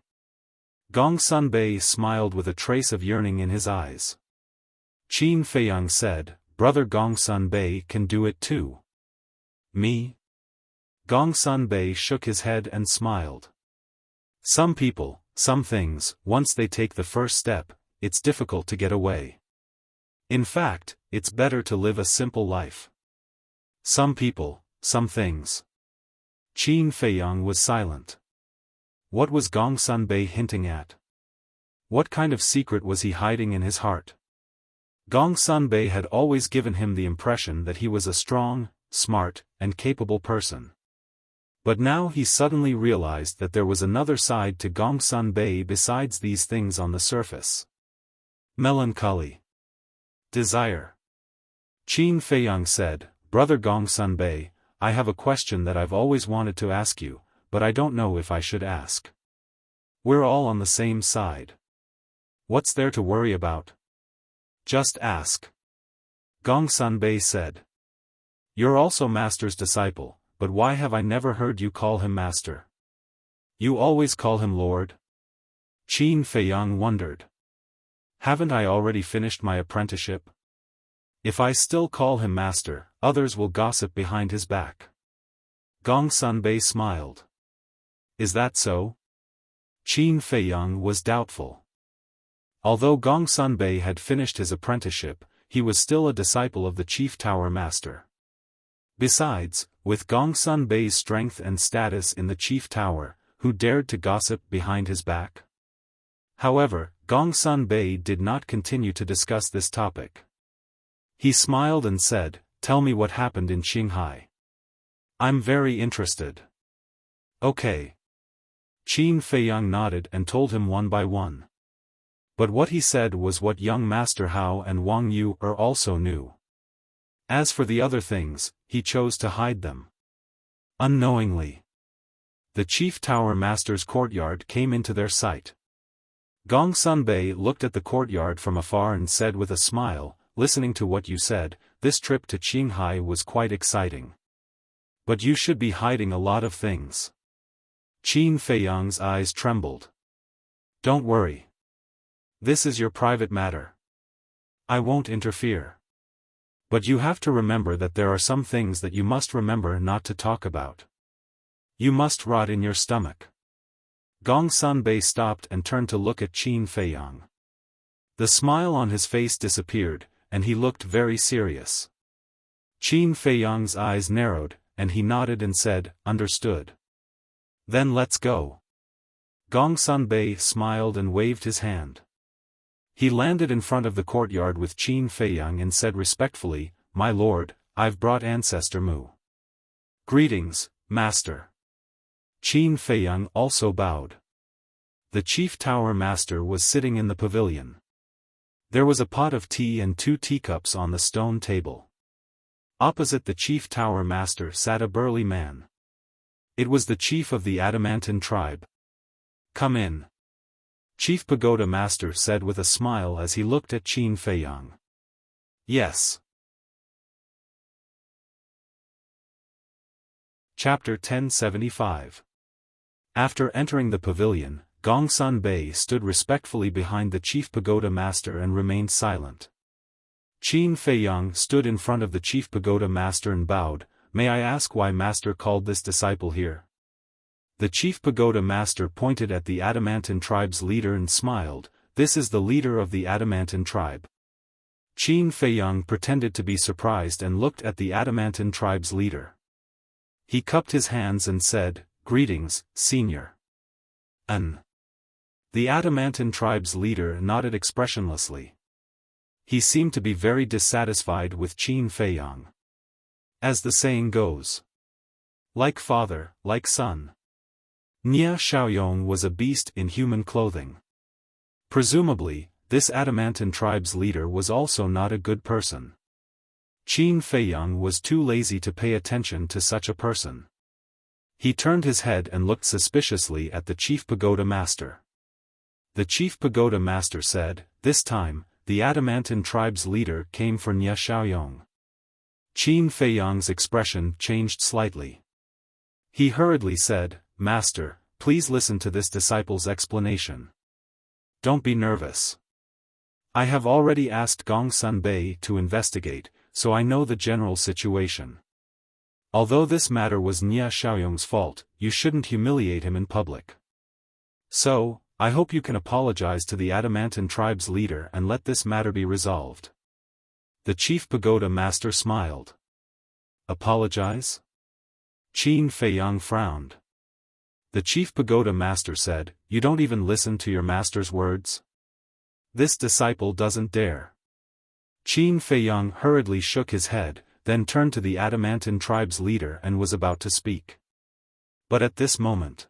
Gong Sunbei smiled with a trace of yearning in his eyes. Qin Feiyang said, Brother Gong Sunbei can do it too. Me? Gong Sunbei shook his head and smiled. Some people, some things, once they take the first step, it's difficult to get away. In fact, it's better to live a simple life. Some people, some things. Qin Feiyang was silent. What was Gong Sunbei hinting at? What kind of secret was he hiding in his heart? Gong Sunbei had always given him the impression that he was a strong, smart, and capable person. But now he suddenly realized that there was another side to Gong Sunbei besides these things on the surface. Melancholy. Desire. Qin Feiyang said, Brother Gong Sunbei, I have a question that I've always wanted to ask you, but I don't know if I should ask. We're all on the same side. What's there to worry about? Just ask. Gong Sunbei said. You're also Master's disciple, but why have I never heard you call him Master? You always call him Lord? Qin Feiyang wondered. Haven't I already finished my apprenticeship? If I still call him Master, others will gossip behind his back. Gong Sunbei smiled. Is that so? Qin Feiyang was doubtful. Although Gong Sunbei had finished his apprenticeship, he was still a disciple of the Chief Tower Master. Besides, with Gong Sunbei's strength and status in the Chief Tower, who dared to gossip behind his back? However, Gong Sunbei did not continue to discuss this topic. He smiled and said, Tell me what happened in Qinghai. I'm very interested. Okay. Qin Feiyang nodded and told him one by one. But what he said was what young Master Hao and Wang Yu also knew. As for the other things, he chose to hide them. Unknowingly. The Chief Tower Master's courtyard came into their sight. Gong Sunbei looked at the courtyard from afar and said with a smile, Listening to what you said, this trip to Qinghai was quite exciting. But you should be hiding a lot of things. Qin Feiyang's eyes trembled. Don't worry. This is your private matter. I won't interfere. But you have to remember that there are some things that you must remember not to talk about. You must rot in your stomach. Gong Sunbei stopped and turned to look at Qin Feiyang. The smile on his face disappeared, and he looked very serious. Qin Feiyang's eyes narrowed, and he nodded and said, Understood. Then let's go. Gong Sunbei smiled and waved his hand. He landed in front of the courtyard with Qin Feiyang and said respectfully, My lord, I've brought Ancestor Mu. Greetings, Master. Qin Feiyang also bowed. The Chief Tower Master was sitting in the pavilion. There was a pot of tea and 2 teacups on the stone table. Opposite the Chief Tower Master sat a burly man. It was the chief of the Adamantine tribe. Come in. Chief Pagoda Master said with a smile as he looked at Qin Feiyang. Yes. Chapter 1075. After entering the pavilion, Gong Sunbei stood respectfully behind the Chief Pagoda Master and remained silent. Qin Feiyang stood in front of the Chief Pagoda Master and bowed, May I ask why Master called this disciple here? The Chief Pagoda Master pointed at the Adamantine tribe's leader and smiled, This is the leader of the Adamantine tribe. Qin Feiyang pretended to be surprised and looked at the Adamantine tribe's leader. He cupped his hands and said, Greetings, Senior. The Adamantine tribe's leader nodded expressionlessly. He seemed to be very dissatisfied with Qin Feiyang. As the saying goes. Like father, like son. Nia Xiaoyong was a beast in human clothing. Presumably, this Adamantine tribe's leader was also not a good person. Qin Feiyang was too lazy to pay attention to such a person. He turned his head and looked suspiciously at the Chief Pagoda Master. The Chief Pagoda Master said, This time, the Adamantine tribe's leader came for Nia Xiaoyong. Qin Feiyang's expression changed slightly. He hurriedly said, Master, please listen to this disciple's explanation. Don't be nervous. I have already asked Gongsun Bei to investigate, so I know the general situation. Although this matter was Nia Xiaoyong's fault, you shouldn't humiliate him in public. So, I hope you can apologize to the Adamantine tribe's leader and let this matter be resolved. The chief pagoda master smiled. Apologize? Qin Feiyang frowned. The chief pagoda master said, You don't even listen to your master's words? This disciple doesn't dare. Qin Feiyang hurriedly shook his head, then turned to the Adamantine tribe's leader and was about to speak. But at this moment,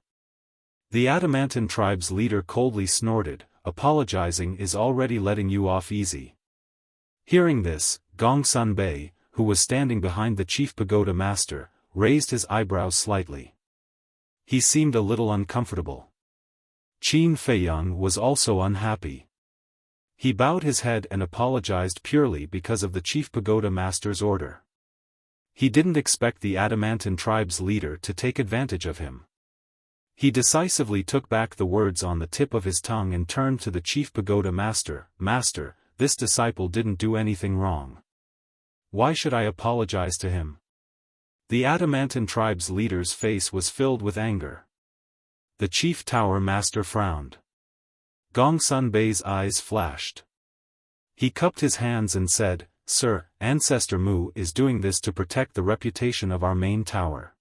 the Adamantine tribe's leader coldly snorted, Apologizing is already letting you off easy. Hearing this, Gongsun Bei, who was standing behind the chief pagoda master, raised his eyebrows slightly. He seemed a little uncomfortable. Qin Feiyang was also unhappy. He bowed his head and apologized purely because of the chief pagoda master's order. He didn't expect the Adamantine tribe's leader to take advantage of him. He decisively took back the words on the tip of his tongue and turned to the chief pagoda master, Master, this disciple didn't do anything wrong. Why should I apologize to him? The Adamantine tribe's leader's face was filled with anger. The chief tower master frowned. Gongsun Bei's eyes flashed. He cupped his hands and said, Sir, Ancestor Mu is doing this to protect the reputation of our main tower.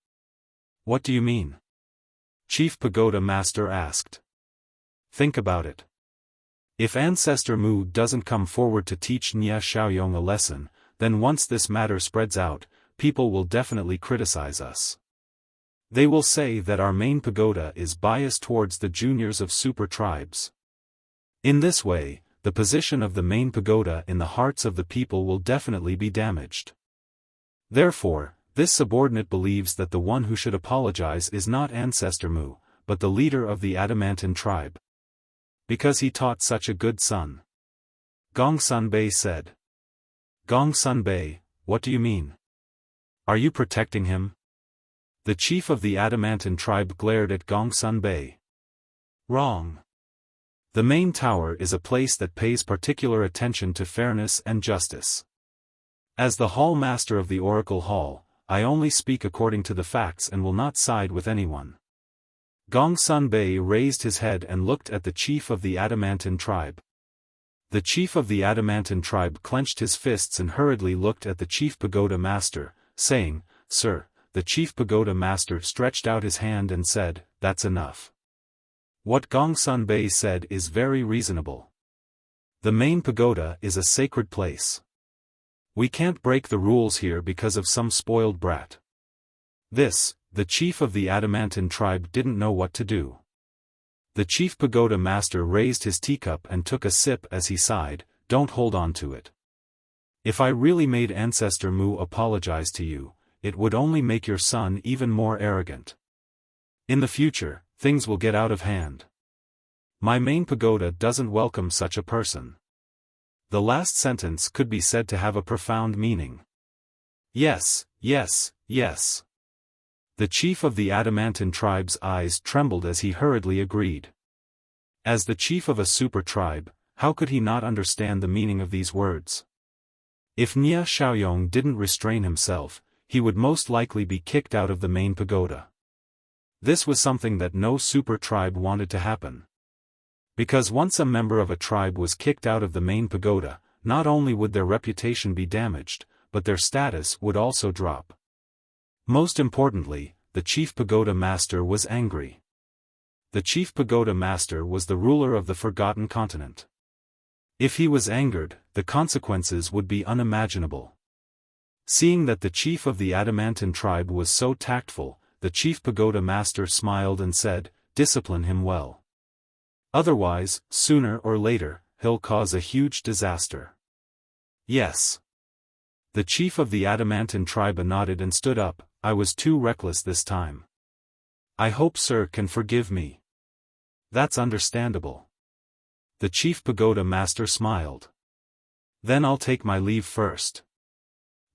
What do you mean? Chief Pagoda Master asked. Think about it. If Ancestor Mu doesn't come forward to teach Nia Xiaoyong a lesson, then once this matter spreads out, people will definitely criticize us. They will say that our main pagoda is biased towards the juniors of super tribes. In this way, the position of the main pagoda in the hearts of the people will definitely be damaged. Therefore, this subordinate believes that the one who should apologize is not Ancestor Mu, but the leader of the Adamantine tribe. Because he taught such a good son. Gongsun Bei said. Gongsun Bei, what do you mean? Are you protecting him? The chief of the Adamantine tribe glared at Gongsun Bei. Wrong. The main tower is a place that pays particular attention to fairness and justice. As the hall master of the Oracle Hall, I only speak according to the facts and will not side with anyone. Gongsun Bei raised his head and looked at the chief of the Adamantine tribe. The chief of the Adamantine tribe clenched his fists and hurriedly looked at the chief pagoda master, saying, Sir, the chief pagoda master stretched out his hand and said, That's enough. What Gongsun Bei said is very reasonable. The main pagoda is a sacred place. We can't break the rules here because of some spoiled brat. This, the chief of the Adamantine tribe didn't know what to do. The chief pagoda master raised his teacup and took a sip as he sighed, Don't hold on to it. If I really made Ancestor Mu apologize to you, it would only make your son even more arrogant. In the future, things will get out of hand. My main pagoda doesn't welcome such a person. The last sentence could be said to have a profound meaning. Yes, yes, yes. The chief of the Adamantine tribe's eyes trembled as he hurriedly agreed. As the chief of a super tribe, how could he not understand the meaning of these words? If Nia Xiaoyong didn't restrain himself, he would most likely be kicked out of the main pagoda. This was something that no super tribe wanted to happen. Because once a member of a tribe was kicked out of the main pagoda, not only would their reputation be damaged, but their status would also drop. Most importantly, the chief pagoda master was angry. The chief pagoda master was the ruler of the Forgotten Continent. If he was angered, the consequences would be unimaginable. Seeing that the chief of the Adamantine tribe was so tactful, the chief pagoda master smiled and said, Discipline him well. Otherwise, sooner or later, he'll cause a huge disaster. Yes. The chief of the Adamantine tribe nodded and stood up, I was too reckless this time. I hope Sir can forgive me. That's understandable. The chief pagoda master smiled. Then I'll take my leave first.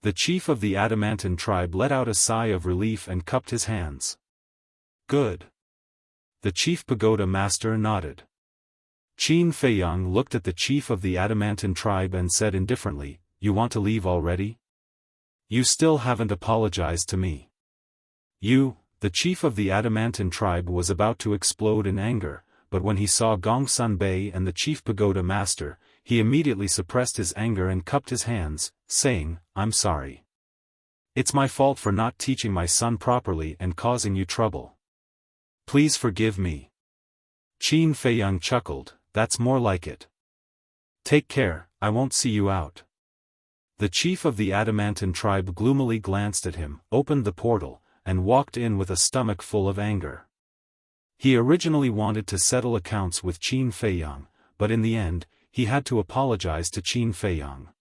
The chief of the Adamantine tribe let out a sigh of relief and cupped his hands. Good. The chief pagoda master nodded. Qin Feiyang looked at the chief of the Adamantine tribe and said indifferently, "You want to leave already? You still haven't apologized to me." The chief of the Adamantine tribe was about to explode in anger, but when he saw Gongsun Bei and the chief pagoda master, he immediately suppressed his anger and cupped his hands, saying, "I'm sorry. It's my fault for not teaching my son properly and causing you trouble. Please forgive me." Qin Feiyang chuckled, "That's more like it. Take care, I won't see you out." The chief of the Adamantine tribe gloomily glanced at him, opened the portal, and walked in with a stomach full of anger. He originally wanted to settle accounts with Qin Feiyang, but in the end, he had to apologize to Qin Feiyang.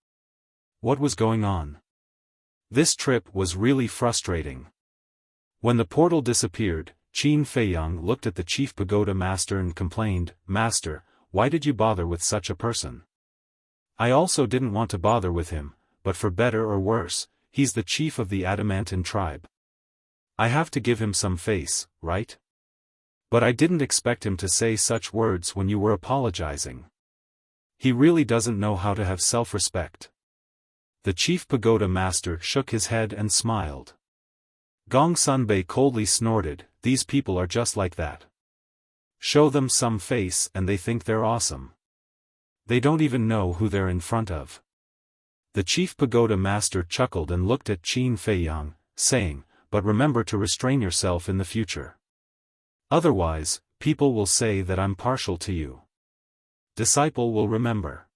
What was going on? This trip was really frustrating. When the portal disappeared, Qin Feiyang looked at the chief pagoda master and complained, "Master, why did you bother with such a person? I also didn't want to bother with him, but for better or worse, he's the chief of the Adamantine tribe. I have to give him some face, right? But I didn't expect him to say such words when you were apologizing. He really doesn't know how to have self-respect." The chief pagoda master shook his head and smiled. Gongsun Bei coldly snorted, "These people are just like that. Show them some face and they think they're awesome. They don't even know who they're in front of." The chief pagoda master chuckled and looked at Qin Feiyang, saying, "But remember to restrain yourself in the future. Otherwise, people will say that I'm partial to you. Disciple will remember."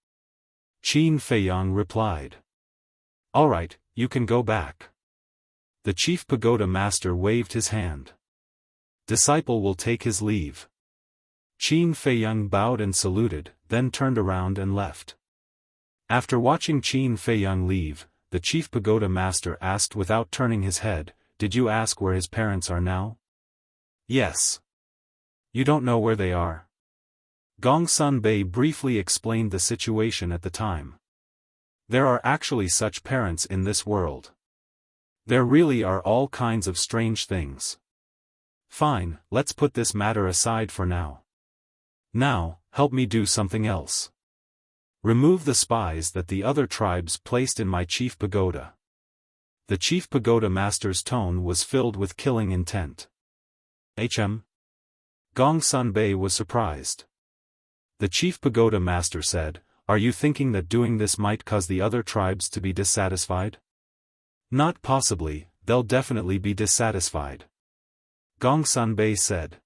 Qin Feiyang replied. "All right, you can go back." The chief pagoda master waved his hand. "Disciple will take his leave." Qin Feiyang bowed and saluted, then turned around and left. After watching Qin Feiyang leave, the chief pagoda master asked without turning his head, "Did you ask where his parents are now?" "Yes." "You don't know where they are?" Gongsun Bei briefly explained the situation at the time. "There are actually such parents in this world. There really are all kinds of strange things. Fine, let's put this matter aside for now. Now, help me do something else. Remove the spies that the other tribes placed in my chief pagoda." The chief pagoda master's tone was filled with killing intent. Gongsun Bei was surprised. The chief pagoda master said, "Are you thinking that doing this might cause the other tribes to be dissatisfied?" "Not possibly, they'll definitely be dissatisfied." Gongsun Bei said.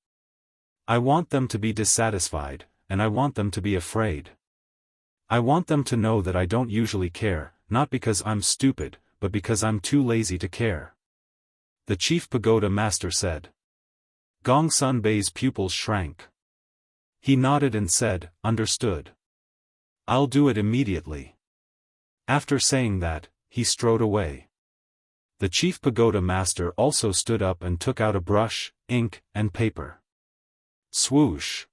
"I want them to be dissatisfied, and I want them to be afraid. I want them to know that I don't usually care, not because I'm stupid, but because I'm too lazy to care." The chief pagoda master said. Gongsun Bei's pupils shrank. He nodded and said, "Understood. I'll do it immediately." After saying that, he strode away. The chief pagoda master also stood up and took out a brush, ink, and paper. Swoosh!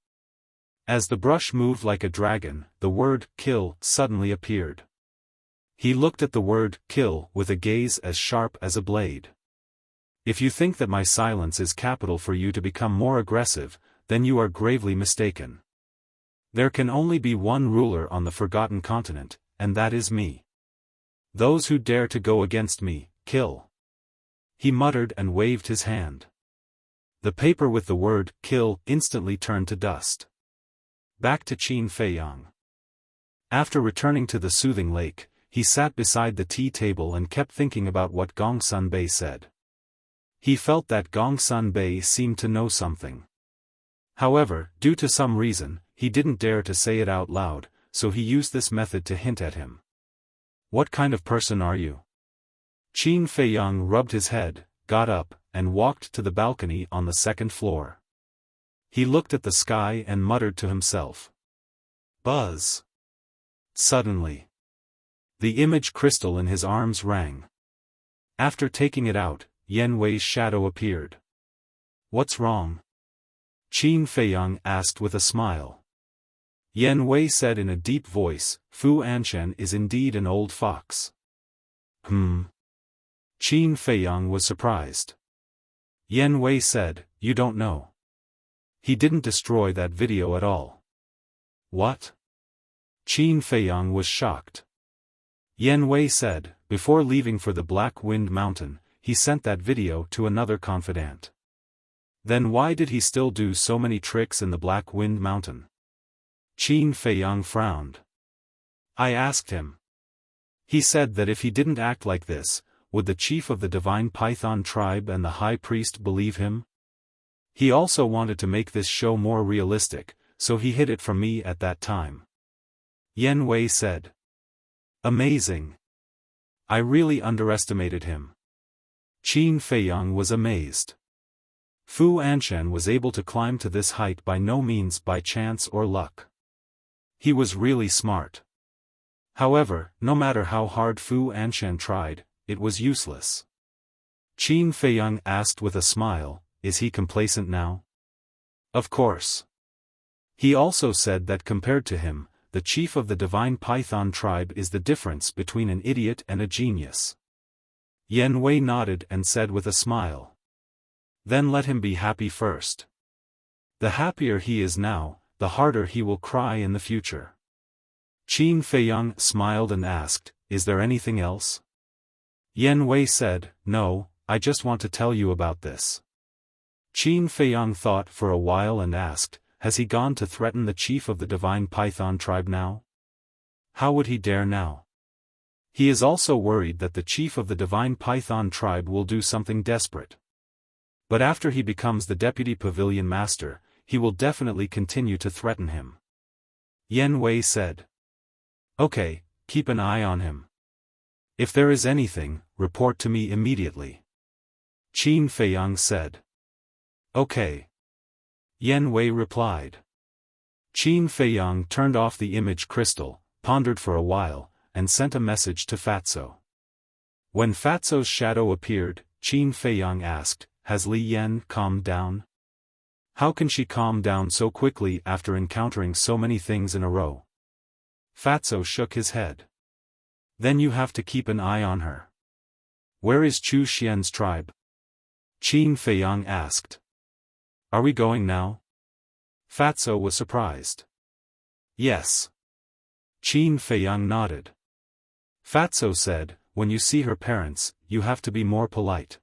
As the brush moved like a dragon, the word "kill" suddenly appeared. He looked at the word "kill" with a gaze as sharp as a blade. "If you think that my silence is capital for you to become more aggressive, then you are gravely mistaken. There can only be one ruler on the Forgotten Continent, and that is me. Those who dare to go against me, kill." He muttered and waved his hand. The paper with the word "kill" instantly turned to dust. Back to Qin Feiyang. After returning to the soothing lake, he sat beside the tea table and kept thinking about what Gongsun Bei said. He felt that Gongsun Bei seemed to know something. However, due to some reason, he didn't dare to say it out loud, so he used this method to hint at him. "What kind of person are you?" Qin Feiyang rubbed his head, got up, and walked to the balcony on the second floor. He looked at the sky and muttered to himself. Buzz! Suddenly, the image crystal in his arms rang. After taking it out, Yan Wei's shadow appeared. "What's wrong?" Qin Feiyang asked with a smile. Yan Wei said in a deep voice, "Fu Anshan is indeed an old fox." Qin Feiyang was surprised. Yan Wei said, "You don't know. He didn't destroy that video at all." "What?" Qin Feiyang was shocked. Yan Wei said, before leaving for the Black Wind Mountain, he sent that video to another confidant. Then why did he still do so many tricks in the Black Wind Mountain? Qin Feiyang frowned. "I asked him. He said that if he didn't act like this, would the chief of the Divine Python tribe and the high priest believe him? He also wanted to make this show more realistic, so he hid it from me at that time." Yan Wei said. "Amazing. I really underestimated him." Qin Feiyang was amazed. Fu Anshan was able to climb to this height by no means by chance or luck. He was really smart. However, no matter how hard Fu Anshan tried, it was useless. Qin Feiyang asked with a smile, "Is he complacent now?" "Of course." He also said that compared to him, the chief of the Divine Python tribe is the difference between an idiot and a genius. Yan Wei nodded and said with a smile, "Then let him be happy first. The happier he is now, the harder he will cry in the future." Qin Feiyang smiled and asked, "Is there anything else?" Yan Wei said, "No, I just want to tell you about this." Qin Feiyang thought for a while and asked, "Has he gone to threaten the chief of the Divine Python tribe now? How would he dare now? He is also worried that the chief of the Divine Python tribe will do something desperate. But after he becomes the deputy pavilion master, he will definitely continue to threaten him." Yan Wei said. "Okay, keep an eye on him. If there is anything, report to me immediately." Qin Feiyang said. "Okay." Yan Wei replied. Qin Feiyang turned off the image crystal, pondered for a while, and sent a message to Fatso. When Fatso's shadow appeared, Qin Feiyang asked, "Has Li Yan calmed down? How can she calm down so quickly after encountering so many things in a row?" Fatso shook his head. "Then you have to keep an eye on her." "Where is Chu Xian's tribe?" Qin Feiyang asked. "Are we going now?" Fatso was surprised. "Yes." Qin Feiyang nodded. Fatso said, "When you see her parents, you have to be more polite.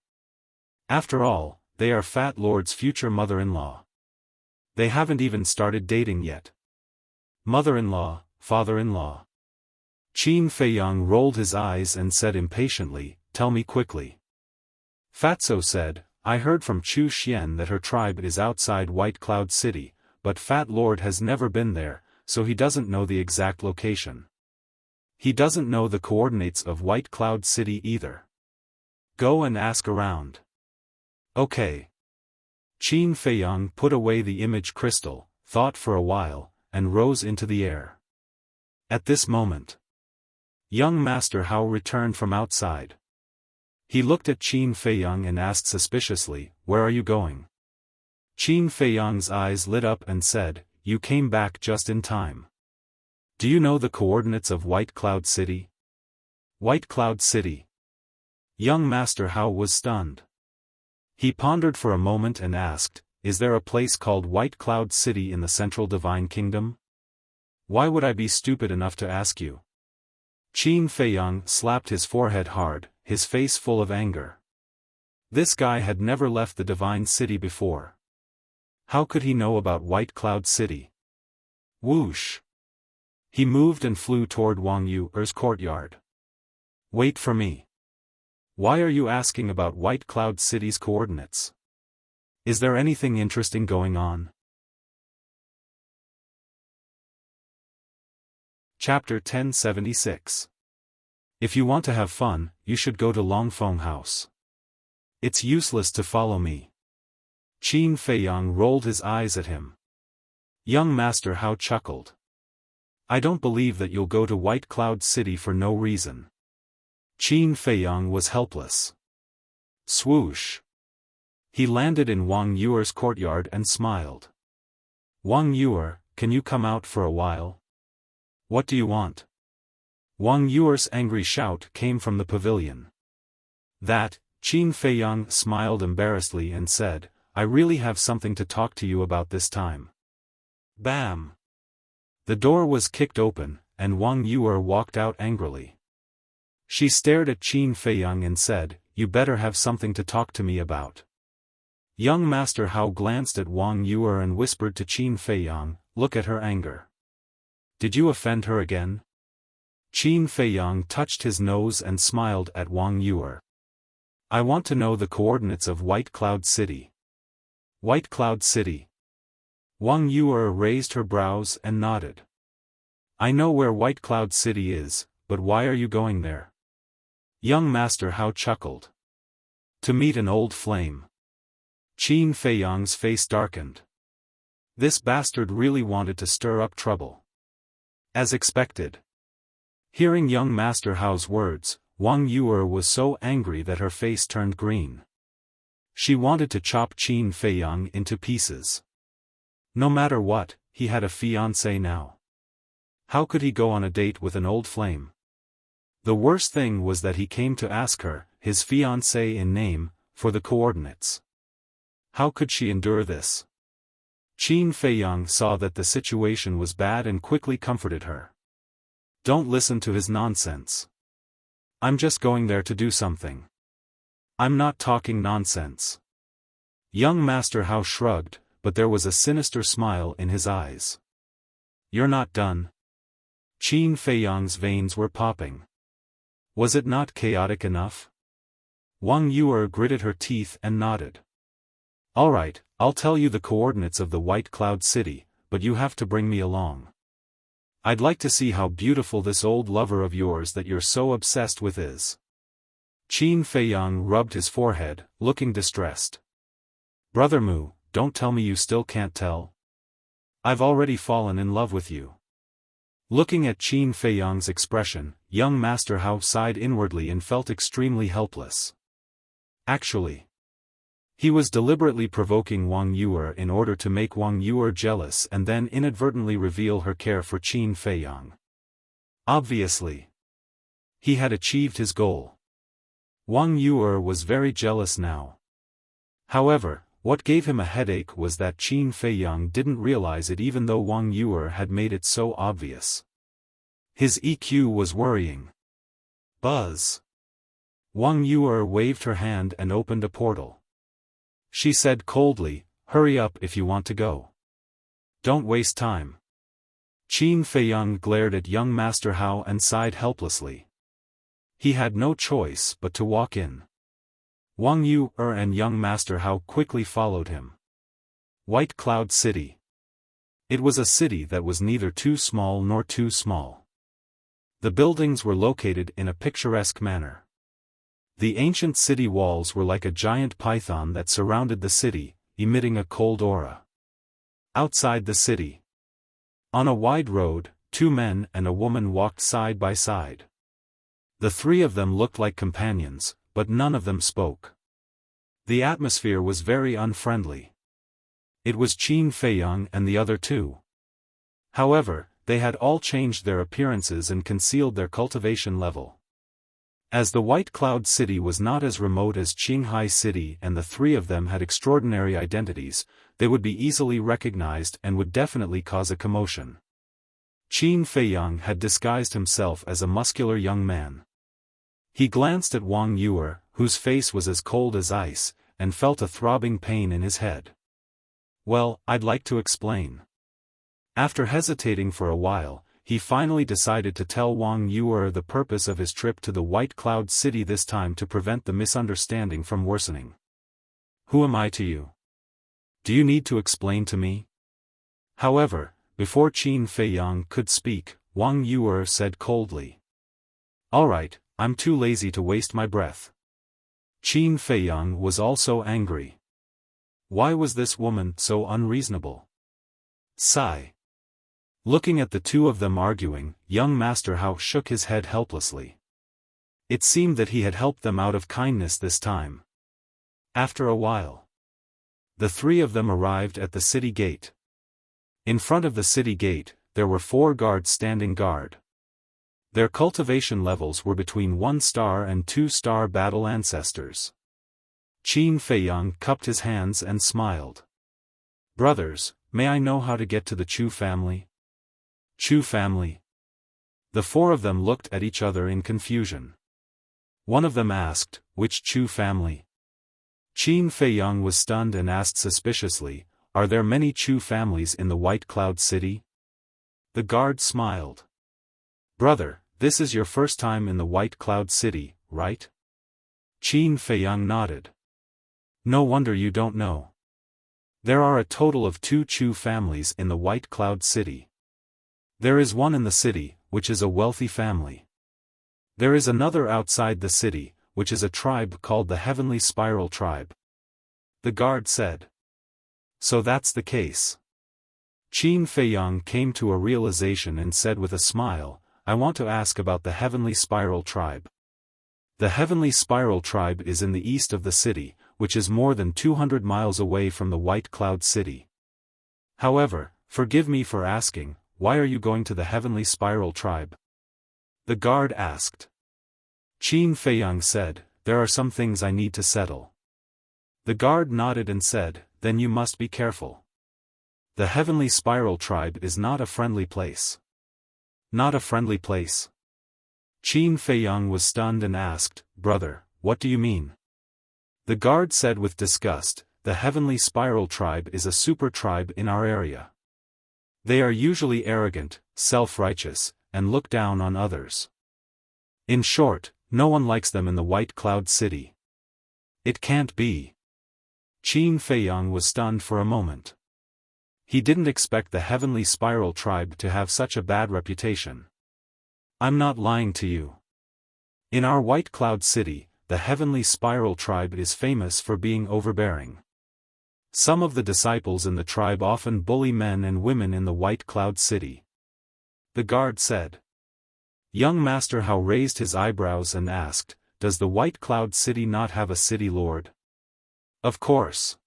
After all, they are Fat Lord's future mother-in-law. They haven't even started dating yet." "Mother-in-law, father-in-law." Qin Feiyang rolled his eyes and said impatiently, "Tell me quickly." Fatso said, "I heard from Chu Xian that her tribe is outside White Cloud City, but Fat Lord has never been there, so he doesn't know the exact location. He doesn't know the coordinates of White Cloud City either. Go and ask around." "Okay." Qin Feiyang put away the image crystal, thought for a while, and rose into the air. At this moment, young Master Hao returned from outside. He looked at Qin Feiyang and asked suspiciously, "Where are you going?" Qin Feiyang's eyes lit up and said, "You came back just in time. Do you know the coordinates of White Cloud City?" "White Cloud City?" Young Master Hao was stunned. He pondered for a moment and asked, "Is there a place called White Cloud City in the Central Divine Kingdom? Why would I be stupid enough to ask you?" Qin Feiyang slapped his forehead hard, his face full of anger. This guy had never left the Divine City before. How could he know about White Cloud City? Whoosh! He moved and flew toward Wang Yu's courtyard. "Wait for me. Why are you asking about White Cloud City's coordinates? Is there anything interesting going on?" Chapter 1076. If you want to have fun, you should go to Longfeng House. It's useless to follow me. Qin Feiyang rolled his eyes at him. Young Master Hao chuckled. "I don't believe that you'll go to White Cloud City for no reason." Qin Feiyang was helpless. Swoosh! He landed in Wang Yu's courtyard and smiled. "Wang Yu, can you come out for a while?" "What do you want?" Wang Yu's angry shout came from the pavilion. "That, Qin Feiyang smiled embarrassedly and said, I really have something to talk to you about this time. Bam! The door was kicked open, and Wang Yuer walked out angrily. She stared at Qin Feiyang and said, You better have something to talk to me about. Young Master Hao glanced at Wang Yuer and whispered to Qin Feiyang, Look at her anger. Did you offend her again? Qin Feiyang touched his nose and smiled at Wang Yuer. I want to know the coordinates of White Cloud City. White Cloud City. Wang Yuer raised her brows and nodded. I know where White Cloud City is, but why are you going there? Young Master Hao chuckled. To meet an old flame. Qin Feiyang's face darkened. This bastard really wanted to stir up trouble. As expected. Hearing young Master Hao's words, Wang Yuer was so angry that her face turned green. She wanted to chop Qin Feiyang into pieces. No matter what, he had a fiancée now. How could he go on a date with an old flame? The worst thing was that he came to ask her, his fiancée in name, for the coordinates. How could she endure this? Qin Feiyang saw that the situation was bad and quickly comforted her. Don't listen to his nonsense. I'm just going there to do something. I'm not talking nonsense. Young Master Hao shrugged, but there was a sinister smile in his eyes. You're not done. Qin Feiyang's veins were popping. Was it not chaotic enough? Wang Yuer gritted her teeth and nodded. All right, I'll tell you the coordinates of the White Cloud City, but you have to bring me along. I'd like to see how beautiful this old lover of yours that you're so obsessed with is. Qin Feiyang rubbed his forehead, looking distressed. Brother Mu, don't tell me you still can't tell. I've already fallen in love with you. Looking at Qin Feiyang's expression, young Master Hao sighed inwardly and felt extremely helpless. Actually, he was deliberately provoking Wang Yuer in order to make Wang Yuer jealous and then inadvertently reveal her care for Qin Feiyang. Obviously, he had achieved his goal. Wang Yuer was very jealous now. However, what gave him a headache was that Qin Feiyang didn't realize it even though Wang Yuer had made it so obvious. His EQ was worrying. Buzz. Wang Yuer waved her hand and opened a portal. She said coldly, Hurry up if you want to go. Don't waste time. Qin Feiyang glared at young Master Hao and sighed helplessly. He had no choice but to walk in. Wang Yuer and young Master Hao quickly followed him. White Cloud City. It was a city that was neither too small nor too small. The buildings were located in a picturesque manner. The ancient city walls were like a giant python that surrounded the city, emitting a cold aura. Outside the city, on a wide road, 2 men and a woman walked side by side. The 3 of them looked like companions, but none of them spoke. The atmosphere was very unfriendly. It was Qin Feiyang and the other 2. However, they had all changed their appearances and concealed their cultivation level. As the White Cloud City was not as remote as Qinghai City and the 3 of them had extraordinary identities, they would be easily recognized and would definitely cause a commotion. Qin Feiyang had disguised himself as a muscular young man. He glanced at Wang Yuer, whose face was as cold as ice, and felt a throbbing pain in his head. Well, I'd like to explain. After hesitating for a while, he finally decided to tell Wang Yuer the purpose of his trip to the White Cloud City, this time to prevent the misunderstanding from worsening. Who am I to you? Do you need to explain to me? However, before Qin Feiyang could speak, Wang Yuer said coldly. All right, I'm too lazy to waste my breath. Qin Feiyang was also angry. Why was this woman so unreasonable? Sigh. Looking at the 2 of them arguing, young Master Hao shook his head helplessly. It seemed that he had helped them out of kindness this time. After a while, the 3 of them arrived at the city gate. In front of the city gate, there were 4 guards standing guard. Their cultivation levels were between 1-star and 2-star battle ancestors. Qin Feiyang cupped his hands and smiled. Brothers, may I know how to get to the Chu family? Chu family? The four of them looked at each other in confusion. One of them asked, which Chu family? Qin Feiyang was stunned and asked suspiciously, are there many Chu families in the White Cloud City? The guard smiled. Brother, this is your first time in the White Cloud City, right? Qin Feiyang nodded. No wonder you don't know. There are a total of 2 Chu families in the White Cloud City. There is one in the city, which is a wealthy family. There is another outside the city, which is a tribe called the Heavenly Spiral Tribe. The guard said. So that's the case. Qin Feiyang came to a realization and said with a smile, I want to ask about the Heavenly Spiral Tribe. The Heavenly Spiral Tribe is in the east of the city, which is more than 200 miles away from the White Cloud City. However, forgive me for asking, why are you going to the Heavenly Spiral Tribe? The guard asked. Qin Feiyang said, there are some things I need to settle. The guard nodded and said, then you must be careful. The Heavenly Spiral Tribe is not a friendly place. Not a friendly place? Qin Feiyang was stunned and asked, brother, what do you mean? The guard said with disgust, the Heavenly Spiral Tribe is a super tribe in our area. They are usually arrogant, self-righteous, and look down on others. In short, no one likes them in the White Cloud City. It can't be. Qin Feiyang was stunned for a moment. He didn't expect the Heavenly Spiral Tribe to have such a bad reputation. I'm not lying to you. In our White Cloud City, the Heavenly Spiral Tribe is famous for being overbearing. Some of the disciples in the tribe often bully men and women in the White Cloud City. The guard said. Young Master Hao raised his eyebrows and asked, does the White Cloud City not have a city lord? Of course.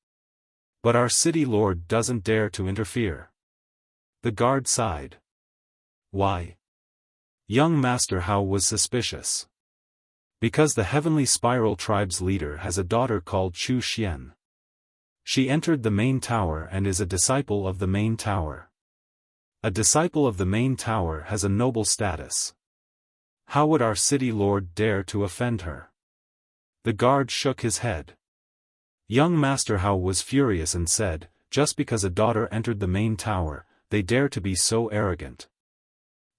But our city lord doesn't dare to interfere. The guard sighed. Why? Young Master Hao was suspicious. Because the Heavenly Spiral Tribe's leader has a daughter called Chu Xian. She entered the main tower and is a disciple of the main tower. A disciple of the main tower has a noble status. How would our city lord dare to offend her? The guard shook his head. Young Master Hao was furious and said, just because a daughter entered the main tower, they dare to be so arrogant.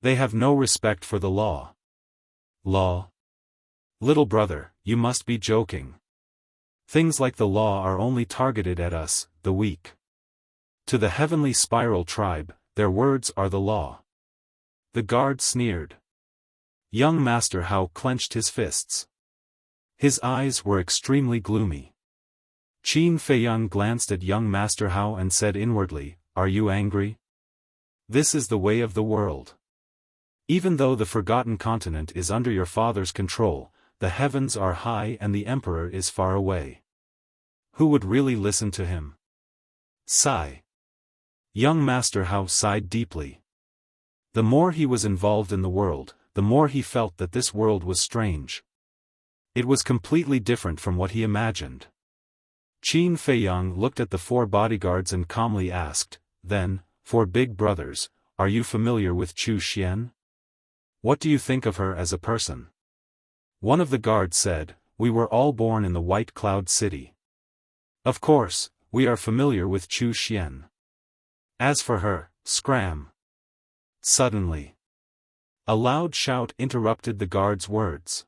They have no respect for the law. Law? Little brother, you must be joking. Things like the law are only targeted at us, the weak. To the Heavenly Spiral Tribe, their words are the law. The guard sneered. Young Master Hao clenched his fists. His eyes were extremely gloomy. Qin Feiyang glanced at young Master Hao and said inwardly, are you angry? This is the way of the world. Even though the Forgotten Continent is under your father's control, the heavens are high and the emperor is far away. Who would really listen to him? Sigh. Young Master Hao sighed deeply. The more he was involved in the world, the more he felt that this world was strange. It was completely different from what he imagined. Qin Feiyang looked at the 4 bodyguards and calmly asked, then, 4 big brothers, are you familiar with Chu Xian? What do you think of her as a person? One of the guards said, we were all born in the White Cloud City. Of course, we are familiar with Chu Xian. As for her, scram. Suddenly, a loud shout interrupted the guard's words.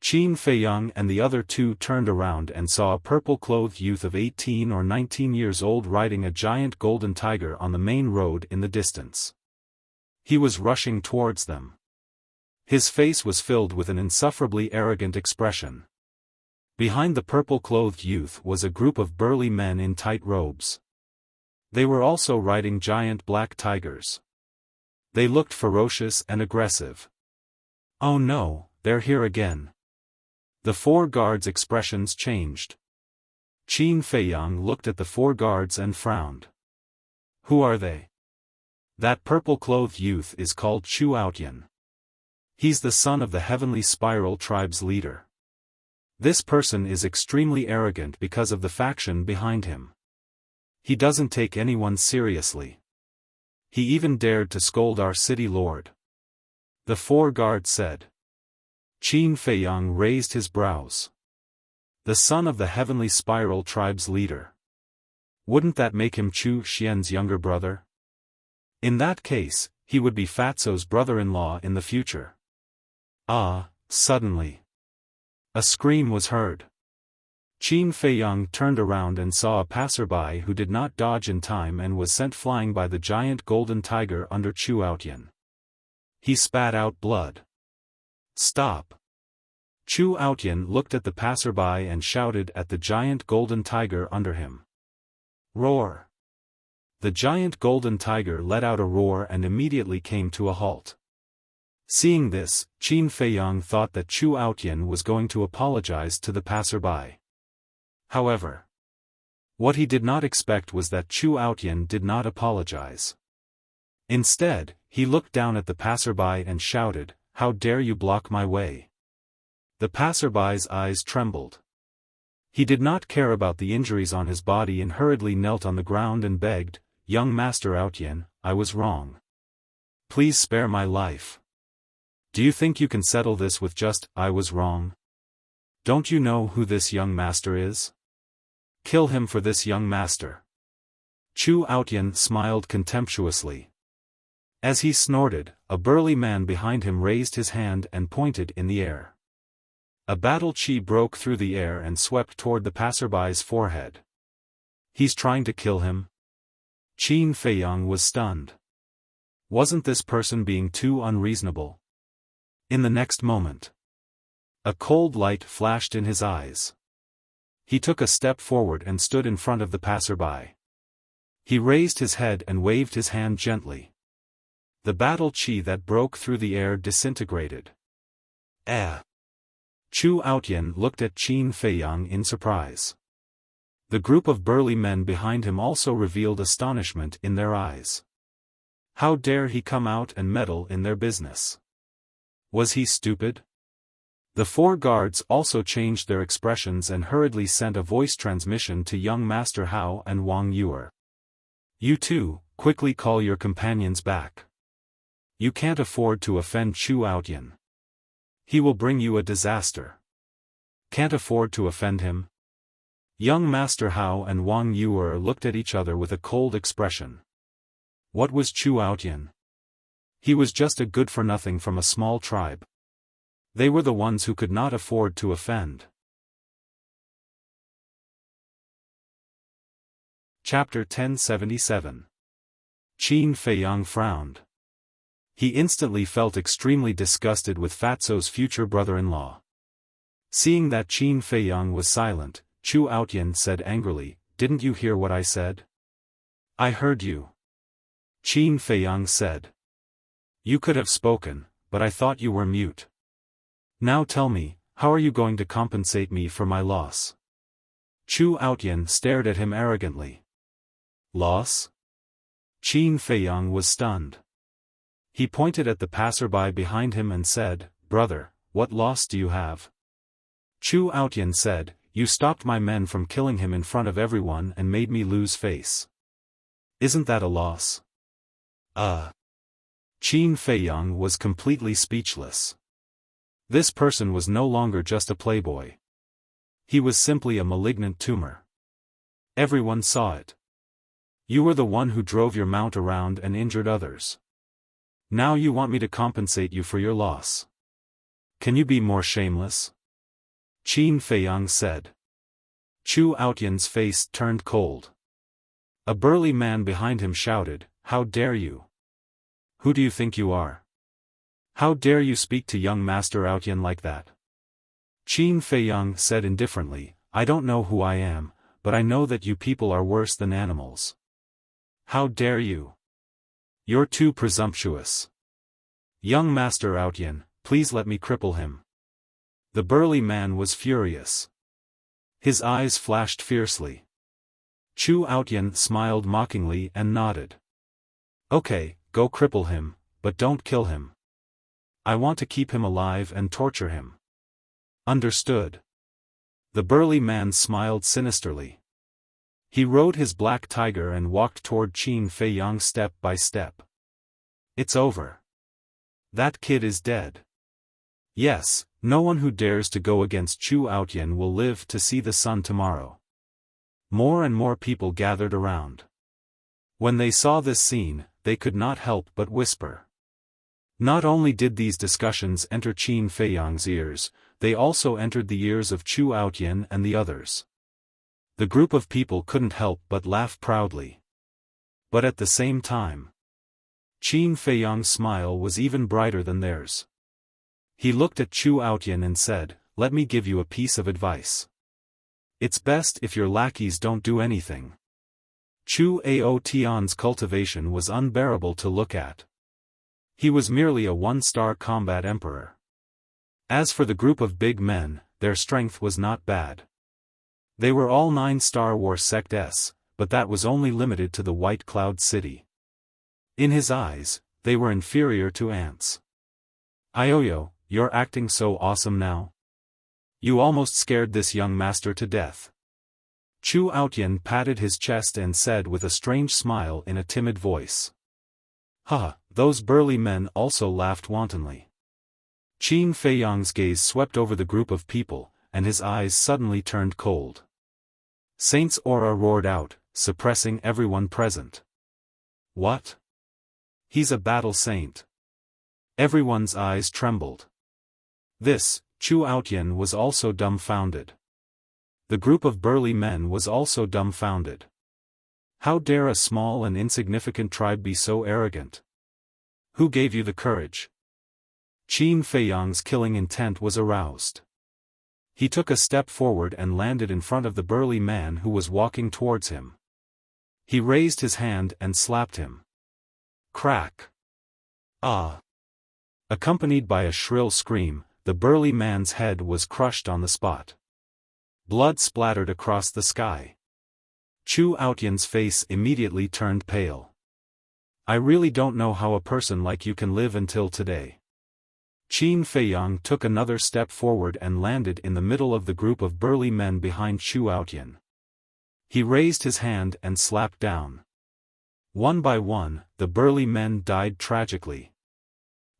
Qin Feiyang and the other 2 turned around and saw a purple-clothed youth of 18 or 19 years old riding a giant golden tiger on the main road in the distance. He was rushing towards them. His face was filled with an insufferably arrogant expression. Behind the purple-clothed youth was a group of burly men in tight robes. They were also riding giant black tigers. They looked ferocious and aggressive. Oh no, they're here again. The 4 guards' expressions changed. Qin Feiyang looked at the 4 guards and frowned. Who are they? That purple-clothed youth is called Chu Outyan. He's the son of the Heavenly Spiral Tribe's leader. This person is extremely arrogant because of the faction behind him. He doesn't take anyone seriously. He even dared to scold our city lord. The 4 guards said. Qin Feiyang raised his brows. The son of the Heavenly Spiral tribe's leader. Wouldn't that make him Chu Xian's younger brother? In that case, he would be Fatso's brother-in-law in the future. Suddenly. A scream was heard. Qin Feiyang turned around and saw a passerby who did not dodge in time and was sent flying by the giant golden tiger under Chu Outyan. He spat out blood. Stop! Chu Outyan looked at the passerby and shouted at the giant golden tiger under him. Roar! The giant golden tiger let out a roar and immediately came to a halt. Seeing this, Qin Feiyang thought that Chu Outyan was going to apologize to the passerby. However, what he did not expect was that Chu Outyan did not apologize. Instead, he looked down at the passerby and shouted, "How dare you block my way?" The passerby's eyes trembled. He did not care about the injuries on his body and hurriedly knelt on the ground and begged, "Young Master Outyan, I was wrong. Please spare my life. Do you think you can settle this with just, 'I was wrong'? Don't you know who this young master is? Kill him for this young master." Chu Outyan smiled contemptuously. As he snorted, a burly man behind him raised his hand and pointed in the air. A battle chi broke through the air and swept toward the passerby's forehead. He's trying to kill him? Qin Feiyang was stunned. Wasn't this person being too unreasonable? In the next moment, a cold light flashed in his eyes. He took a step forward and stood in front of the passerby. He raised his head and waved his hand gently. The battle chi that broke through the air disintegrated. Chu Outyan looked at Qin Feiyang in surprise. The group of burly men behind him also revealed astonishment in their eyes. How dare he come out and meddle in their business? Was he stupid? The 4 guards also changed their expressions and hurriedly sent a voice transmission to young Master Hao and Wang Yuer. You two, quickly call your companions back. You can't afford to offend Chu Outyan. He will bring you a disaster. Can't afford to offend him? Young Master Hao and Wang Yuer looked at each other with a cold expression. What was Chu Outyan? He was just a good-for-nothing from a small tribe. They were the ones who could not afford to offend. Chapter 1077. Qin Feiyang frowned. He instantly felt extremely disgusted with Fatso's future brother-in-law. Seeing that Qin Feiyang was silent, Chu Outyan said angrily, "Didn't you hear what I said?" "I heard you." Qin Feiyang said. "You could have spoken, but I thought you were mute. Now tell me, how are you going to compensate me for my loss?" Chu Outyan stared at him arrogantly. "Loss?" Qin Feiyang was stunned. He pointed at the passerby behind him and said, "Brother, what loss do you have?" Chu Outyan said, "You stopped my men from killing him in front of everyone and made me lose face. Isn't that a loss?" Qin Feiyang was completely speechless. This person was no longer just a playboy. He was simply a malignant tumor. Everyone saw it. You were the one who drove your mount around and injured others. Now you want me to compensate you for your loss. Can you be more shameless? Qin Feiyang said. Chu Outyan's face turned cold. A burly man behind him shouted, "How dare you? Who do you think you are? How dare you speak to young Master Outyan like that?" Qin Feiyang said indifferently, "I don't know who I am, but I know that you people are worse than animals. How dare you? You're too presumptuous. Young Master Outyan, please let me cripple him." The burly man was furious. His eyes flashed fiercely. Chu Outyan smiled mockingly and nodded. "Okay, go cripple him, but don't kill him. I want to keep him alive and torture him." "Understood." The burly man smiled sinisterly. He rode his black tiger and walked toward Qin Feiyang step by step. It's over. That kid is dead. Yes, no one who dares to go against Chu Outyan will live to see the sun tomorrow. More and more people gathered around. When they saw this scene, they could not help but whisper. Not only did these discussions enter Qin Feiyang's ears, they also entered the ears of Chu Outyan and the others. The group of people couldn't help but laugh proudly. But at the same time, Qin Feiyang's smile was even brighter than theirs. He looked at Chu Outyan and said, "Let me give you a piece of advice. It's best if your lackeys don't do anything." Chu Aotian's cultivation was unbearable to look at. He was merely a one-star combat emperor. As for the group of big men, their strength was not bad. They were all 9-star war sect S, but that was only limited to the White Cloud City. In his eyes, they were inferior to ants. "Ioyo, you're acting so awesome now. You almost scared this young master to death." Chu Outyan patted his chest and said with a strange smile in a timid voice. "Ha, those burly men also laughed wantonly." Qin Feiyang's gaze swept over the group of people, and his eyes suddenly turned cold. Saint's aura roared out, suppressing everyone present. "What? He's a battle saint." Everyone's eyes trembled. This, Chu Outyan was also dumbfounded. The group of burly men was also dumbfounded. How dare a small and insignificant tribe be so arrogant? Who gave you the courage? Qin Feiyang's killing intent was aroused. He took a step forward and landed in front of the burly man who was walking towards him. He raised his hand and slapped him. Crack! Ah! Accompanied by a shrill scream, the burly man's head was crushed on the spot. Blood splattered across the sky. Chu Outyan's face immediately turned pale. "I really don't know how a person like you can live until today." Qin Feiyang took another step forward and landed in the middle of the group of burly men behind Chu Outyan. He raised his hand and slapped down. One by one, the burly men died tragically.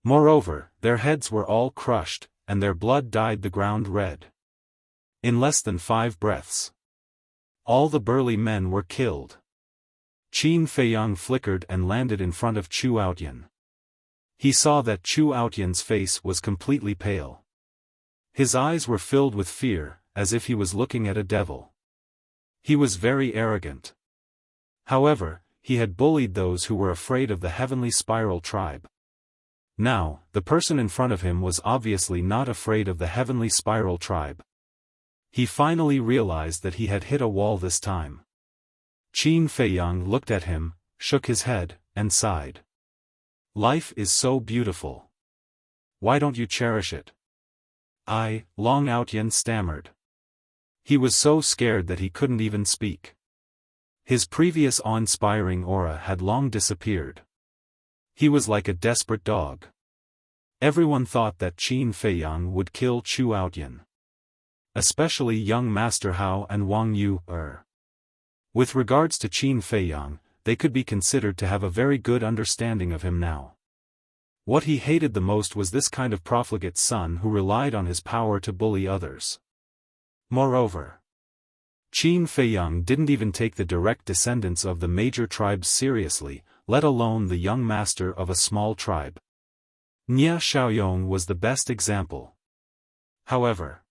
Moreover, their heads were all crushed, and their blood dyed the ground red. In less than 5 breaths, all the burly men were killed. Qin Feiyang flickered and landed in front of Chu Outyan. He saw that Chu Outyan's face was completely pale. His eyes were filled with fear, as if he was looking at a devil. He was very arrogant. However, he had bullied those who were afraid of the Heavenly Spiral tribe. Now, the person in front of him was obviously not afraid of the Heavenly Spiral tribe. He finally realized that he had hit a wall this time. Qin Feiyang looked at him, shook his head, and sighed. "Life is so beautiful. Why don't you cherish it?" Long Outyan stammered. He was so scared that he couldn't even speak. His previous awe-inspiring aura had long disappeared. He was like a desperate dog. Everyone thought that Qin Feiyang would kill Chu Outyan. Especially young Master Hao and Wang Yu. With regards to Qin Feiyang, they could be considered to have a very good understanding of him now. What he hated the most was this kind of profligate son who relied on his power to bully others. Moreover, Qin Feiyang didn't even take the direct descendants of the major tribes seriously, let alone the young master of a small tribe. Nya Xiaoyong was the best example. However,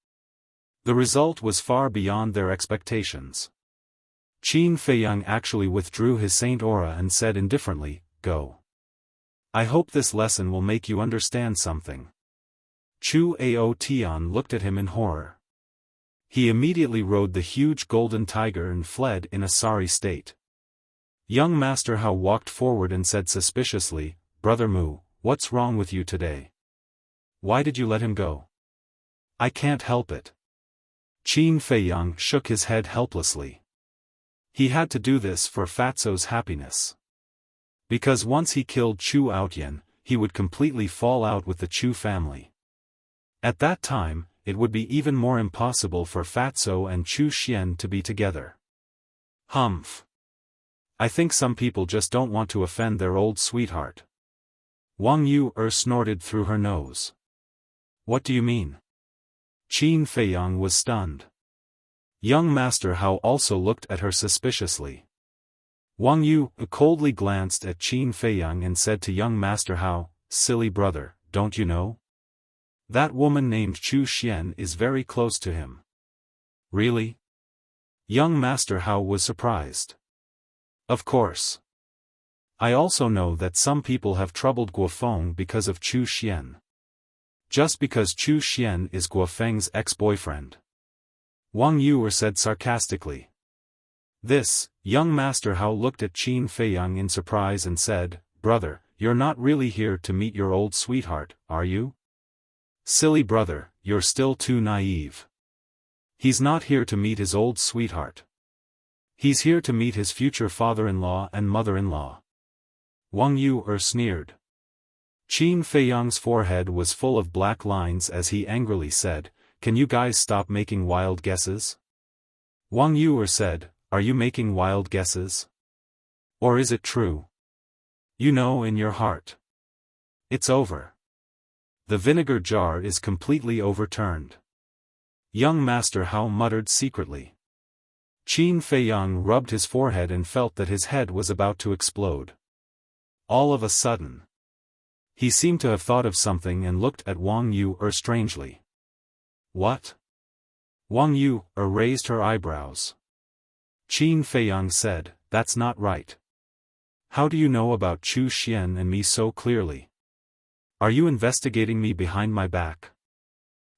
the result was far beyond their expectations. Qin Feiyang actually withdrew his saint aura and said indifferently, "Go. I hope this lesson will make you understand something." Chu Aotian looked at him in horror. He immediately rode the huge golden tiger and fled in a sorry state. Young Master Hao walked forward and said suspiciously, "Brother Mu, what's wrong with you today? Why did you let him go?" "I can't help it." Qin Feiyang shook his head helplessly. He had to do this for Fatso's happiness. Because once he killed Chu Outyan, he would completely fall out with the Chu family. At that time, it would be even more impossible for Fatso and Chu Xian to be together. Humph. I think some people just don't want to offend their old sweetheart. Wang Yu snorted through her nose. What do you mean? Qin Feiyang was stunned. Young Master Hao also looked at her suspiciously. Wang Yu coldly glanced at Qin Feiyang and said to young Master Hao, "Silly brother, don't you know? That woman named Chu Xian is very close to him." Really? Young Master Hao was surprised. Of course. I also know that some people have troubled Guofeng because of Chu Xian. Just because Chu Xian is Guofeng's ex-boyfriend. Wang Yu said sarcastically. This, young Master Hao looked at Qin Feiyang in surprise and said, "Brother, you're not really here to meet your old sweetheart, are you? Silly brother, you're still too naive. He's not here to meet his old sweetheart. He's here to meet his future father-in-law and mother-in-law." Wang Yu sneered. Qin Feiyang's forehead was full of black lines as he angrily said, "Can you guys stop making wild guesses?" Wang Yu said, "Are you making wild guesses? Or is it true? You know in your heart. It's over. The vinegar jar is completely overturned." Young Master Hao muttered secretly. Qin Feiyang rubbed his forehead and felt that his head was about to explode. All of a sudden, he seemed to have thought of something and looked at Wang Yu strangely. What? Wang Yu raised her eyebrows. Qin Feiyang said, "That's not right. How do you know about Chu Xian and me so clearly? Are you investigating me behind my back?"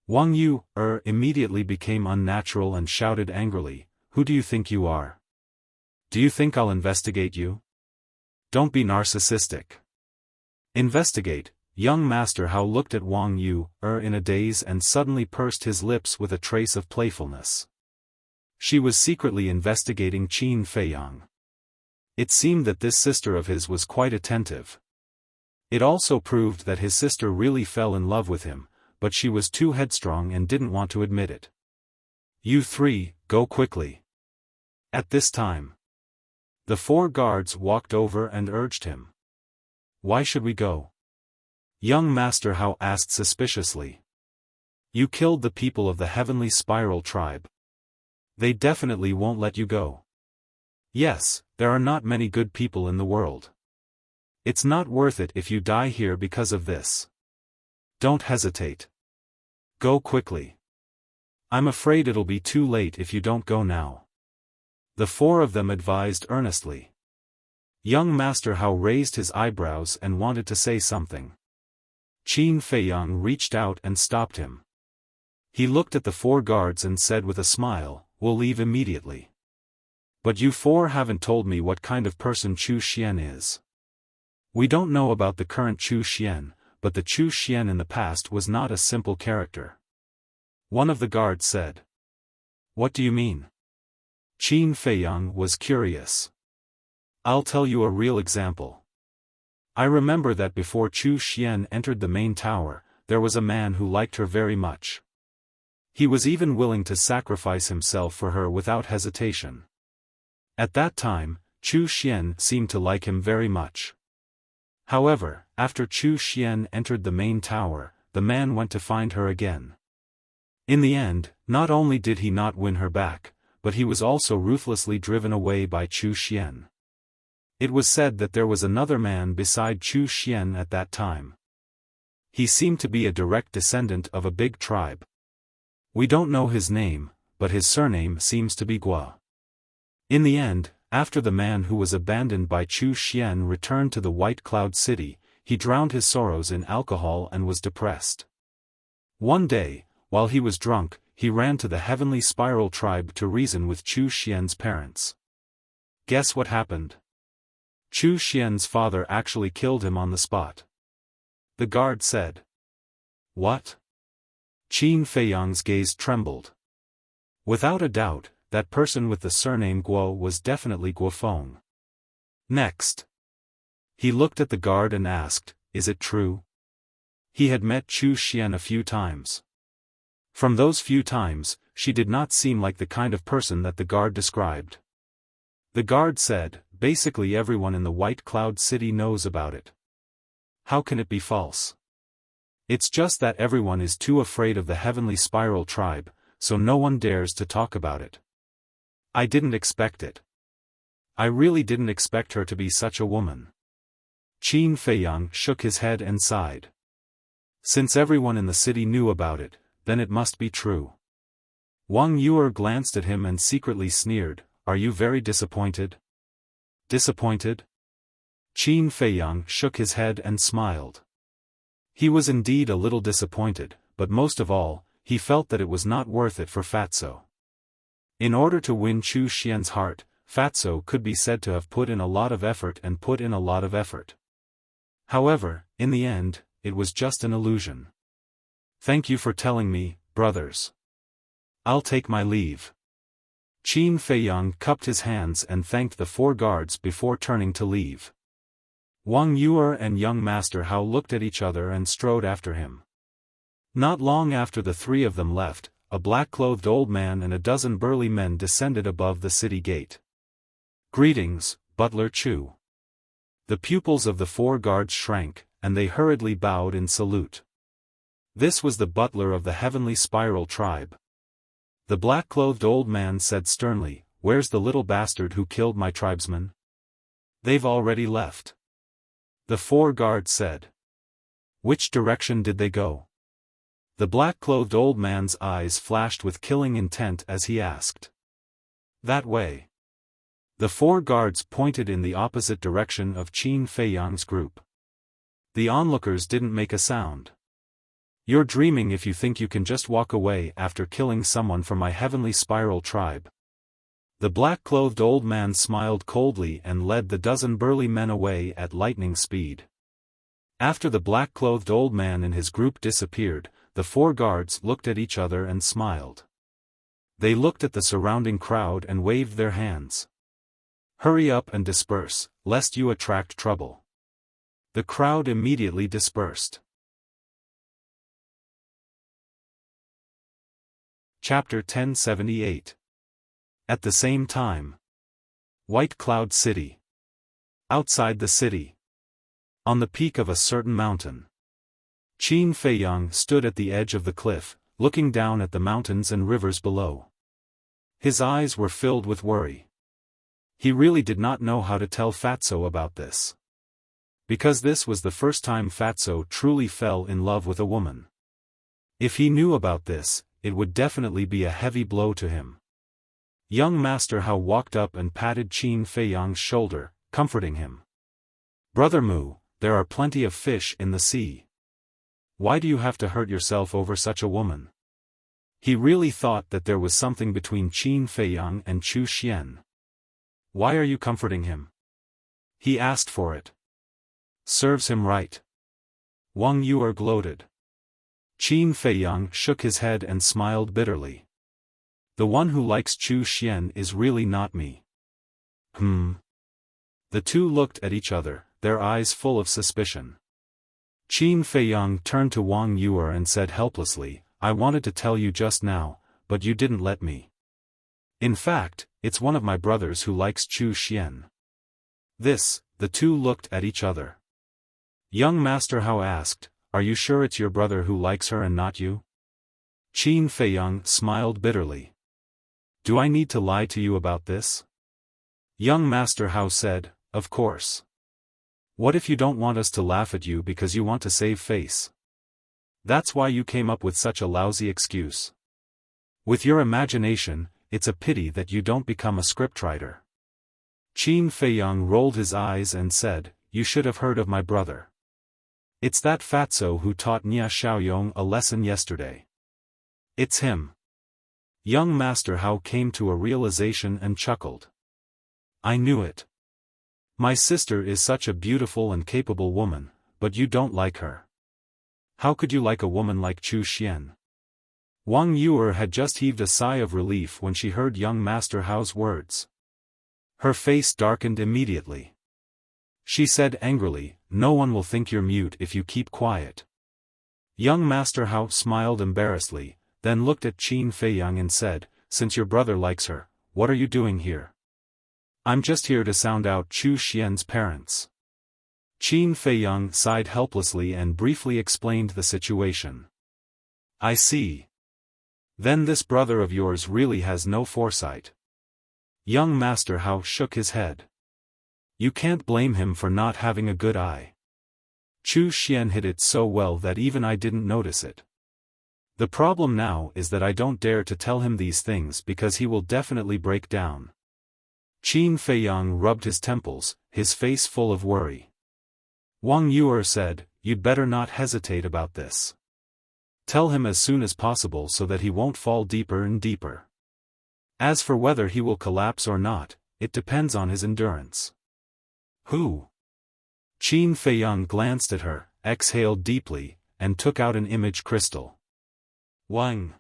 Wang Yu immediately became unnatural and shouted angrily, "Who do you think you are? Do you think I'll investigate you? Don't be narcissistic." Investigate. Young Master Hao looked at Wang Yu in a daze and suddenly pursed his lips with a trace of playfulness. She was secretly investigating Qin Feiyang. It seemed that this sister of his was quite attentive. It also proved that his sister really fell in love with him, but she was too headstrong and didn't want to admit it. "You three, go quickly." At this time, the 4 guards walked over and urged him. "Why should we go?" Young Master Hao asked suspiciously. "You killed the people of the Heavenly Spiral tribe. They definitely won't let you go. Yes, there are not many good people in the world. It's not worth it if you die here because of this. Don't hesitate. Go quickly. I'm afraid it'll be too late if you don't go now." The 4 of them advised earnestly. Young Master Hao raised his eyebrows and wanted to say something. Qin Feiyang reached out and stopped him. He looked at the 4 guards and said with a smile, "We'll leave immediately. But you 4 haven't told me what kind of person Chu Xian is. We don't know about the current Chu Xian, but the Chu Xian in the past was not a simple character." One of the guards said. "What do you mean?" Qin Feiyang was curious. "I'll tell you a real example. I remember that before Chu Xian entered the main tower, there was a man who liked her very much. He was even willing to sacrifice himself for her without hesitation. At that time, Chu Xian seemed to like him very much. However, after Chu Xian entered the main tower, the man went to find her again. In the end, not only did he not win her back, but he was also ruthlessly driven away by Chu Xian. It was said that there was another man beside Chu Xian at that time. He seemed to be a direct descendant of a big tribe. We don't know his name, but his surname seems to be Gua. In the end, after the man who was abandoned by Chu Xian returned to the White Cloud City, he drowned his sorrows in alcohol and was depressed. One day, while he was drunk, he ran to the Heavenly Spiral tribe to reason with Chu Xian's parents. Guess what happened? Chu Xian's father actually killed him on the spot. The guard said. What? Qin Feiyang's gaze trembled. Without a doubt, that person with the surname Guo was definitely Guofeng. Next, he looked at the guard and asked, "Is it true?" He had met Chu Xian a few times. From those few times, she did not seem like the kind of person that the guard described. The guard said, basically everyone in the White Cloud City knows about it. How can it be false? It's just that everyone is too afraid of the Heavenly Spiral tribe, so no one dares to talk about it. I didn't expect it. I really didn't expect her to be such a woman. Qin Feiyang shook his head and sighed. Since everyone in the city knew about it, then it must be true. Wang Yuer glanced at him and secretly sneered, "Are you very disappointed?" Disappointed? Qin Feiyang shook his head and smiled. He was indeed a little disappointed, but most of all, he felt that it was not worth it for Fatso. In order to win Chu Xian's heart, Fatso could be said to have put in a lot of effort and put in a lot of effort. However, in the end, it was just an illusion. Thank you for telling me, brothers. I'll take my leave. Qin Feiyang cupped his hands and thanked the 4 guards before turning to leave. Wang Yuer and young Master Hao looked at each other and strode after him. Not long after the 3 of them left, a black-clothed old man and a dozen burly men descended above the city gate. Greetings, Butler Chu. The pupils of the 4 guards shrank, and they hurriedly bowed in salute. This was the butler of the Heavenly Spiral tribe. The black-clothed old man said sternly, "Where's the little bastard who killed my tribesmen?" "They've already left." The 4 guards said. "Which direction did they go?" The black-clothed old man's eyes flashed with killing intent as he asked. "That way." The 4 guards pointed in the opposite direction of Qin Feiyang's group. The onlookers didn't make a sound. "You're dreaming if you think you can just walk away after killing someone from my Heavenly Spiral tribe." The black-clothed old man smiled coldly and led the dozen burly men away at lightning speed. After the black-clothed old man and his group disappeared, the 4 guards looked at each other and smiled. They looked at the surrounding crowd and waved their hands. "Hurry up and disperse, lest you attract trouble." The crowd immediately dispersed. Chapter 1078. At the same time. White Cloud City. Outside the city. On the peak of a certain mountain. Qin Feiyang stood at the edge of the cliff, looking down at the mountains and rivers below. His eyes were filled with worry. He really did not know how to tell Fatso about this. Because this was the first time Fatso truly fell in love with a woman. If he knew about this, it would definitely be a heavy blow to him. Young Master Hao walked up and patted Qin Feiyang's shoulder, comforting him. "Brother Mu, there are plenty of fish in the sea. Why do you have to hurt yourself over such a woman?" He really thought that there was something between Qin Feiyang and Chu Xian. "Why are you comforting him?" He asked for it. "Serves him right." Wang Yuer gloated. Qin Feiyang shook his head and smiled bitterly. "The one who likes Chu Xian is really not me." The 2 looked at each other, their eyes full of suspicion. Qin Feiyang turned to Wang Yuer and said helplessly, "I wanted to tell you just now, but you didn't let me. In fact, it's one of my brothers who likes Chu Xian." The 2 looked at each other. Young Master Hao asked, "Are you sure it's your brother who likes her and not you?" Qin Feiyang smiled bitterly. "Do I need to lie to you about this?" Young Master Hao said, "Of course. What if you don't want us to laugh at you because you want to save face? That's why you came up with such a lousy excuse. With your imagination, it's a pity that you don't become a scriptwriter." Qin Feiyang rolled his eyes and said, "You should have heard of my brother. It's that Fatso who taught Nia Xiaoyong a lesson yesterday. It's him." Young Master Hao came to a realization and chuckled. "I knew it. My sister is such a beautiful and capable woman, but you don't like her. How could you like a woman like Chu Xian?" Wang Yuer had just heaved a sigh of relief when she heard young Master Hao's words. Her face darkened immediately. She said angrily, "No one will think you're mute if you keep quiet." Young Master Hao smiled embarrassedly, then looked at Qin Feiyang and said, "Since your brother likes her, what are you doing here?" "I'm just here to sound out Chu Xian's parents." Qin Feiyang sighed helplessly and briefly explained the situation. "I see. Then this brother of yours really has no foresight." Young Master Hao shook his head. "You can't blame him for not having a good eye. Chu Xian hid it so well that even I didn't notice it. The problem now is that I don't dare to tell him these things because he will definitely break down." Qin Feiyang rubbed his temples, his face full of worry. Wang Yuer said, "You'd better not hesitate about this. Tell him as soon as possible so that he won't fall deeper and deeper. As for whether he will collapse or not, it depends on his endurance." "Who?" Qin Feiyang glanced at her, exhaled deeply, and took out an image crystal. "Wang."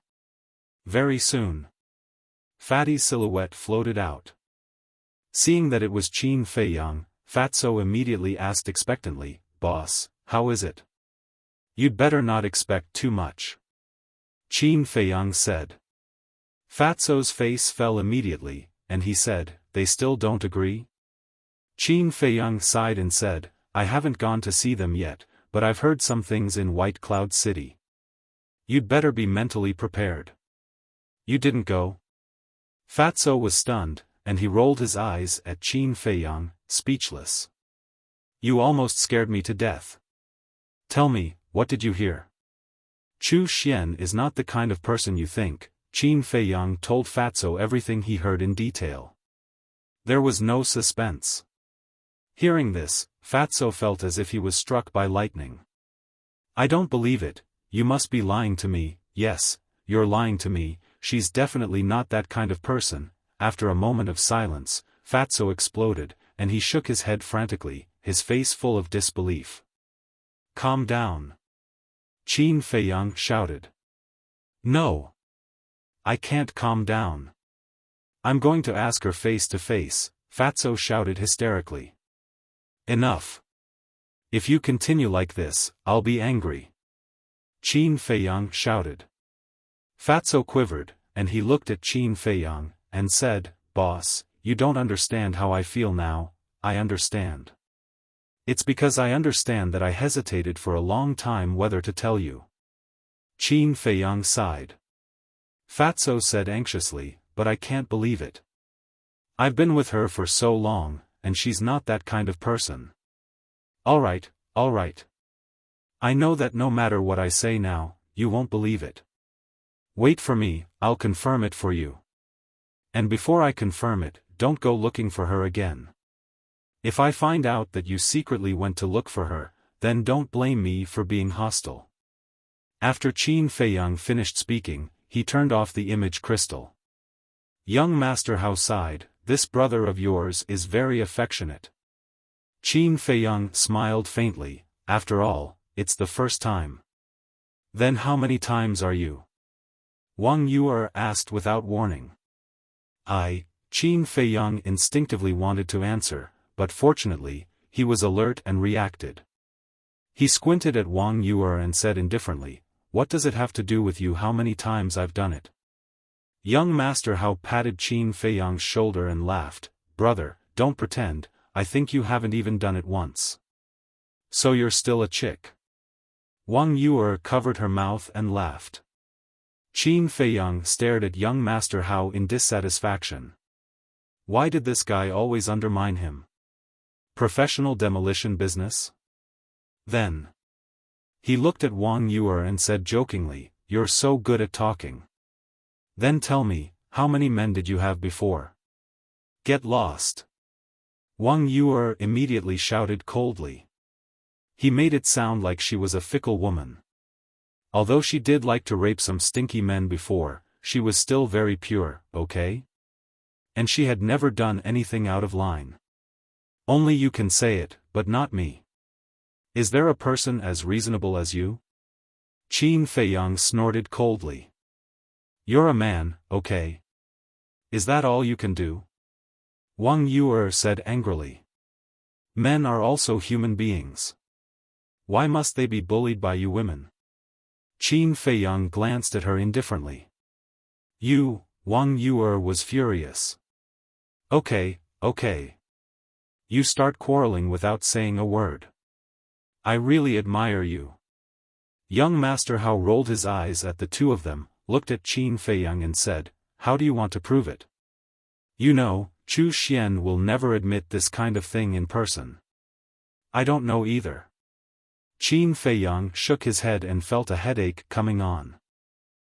Very soon, Fatty's silhouette floated out. Seeing that it was Qin Feiyang, Fatso immediately asked expectantly, "Boss, how is it?" "You'd better not expect too much," Qin Feiyang said. Fatso's face fell immediately, and he said, "They still don't agree?" Qin Feiyang sighed and said, "I haven't gone to see them yet, but I've heard some things in White Cloud City. You'd better be mentally prepared." "You didn't go?" Fatso was stunned, and he rolled his eyes at Qin Feiyang, speechless. "You almost scared me to death. Tell me, what did you hear?" "Chu Xian is not the kind of person you think." Qin Feiyang told Fatso everything he heard in detail. There was no suspense. Hearing this, Fatso felt as if he was struck by lightning. "I don't believe it, you must be lying to me." "Yes, you're lying to me, she's definitely not that kind of person." After a moment of silence, Fatso exploded, and he shook his head frantically, his face full of disbelief. "Calm down," Qin Feiyang shouted. "No. I can't calm down. I'm going to ask her face to face," Fatso shouted hysterically. "Enough. If you continue like this, I'll be angry," Qin Feiyang shouted. Fatso quivered, and he looked at Qin Feiyang, and said, "Boss, you don't understand how I feel now." "I understand. It's because I understand that I hesitated for a long time whether to tell you." Qin Feiyang sighed. Fatso said anxiously, "But I can't believe it. I've been with her for so long, and she's not that kind of person." All right. I know that no matter what I say now, you won't believe it. Wait for me, I'll confirm it for you. And before I confirm it, don't go looking for her again. If I find out that you secretly went to look for her, then don't blame me for being hostile." After Qin Feiyang finished speaking, he turned off the image crystal. Young Master Hao sighed, "This brother of yours is very affectionate." Qin Feiyang smiled faintly, "After all, it's the first time." "Then how many times are you?" Wang Yuer asked without warning. Qin Feiyang instinctively wanted to answer, but fortunately, he was alert and reacted. He squinted at Wang Yuer and said indifferently, "What does it have to do with you how many times I've done it?" Young Master Hao patted Qin Feiyang's shoulder and laughed, "Brother, don't pretend, I think you haven't even done it once. So you're still a chick." Wang Yuer covered her mouth and laughed. Qin Feiyang stared at young Master Hao in dissatisfaction. Why did this guy always undermine him? Professional demolition business? Then he looked at Wang Yuer and said jokingly, "You're so good at talking. Then tell me, how many men did you have before?" "Get lost," Wang Yuer immediately shouted coldly. He made it sound like she was a fickle woman. Although she did like to rape some stinky men before, she was still very pure, okay? And she had never done anything out of line. Only you can say it, but not me. Is there a person as reasonable as you? Qin Feiyang snorted coldly. You're a man, okay? Is that all you can do? Wang Yuer said angrily. Men are also human beings. Why must they be bullied by you women? Qin Feiyang glanced at her indifferently. Wang Yuer was furious. Okay. You start quarreling without saying a word. I really admire you. Young Master Hao rolled his eyes at the two of them, looked at Qin Feiyang and said, how do you want to prove it? You know, Chu Xian will never admit this kind of thing in person. I don't know either. Qin Feiyang shook his head and felt a headache coming on.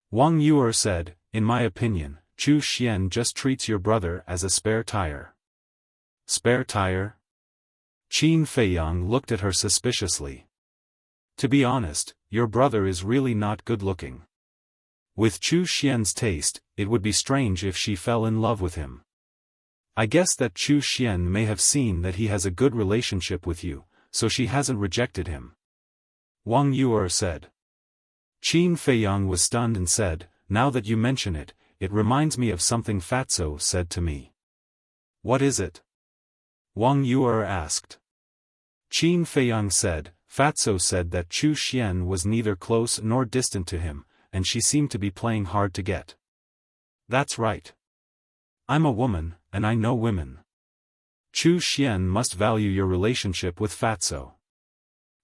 Wang Yuer said, in my opinion, Chu Xian just treats your brother as a spare tire. Spare tire? Qin Feiyang looked at her suspiciously. To be honest, your brother is really not good-looking. With Chu Xian's taste, it would be strange if she fell in love with him. I guess that Chu Xian may have seen that he has a good relationship with you, so she hasn't rejected him. Wang Yuer said. Qin Feiyang was stunned and said, now that you mention it, it reminds me of something Fatso said to me. What is it? Wang Yuer asked. Qin Feiyang said, Fatso said that Chu Xian was neither close nor distant to him, and she seemed to be playing hard to get. That's right. I'm a woman, and I know women. Chu Xian must value your relationship with Fatso.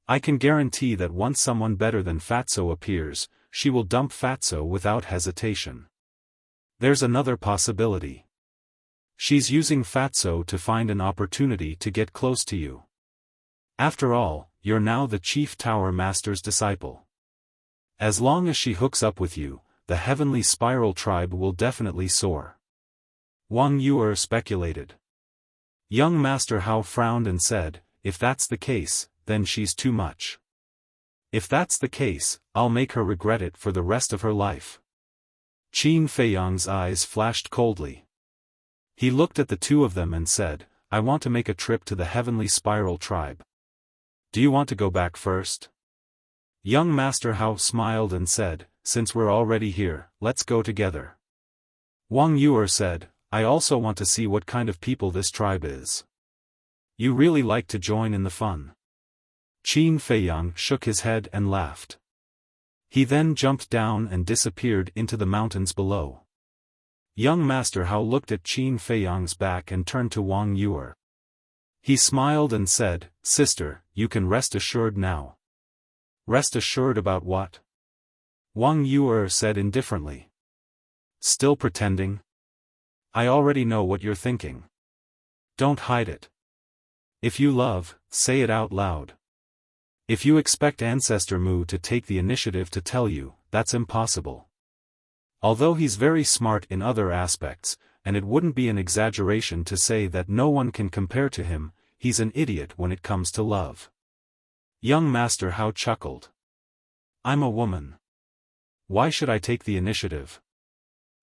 I can guarantee that once someone better than Fatso appears, she will dump Fatso without hesitation. There's another possibility. She's using Fatso to find an opportunity to get close to you. After all, you're now the Chief Tower Master's disciple. As long as she hooks up with you, the Heavenly Spiral tribe will definitely soar. Wang Yuer speculated. Young Master Hao frowned and said, if that's the case, then she's too much. If that's the case, I'll make her regret it for the rest of her life. Qin Feiyang's eyes flashed coldly. He looked at the two of them and said, I want to make a trip to the Heavenly Spiral tribe. Do you want to go back first? Young Master Hao smiled and said, since we're already here, let's go together. Wang Yuer said, I also want to see what kind of people this tribe is. You really like to join in the fun. Qin Feiyang shook his head and laughed. He then jumped down and disappeared into the mountains below. Young Master Hao looked at Qin Feiyang's back and turned to Wang Yuer. He smiled and said, Sister, you can rest assured now. Rest assured about what? Wang Yuer said indifferently. Still pretending? I already know what you're thinking. Don't hide it. If you love, say it out loud. If you expect Ancestor Mu to take the initiative to tell you, that's impossible. Although he's very smart in other aspects, and it wouldn't be an exaggeration to say that no one can compare to him, he's an idiot when it comes to love. Young Master Hao chuckled. I'm a woman. Why should I take the initiative?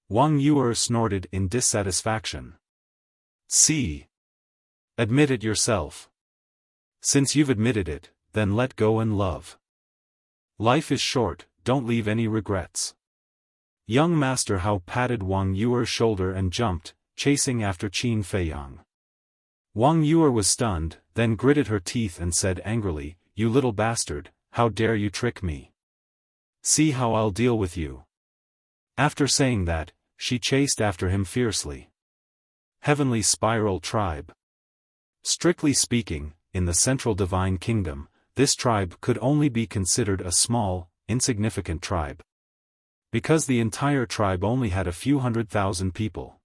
Wang Yuer snorted in dissatisfaction. See. Admit it yourself. Since you've admitted it, then let go and love. Life is short, don't leave any regrets. Young Master Hao patted Wang Yuer's shoulder and jumped, chasing after Qin Feiyang. Wang Yuer was stunned, then gritted her teeth and said angrily, You little bastard, how dare you trick me? See how I'll deal with you. After saying that, she chased after him fiercely. Heavenly Spiral Tribe. Strictly speaking, in the Central Divine Kingdom, this tribe could only be considered a small, insignificant tribe. Because the entire tribe only had a few 100,000 people.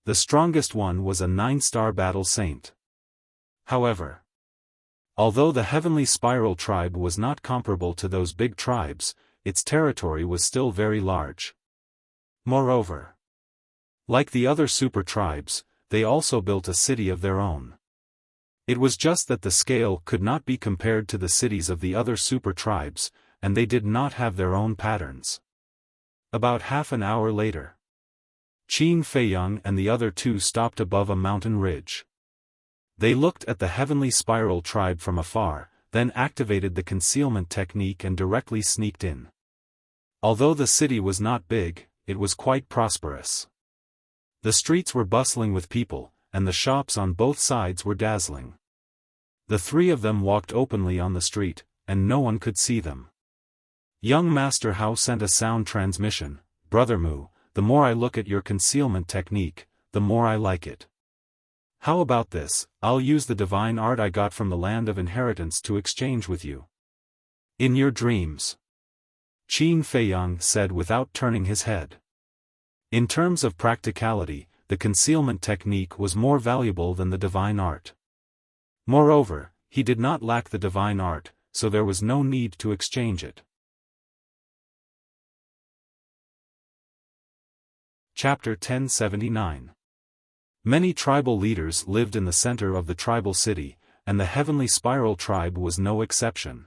The strongest one was a 9-star battle saint. However, although the Heavenly Spiral tribe was not comparable to those big tribes, its territory was still very large. Moreover, like the other super tribes, they also built a city of their own. It was just that the scale could not be compared to the cities of the other super tribes, and they did not have their own patterns. About half an hour later, Qin Feiyang and the other two stopped above a mountain ridge. They looked at the Heavenly Spiral tribe from afar, then activated the concealment technique and directly sneaked in. Although the city was not big, it was quite prosperous. The streets were bustling with people, and the shops on both sides were dazzling. The three of them walked openly on the street, and no one could see them. Young Master Hao sent a sound transmission. Brother Mu, the more I look at your concealment technique, the more I like it. How about this? I'll use the divine art I got from the land of inheritance to exchange with you. In your dreams. Qin Feiyang said without turning his head. In terms of practicality, the concealment technique was more valuable than the divine art. Moreover, he did not lack the divine art, so there was no need to exchange it. Chapter 1079. Many tribal leaders lived in the center of the tribal city, and the Heavenly Spiral tribe was no exception.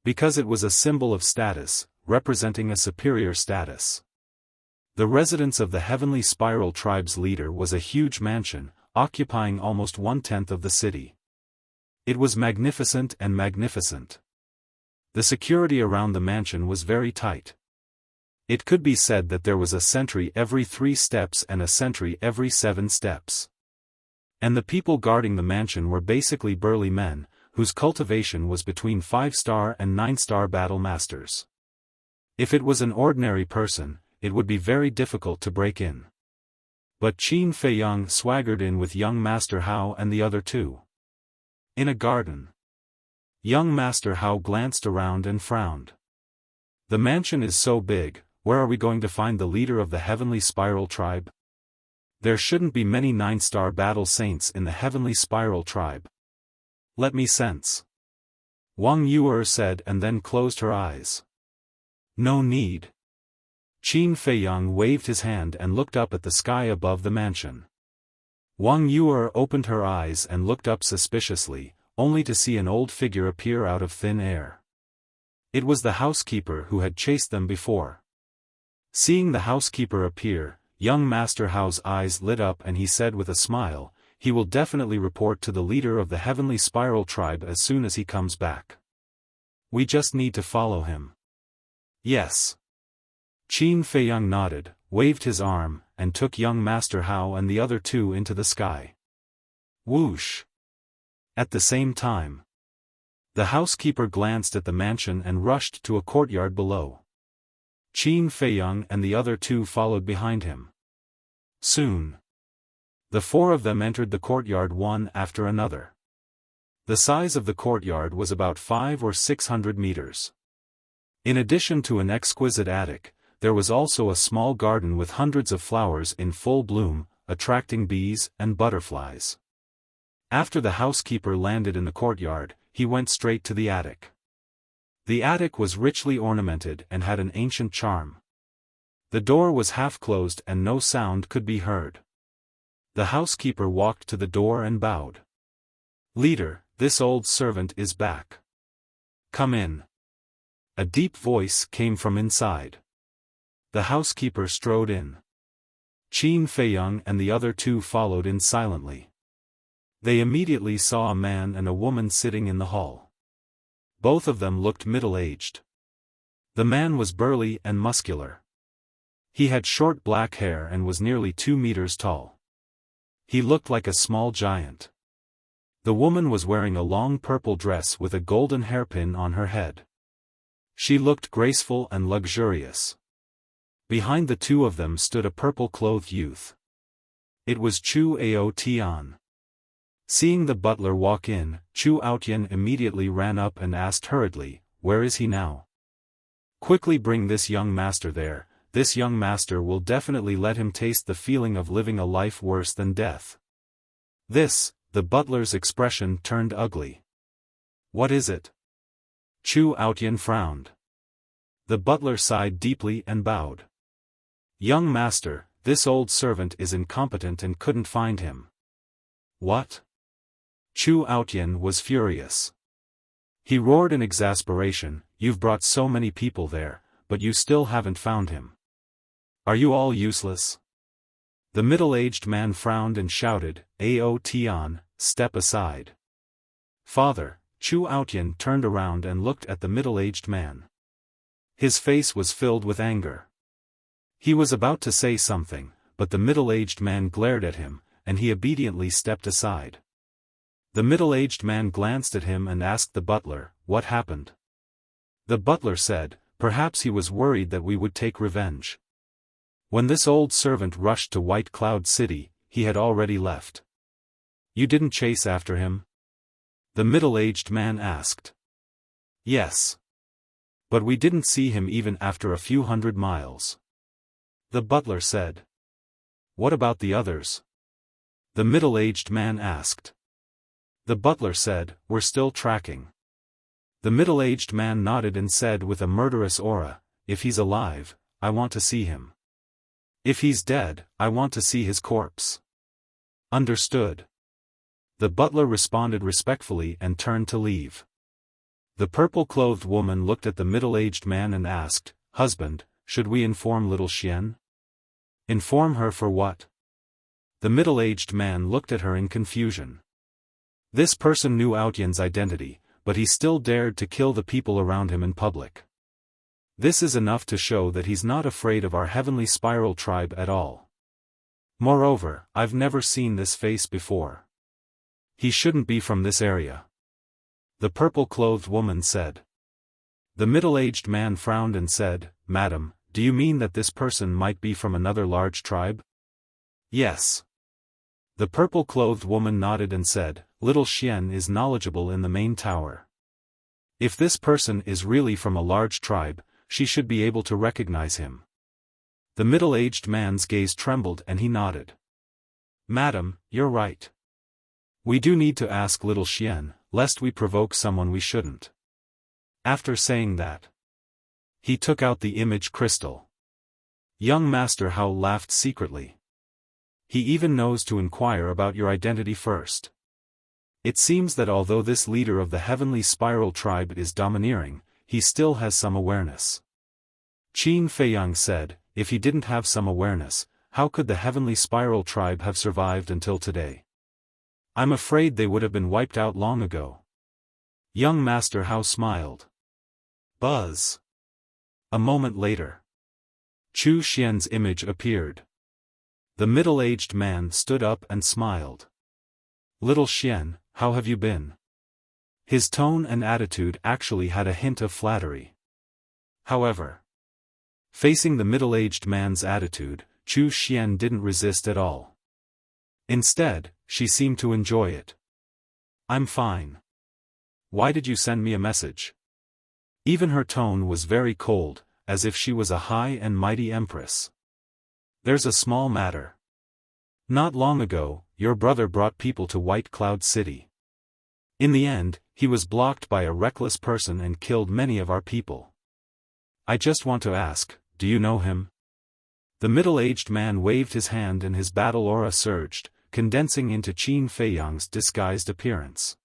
Because it was a symbol of status, representing a superior status. The residence of the Heavenly Spiral tribe's leader was a huge mansion, occupying almost 1/10 of the city. It was magnificent and magnificent. The security around the mansion was very tight. It could be said that there was a sentry every 3 steps and a sentry every 7 steps. And the people guarding the mansion were basically burly men, whose cultivation was between 5-star and 9-star battle masters. If it was an ordinary person, it would be very difficult to break in. But Qin Feiyang swaggered in with young Master Hao and the other two. In a garden. Young Master Hao glanced around and frowned. The mansion is so big, where are we going to find the leader of the Heavenly Spiral tribe? There shouldn't be many 9-star battle saints in the Heavenly Spiral tribe. Let me sense. Wang Yuer said and then closed her eyes. No need. Qin Feiyang waved his hand and looked up at the sky above the mansion. Wang Yuer opened her eyes and looked up suspiciously, only to see an old figure appear out of thin air. It was the housekeeper who had chased them before. Seeing the housekeeper appear, young Master Hao's eyes lit up and he said with a smile, he will definitely report to the leader of the Heavenly Spiral tribe as soon as he comes back. We just need to follow him. Yes. Qin Feiyang nodded, waved his arm, and took young Master Hao and the other two into the sky. Whoosh! At the same time, the housekeeper glanced at the mansion and rushed to a courtyard below. Qin Feiyang and the other two followed behind him. Soon, the 4 of them entered the courtyard one after another. The size of the courtyard was about 500 or 600 meters. In addition to an exquisite attic, there was also a small garden with hundreds of flowers in full bloom, attracting bees and butterflies. After the housekeeper landed in the courtyard, he went straight to the attic. The attic was richly ornamented and had an ancient charm. The door was half closed and no sound could be heard. The housekeeper walked to the door and bowed. Leader, this old servant is back. Come in. A deep voice came from inside. The housekeeper strode in. Qin Feiyang and the other two followed in silently. They immediately saw a man and a woman sitting in the hall. Both of them looked middle-aged. The man was burly and muscular. He had short black hair and was nearly 2 meters tall. He looked like a small giant. The woman was wearing a long purple dress with a golden hairpin on her head. She looked graceful and luxurious. Behind the two of them stood a purple-clothed youth. It was Chu Ao Tian. Seeing the butler walk in, Chu Aotian immediately ran up and asked hurriedly, "Where is he now?" "Quickly bring this young master there. This young master will definitely let him taste the feeling of living a life worse than death." The butler's expression turned ugly. "What is it?" Chu Aotian frowned. The butler sighed deeply and bowed. "Young master, this old servant is incompetent and couldn't find him." "What?" Chu Aotian was furious. He roared in exasperation, "You've brought so many people there, but you still haven't found him. Are you all useless?" The middle-aged man frowned and shouted, "Ao Tian, step aside." "Father," Chu Aotian turned around and looked at the middle-aged man. His face was filled with anger. He was about to say something, but the middle-aged man glared at him, and he obediently stepped aside. The middle-aged man glanced at him and asked the butler, "What happened?" The butler said, Perhaps he was worried that we would take revenge. When this old servant rushed to White Cloud City, he had already left. You didn't chase after him? The middle-aged man asked. Yes. But we didn't see him even after a few hundred miles. The butler said. What about the others? The middle-aged man asked. The butler said, we're still tracking. The middle-aged man nodded and said with a murderous aura, if he's alive, I want to see him. If he's dead, I want to see his corpse. Understood. The butler responded respectfully and turned to leave. The purple-clothed woman looked at the middle-aged man and asked, Husband, should we inform little Xian? Inform her for what? The middle-aged man looked at her in confusion. This person knew Outyan's identity, but he still dared to kill the people around him in public. This is enough to show that he's not afraid of our heavenly spiral tribe at all. Moreover, I've never seen this face before. He shouldn't be from this area. The purple-clothed woman said. The middle-aged man frowned and said, Madam, do you mean that this person might be from another large tribe? Yes. The purple-clothed woman nodded and said, Little Xian is knowledgeable in the main tower. If this person is really from a large tribe, she should be able to recognize him. The middle-aged man's gaze trembled and he nodded. Madam, you're right. We do need to ask little Xian, lest we provoke someone we shouldn't. After saying that, he took out the image crystal. Young Master Hao laughed secretly. He even knows to inquire about your identity first. It seems that although this leader of the heavenly spiral tribe is domineering, he still has some awareness. Qin Feiyang said, if he didn't have some awareness, how could the heavenly spiral tribe have survived until today? I'm afraid they would have been wiped out long ago. Young Master Hao smiled. Buzz. A moment later, Chu Xian's image appeared. The middle-aged man stood up and smiled. Little Xian, how have you been? His tone and attitude actually had a hint of flattery. However, facing the middle-aged man's attitude, Chu Xian didn't resist at all. Instead, she seemed to enjoy it. I'm fine. Why did you send me a message? Even her tone was very cold, as if she was a high and mighty empress. There's a small matter. Not long ago, your brother brought people to White Cloud City. In the end, he was blocked by a reckless person and killed many of our people. I just want to ask, do you know him? The middle-aged man waved his hand and his battle aura surged, condensing into Qin Feiyang's disguised appearance.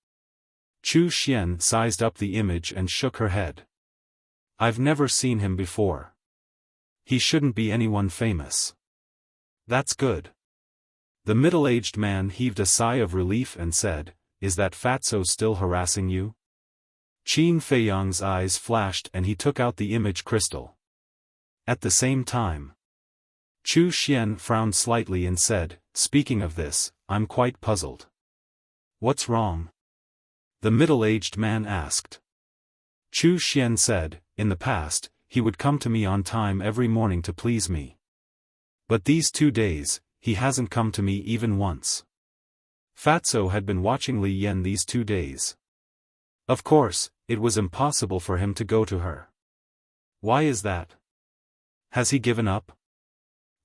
Chu Xian sized up the image and shook her head. I've never seen him before. He shouldn't be anyone famous. That's good. The middle-aged man heaved a sigh of relief and said, Is that fatso still harassing you? Qin Feiyang's eyes flashed and he took out the image crystal. At the same time, Chu Xian frowned slightly and said, Speaking of this, I'm quite puzzled. What's wrong? The middle-aged man asked. Chu Xian said, In the past, he would come to me on time every morning to please me. But these 2 days, he hasn't come to me even once. Fatso had been watching Li Yan these 2 days. Of course, it was impossible for him to go to her. Why is that? Has he given up?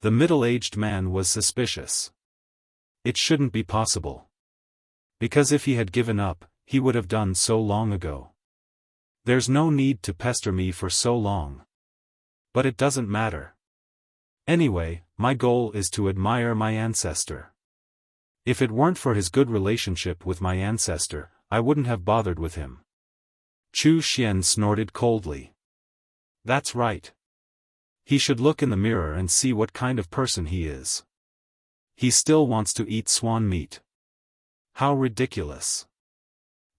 The middle-aged man was suspicious. It shouldn't be possible. Because if he had given up, he would have done so long ago. There's no need to pester me for so long. But it doesn't matter. Anyway, my goal is to admire my ancestor. If it weren't for his good relationship with my ancestor, I wouldn't have bothered with him. Chu Xian snorted coldly. That's right. He should look in the mirror and see what kind of person he is. He still wants to eat swan meat. How ridiculous.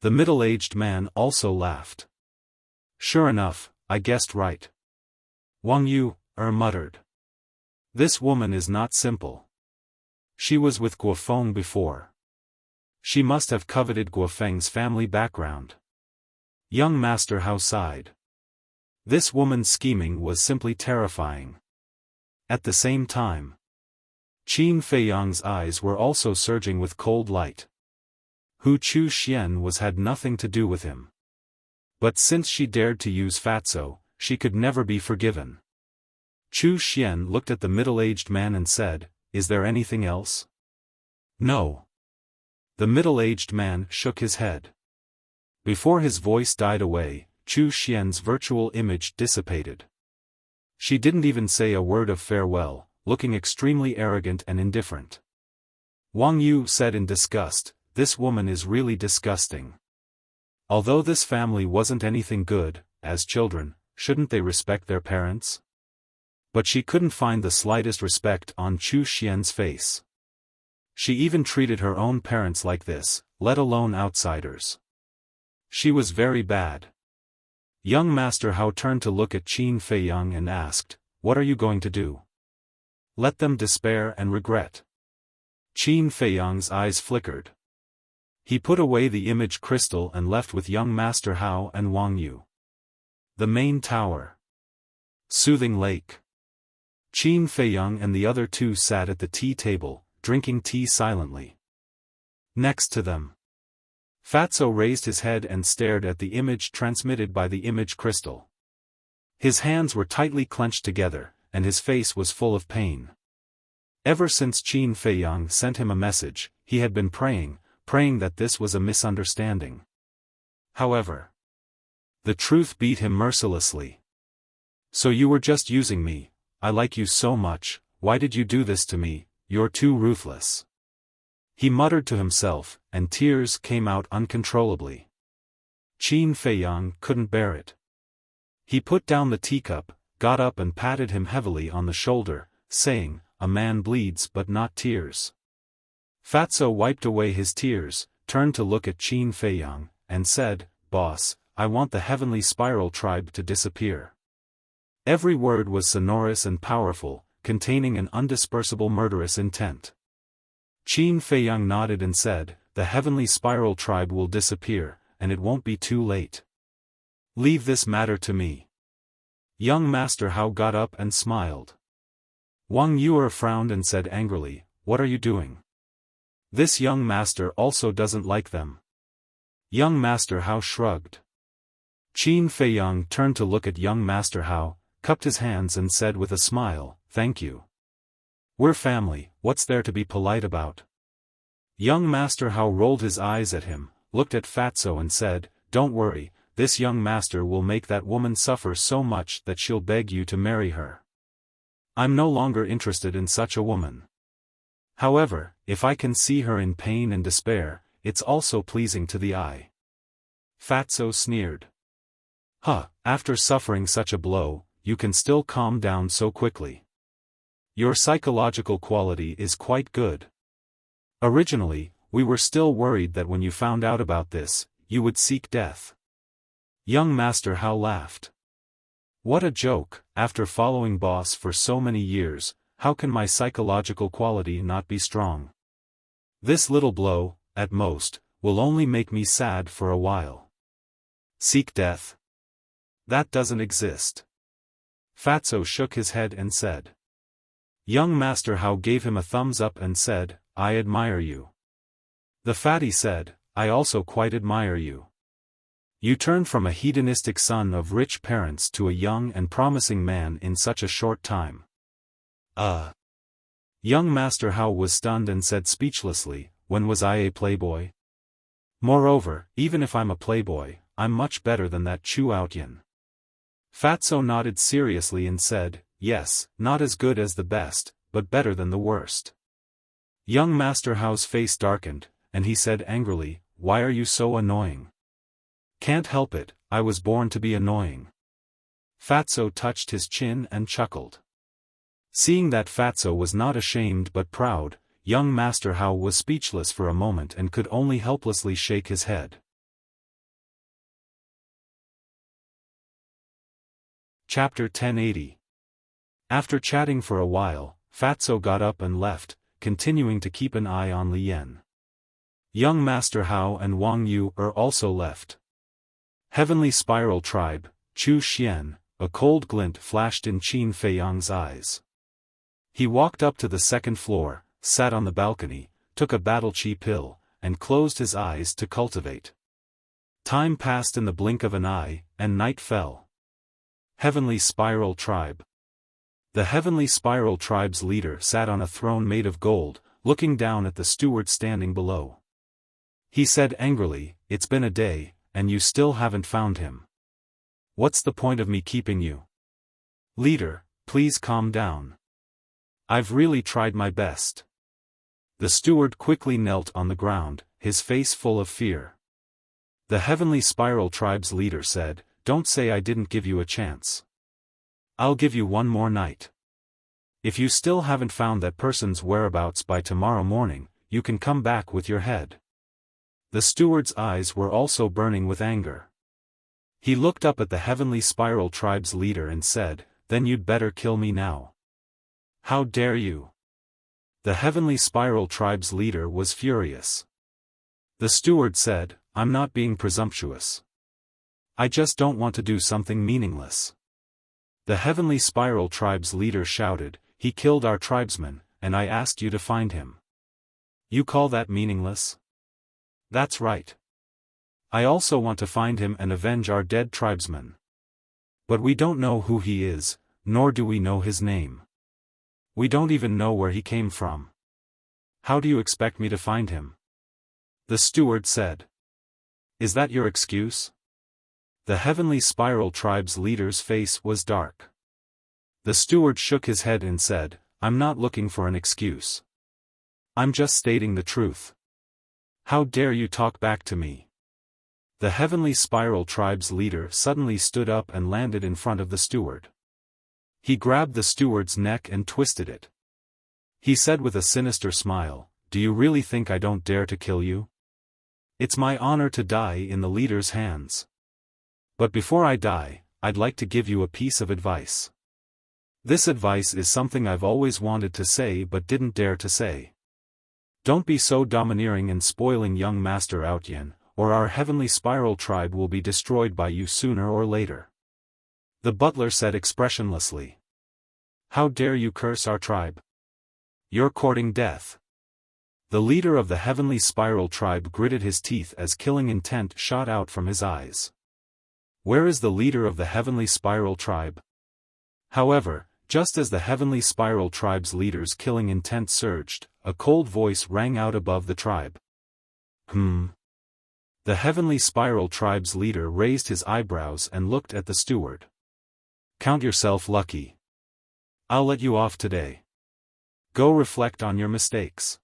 The middle-aged man also laughed. Sure enough, I guessed right. Wang Yu, muttered. This woman is not simple. She was with Guofeng before. She must have coveted Guofeng's family background. Young Master Hao sighed. This woman's scheming was simply terrifying. At the same time, Qin Feiyang's eyes were also surging with cold light. Hu Chu Xian had nothing to do with him. But since she dared to use Fatso, she could never be forgiven. Chu Xian looked at the middle-aged man and said, "Is there anything else?" "No." The middle-aged man shook his head. Before his voice died away, Chu Xian's virtual image dissipated. She didn't even say a word of farewell, looking extremely arrogant and indifferent. Wang Yu said in disgust, "This woman is really disgusting. Although this family wasn't anything good, as children, shouldn't they respect their parents?" But she couldn't find the slightest respect on Chu Xian's face. She even treated her own parents like this, let alone outsiders. She was very bad. Young Master Hao turned to look at Qin Feiyang and asked, "What are you going to do? Let them despair and regret." Qin Feiyang's eyes flickered. He put away the image crystal and left with young Master Hao and Wang Yu. The main tower. Soothing Lake. Qin Feiyang and the other two sat at the tea table, drinking tea silently. Next to them, Fatso raised his head and stared at the image transmitted by the image crystal. His hands were tightly clenched together, and his face was full of pain. Ever since Qin Feiyang sent him a message, he had been praying that this was a misunderstanding. However, the truth beat him mercilessly. "So you were just using me. I like you so much, why did you do this to me? You're too ruthless." He muttered to himself, and tears came out uncontrollably. Qin Feiyang couldn't bear it. He put down the teacup, got up and patted him heavily on the shoulder, saying, "A man bleeds but not tears." Fatso wiped away his tears, turned to look at Qin Feiyang, and said, "Boss, I want the heavenly spiral tribe to disappear." Every word was sonorous and powerful, containing an undispersible murderous intent. Qin Feiyang nodded and said, "The heavenly spiral tribe will disappear, and it won't be too late. Leave this matter to me." Young Master Hao got up and smiled. Wang Yu frowned and said angrily, "What are you doing?" This young master also doesn't like them. Young Master Hao shrugged. Qin Feiyang turned to look at young Master Hao, cupped his hands and said with a smile, "Thank you. We're family, what's there to be polite about?" Young Master Hao rolled his eyes at him, looked at Fatso and said, "Don't worry, this young master will make that woman suffer so much that she'll beg you to marry her. I'm no longer interested in such a woman. However, if I can see her in pain and despair, it's also pleasing to the eye." Fatso sneered. "Huh, after suffering such a blow, you can still calm down so quickly. Your psychological quality is quite good. Originally, we were still worried that when you found out about this, you would seek death." Young Master Hao laughed. "What a joke, after following boss for so many years, how can my psychological quality not be strong? This little blow, at most, will only make me sad for a while. Seek death? That doesn't exist." Fatso shook his head and said. Young Master Hao gave him a thumbs up and said, "I admire you." The fatty said, "I also quite admire you. You turned from a hedonistic son of rich parents to a young and promising man in such a short time." Young Master Hao was stunned and said speechlessly, "When was I a playboy? Moreover, even if I'm a playboy, I'm much better than that Chu Outyin." Fatso nodded seriously and said, "Yes, not as good as the best, but better than the worst." Young Master Hao's face darkened, and he said angrily, "Why are you so annoying?" "Can't help it, I was born to be annoying." Fatso touched his chin and chuckled. Seeing that Fatso was not ashamed but proud, young Master Hao was speechless for a moment and could only helplessly shake his head. Chapter 1080. After chatting for a while, Fatso got up and left, continuing to keep an eye on Lian. Young Master Hao and Wang Yu also left. Heavenly Spiral Tribe, Chu Xian, a cold glint flashed in Qin Feiyang's eyes. He walked up to the second floor, sat on the balcony, took a battle chi pill, and closed his eyes to cultivate. Time passed in the blink of an eye, and night fell. Heavenly Spiral Tribe. The Heavenly Spiral Tribe's leader sat on a throne made of gold, looking down at the steward standing below. He said angrily, "It's been a day, and you still haven't found him. What's the point of me keeping you? Leader, please calm down. I've really tried my best." The steward quickly knelt on the ground, his face full of fear. The Heavenly Spiral Tribe's leader said, "Don't say I didn't give you a chance. I'll give you one more night. If you still haven't found that person's whereabouts by tomorrow morning, you can come back with your head." The steward's eyes were also burning with anger. He looked up at the Heavenly Spiral Tribe's leader and said, "Then you'd better kill me now. How dare you?" The Heavenly Spiral Tribe's leader was furious. The steward said, "I'm not being presumptuous. I just don't want to do something meaningless." The Heavenly Spiral Tribe's leader shouted, "He killed our tribesman, and I asked you to find him. You call that meaningless? That's right. I also want to find him and avenge our dead tribesman. But we don't know who he is, nor do we know his name. We don't even know where he came from. How do you expect me to find him?" The steward said. "Is that your excuse?" The Heavenly Spiral Tribe's leader's face was dark. The steward shook his head and said, "I'm not looking for an excuse. I'm just stating the truth. How dare you talk back to me?" The Heavenly Spiral Tribe's leader suddenly stood up and landed in front of the steward. He grabbed the steward's neck and twisted it. He said with a sinister smile, "Do you really think I don't dare to kill you? It's my honor to die in the leader's hands. But before I die, I'd like to give you a piece of advice. This advice is something I've always wanted to say but didn't dare to say. Don't be so domineering and spoiling young Master Outyin, or our Heavenly Spiral Tribe will be destroyed by you sooner or later." The butler said expressionlessly. "How dare you curse our tribe? You're courting death." The leader of the Heavenly Spiral Tribe gritted his teeth as killing intent shot out from his eyes. Where is the leader of the Heavenly Spiral Tribe? However, just as the Heavenly Spiral Tribe's leader's killing intent surged, a cold voice rang out above the tribe. The Heavenly Spiral Tribe's leader raised his eyebrows and looked at the steward. "Count yourself lucky. I'll let you off today. Go reflect on your mistakes."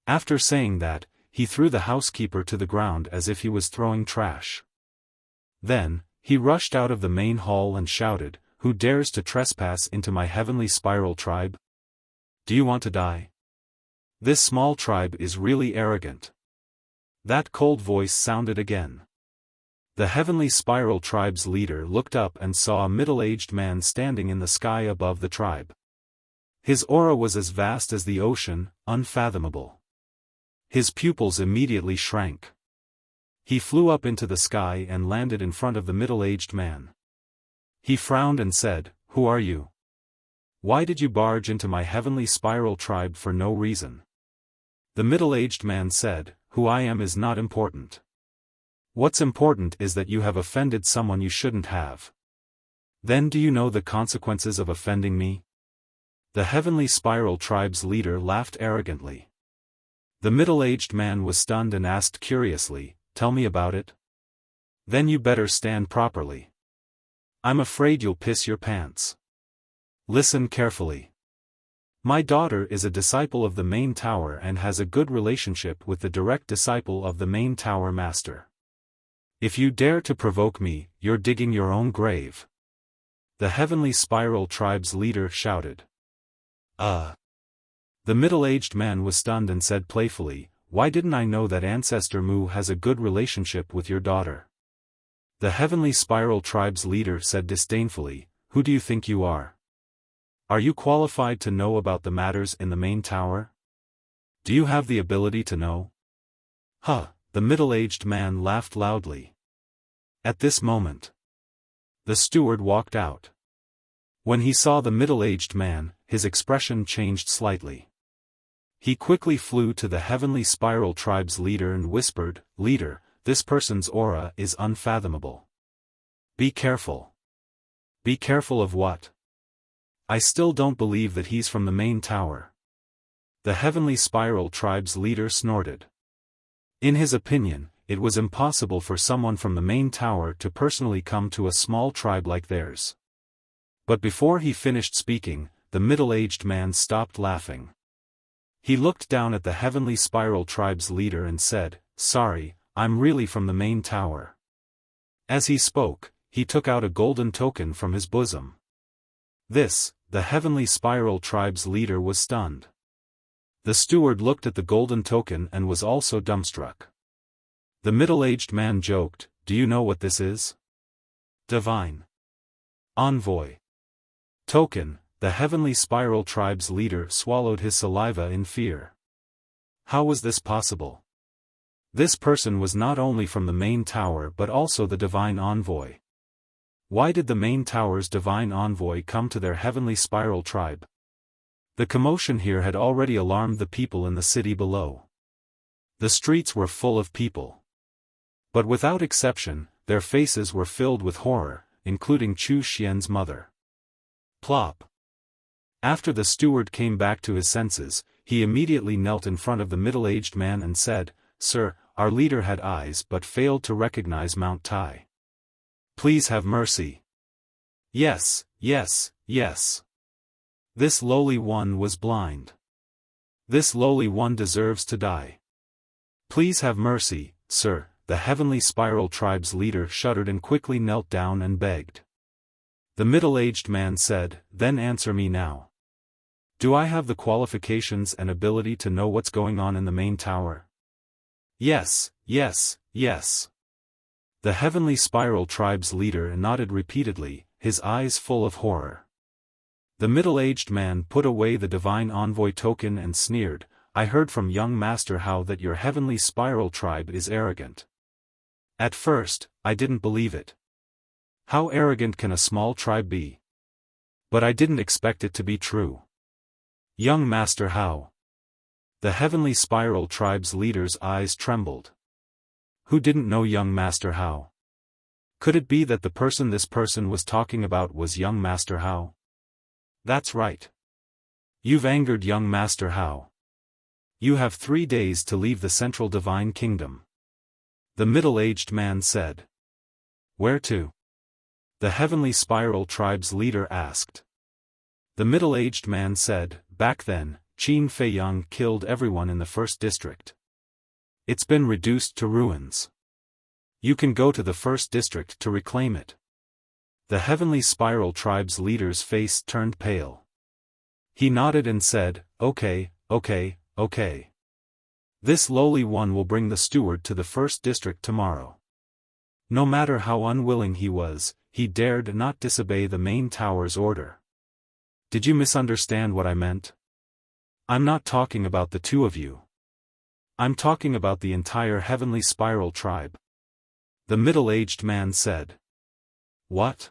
After saying that, he threw the housekeeper to the ground as if he was throwing trash. Then, he rushed out of the main hall and shouted, "Who dares to trespass into my Heavenly Spiral Tribe? Do you want to die? This small tribe is really arrogant." That cold voice sounded again. The Heavenly Spiral Tribe's leader looked up and saw a middle-aged man standing in the sky above the tribe. His aura was as vast as the ocean, unfathomable. His pupils immediately shrank. He flew up into the sky and landed in front of the middle-aged man. He frowned and said, "Who are you? Why did you barge into my Heavenly Spiral Tribe for no reason?" The middle-aged man said, "Who I am is not important. What's important is that you have offended someone you shouldn't have. Then do you know the consequences of offending me?" The Heavenly Spiral Tribe's leader laughed arrogantly. The middle-aged man was stunned and asked curiously, "Tell me about it." "Then you better stand properly. I'm afraid you'll piss your pants. Listen carefully. My daughter is a disciple of the main tower and has a good relationship with the direct disciple of the main tower master. If you dare to provoke me, you're digging your own grave." The Heavenly Spiral Tribe's leader shouted. The middle-aged man was stunned and said playfully, "Why didn't I know that Ancestor Mu has a good relationship with your daughter?" The Heavenly Spiral Tribe's leader said disdainfully, "Who do you think you are? Are you qualified to know about the matters in the main tower? Do you have the ability to know?" The middle-aged man laughed loudly. At this moment, The steward walked out. When he saw the middle-aged man, his expression changed slightly. He quickly flew to the Heavenly Spiral Tribe's leader and whispered, "Leader, this person's aura is unfathomable. Be careful." "Be careful of what?" "I still don't believe that he's from the main tower." The Heavenly Spiral Tribe's leader snorted. In his opinion, it was impossible for someone from the main tower to personally come to a small tribe like theirs. But before he finished speaking, the middle-aged man stopped laughing. He looked down at the Heavenly Spiral Tribe's leader and said, "Sorry, I'm really from the main tower." As he spoke, he took out a golden token from his bosom. The Heavenly Spiral Tribe's leader was stunned. The steward looked at the golden token and was also dumbstruck. The middle-aged man joked, "Do you know what this is?" "Divine Envoy Token." The Heavenly Spiral Tribe's leader swallowed his saliva in fear. How was this possible? This person was not only from the main tower but also the Divine Envoy. Why did the main tower's Divine Envoy come to their Heavenly Spiral Tribe? The commotion here had already alarmed the people in the city below. The streets were full of people. But without exception, their faces were filled with horror, including Chu Xian's mother. Plop. After the steward came back to his senses, he immediately knelt in front of the middle-aged man and said, "Sir, our leader had eyes but failed to recognize Mount Tai. Please have mercy." "Yes, yes, yes. This lowly one was blind. This lowly one deserves to die. Please have mercy, sir." The Heavenly Spiral Tribe's leader shuddered and quickly knelt down and begged. The middle-aged man said, "Then answer me now. Do I have the qualifications and ability to know what's going on in the main tower?" "Yes, yes, yes." The Heavenly Spiral Tribe's leader nodded repeatedly, his eyes full of horror. The middle-aged man put away the Divine Envoy token and sneered, "I heard from young Master Hao that your Heavenly Spiral Tribe is arrogant. At first, I didn't believe it. How arrogant can a small tribe be? But I didn't expect it to be true. Young Master Hao." The Heavenly Spiral Tribe's leader's eyes trembled. Who didn't know young Master Hao? Could it be that the person this person was talking about was young Master Hao? That's right. You've angered young Master Hao. You have 3 days to leave the Central Divine Kingdom. The middle-aged man said. Where to? The Heavenly Spiral Tribe's leader asked. The middle-aged man said, back then, Qin Feiyang killed everyone in the first district. It's been reduced to ruins. You can go to the first district to reclaim it. The Heavenly Spiral Tribe's leader's face turned pale. He nodded and said, okay. This lowly one will bring the steward to the first district tomorrow. No matter how unwilling he was, he dared not disobey the main tower's order. Did you misunderstand what I meant? I'm not talking about the two of you. I'm talking about the entire Heavenly Spiral Tribe. The middle-aged man said. What?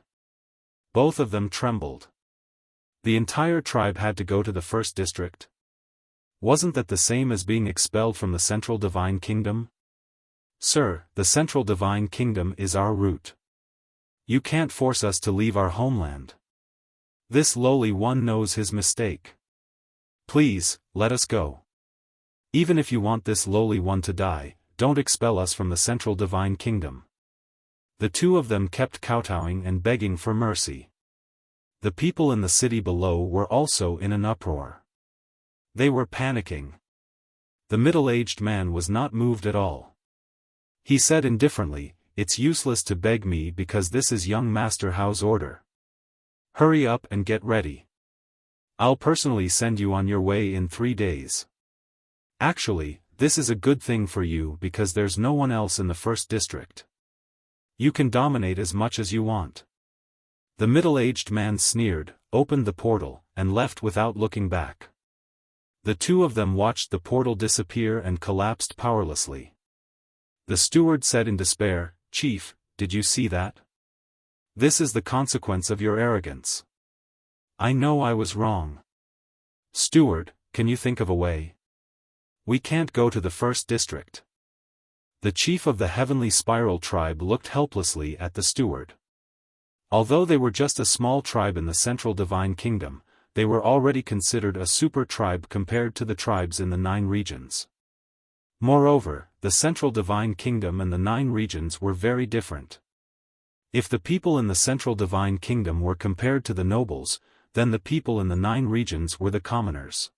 Both of them trembled. The entire tribe had to go to the first district? Wasn't that the same as being expelled from the Central Divine Kingdom? Sir, the Central Divine Kingdom is our root. You can't force us to leave our homeland. This lowly one knows his mistake. Please, let us go. Even if you want this lowly one to die, don't expel us from the Central Divine Kingdom. The two of them kept kowtowing and begging for mercy. The people in the city below were also in an uproar. They were panicking. The middle-aged man was not moved at all. He said indifferently, it's useless to beg me because this is young Master Hao's order. Hurry up and get ready. I'll personally send you on your way in 3 days. Actually, this is a good thing for you because there's no one else in the first district. You can dominate as much as you want. The middle-aged man sneered, opened the portal, and left without looking back. The two of them watched the portal disappear and collapsed powerlessly. The steward said in despair, Chief, did you see that? This is the consequence of your arrogance. I know I was wrong. Steward, can you think of a way? We can't go to the first district. The chief of the Heavenly Spiral tribe looked helplessly at the steward. Although they were just a small tribe in the Central Divine Kingdom, they were already considered a super tribe compared to the tribes in the 9 regions. Moreover, the Central Divine Kingdom and the 9 regions were very different. If the people in the Central Divine Kingdom were compared to the nobles, then the people in the 9 regions were the commoners.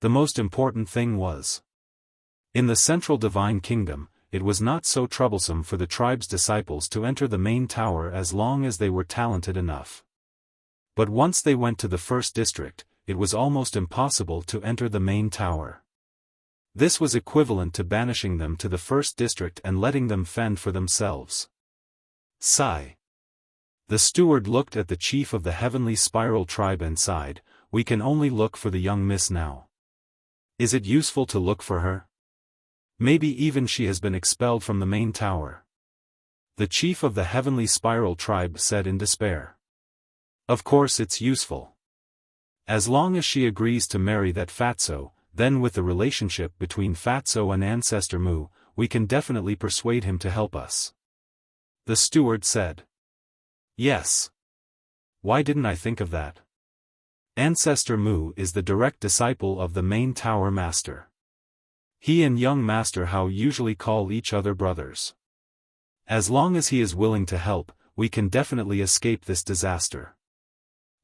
The most important thing was, in the Central Divine Kingdom, it was not so troublesome for the tribe's disciples to enter the main tower as long as they were talented enough. But once they went to the first district, it was almost impossible to enter the main tower. This was equivalent to banishing them to the first district and letting them fend for themselves. Sigh. The steward looked at the chief of the Heavenly Spiral tribe and sighed, "We can only look for the young miss now. Is it useful to look for her? Maybe even she has been expelled from the main tower." The chief of the Heavenly Spiral tribe said in despair. "Of course it's useful. As long as she agrees to marry that Fatso, then with the relationship between Fatso and Ancestor Mu, we can definitely persuade him to help us." The steward said. "Yes. Why didn't I think of that? Ancestor Mu is the direct disciple of the main tower master. He and young Master Hao usually call each other brothers. As long as he is willing to help, we can definitely escape this disaster."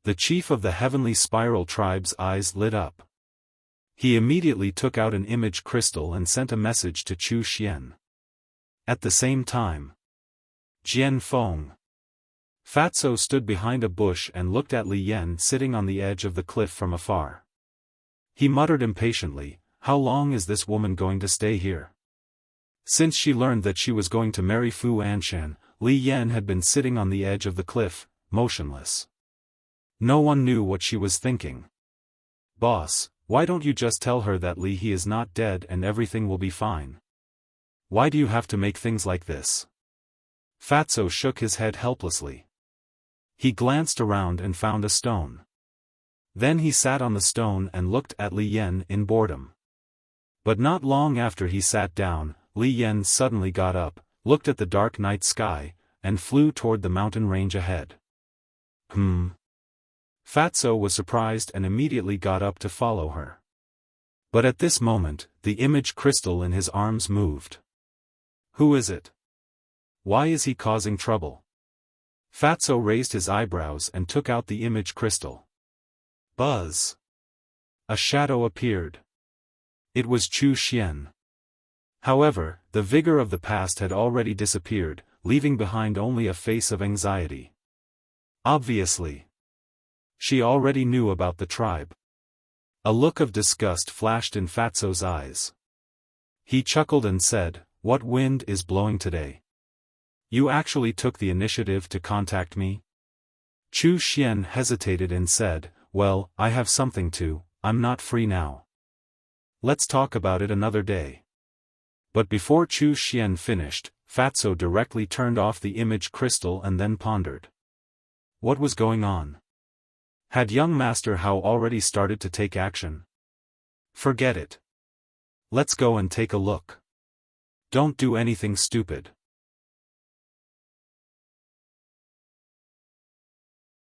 The chief of the Heavenly Spiral tribe's eyes lit up. He immediately took out an image crystal and sent a message to Chu Xian. At the same time, Jian Feng. Fatso stood behind a bush and looked at Li Yan sitting on the edge of the cliff from afar. He muttered impatiently, "How long is this woman going to stay here?" Since she learned that she was going to marry Fu Anshan, Li Yan had been sitting on the edge of the cliff, motionless. No one knew what she was thinking. "Boss, why don't you just tell her that Li He is not dead and everything will be fine? Why do you have to make things like this?" Fatso shook his head helplessly. He glanced around and found a stone. Then he sat on the stone and looked at Li Yan in boredom. But not long after he sat down, Li Yan suddenly got up, looked at the dark night sky, and flew toward the mountain range ahead. Fatso was surprised and immediately got up to follow her. But at this moment, the image crystal in his arms moved. "Who is it? Why is he causing trouble?" Fatso raised his eyebrows and took out the image crystal. Buzz! A shadow appeared. It was Chu Xian. However, the vigor of the past had already disappeared, leaving behind only a face of anxiety. Obviously, she already knew about the tribe. A look of disgust flashed in Fatso's eyes. He chuckled and said, "What wind is blowing today? You actually took the initiative to contact me?" Chu Xian hesitated and said, "Well, I have something to, I'm not free now. Let's talk about it another day." But before Chu Xian finished, Fatso directly turned off the image crystal and then pondered. What was going on? Had young Master Hao already started to take action? Forget it. Let's go and take a look. Don't do anything stupid.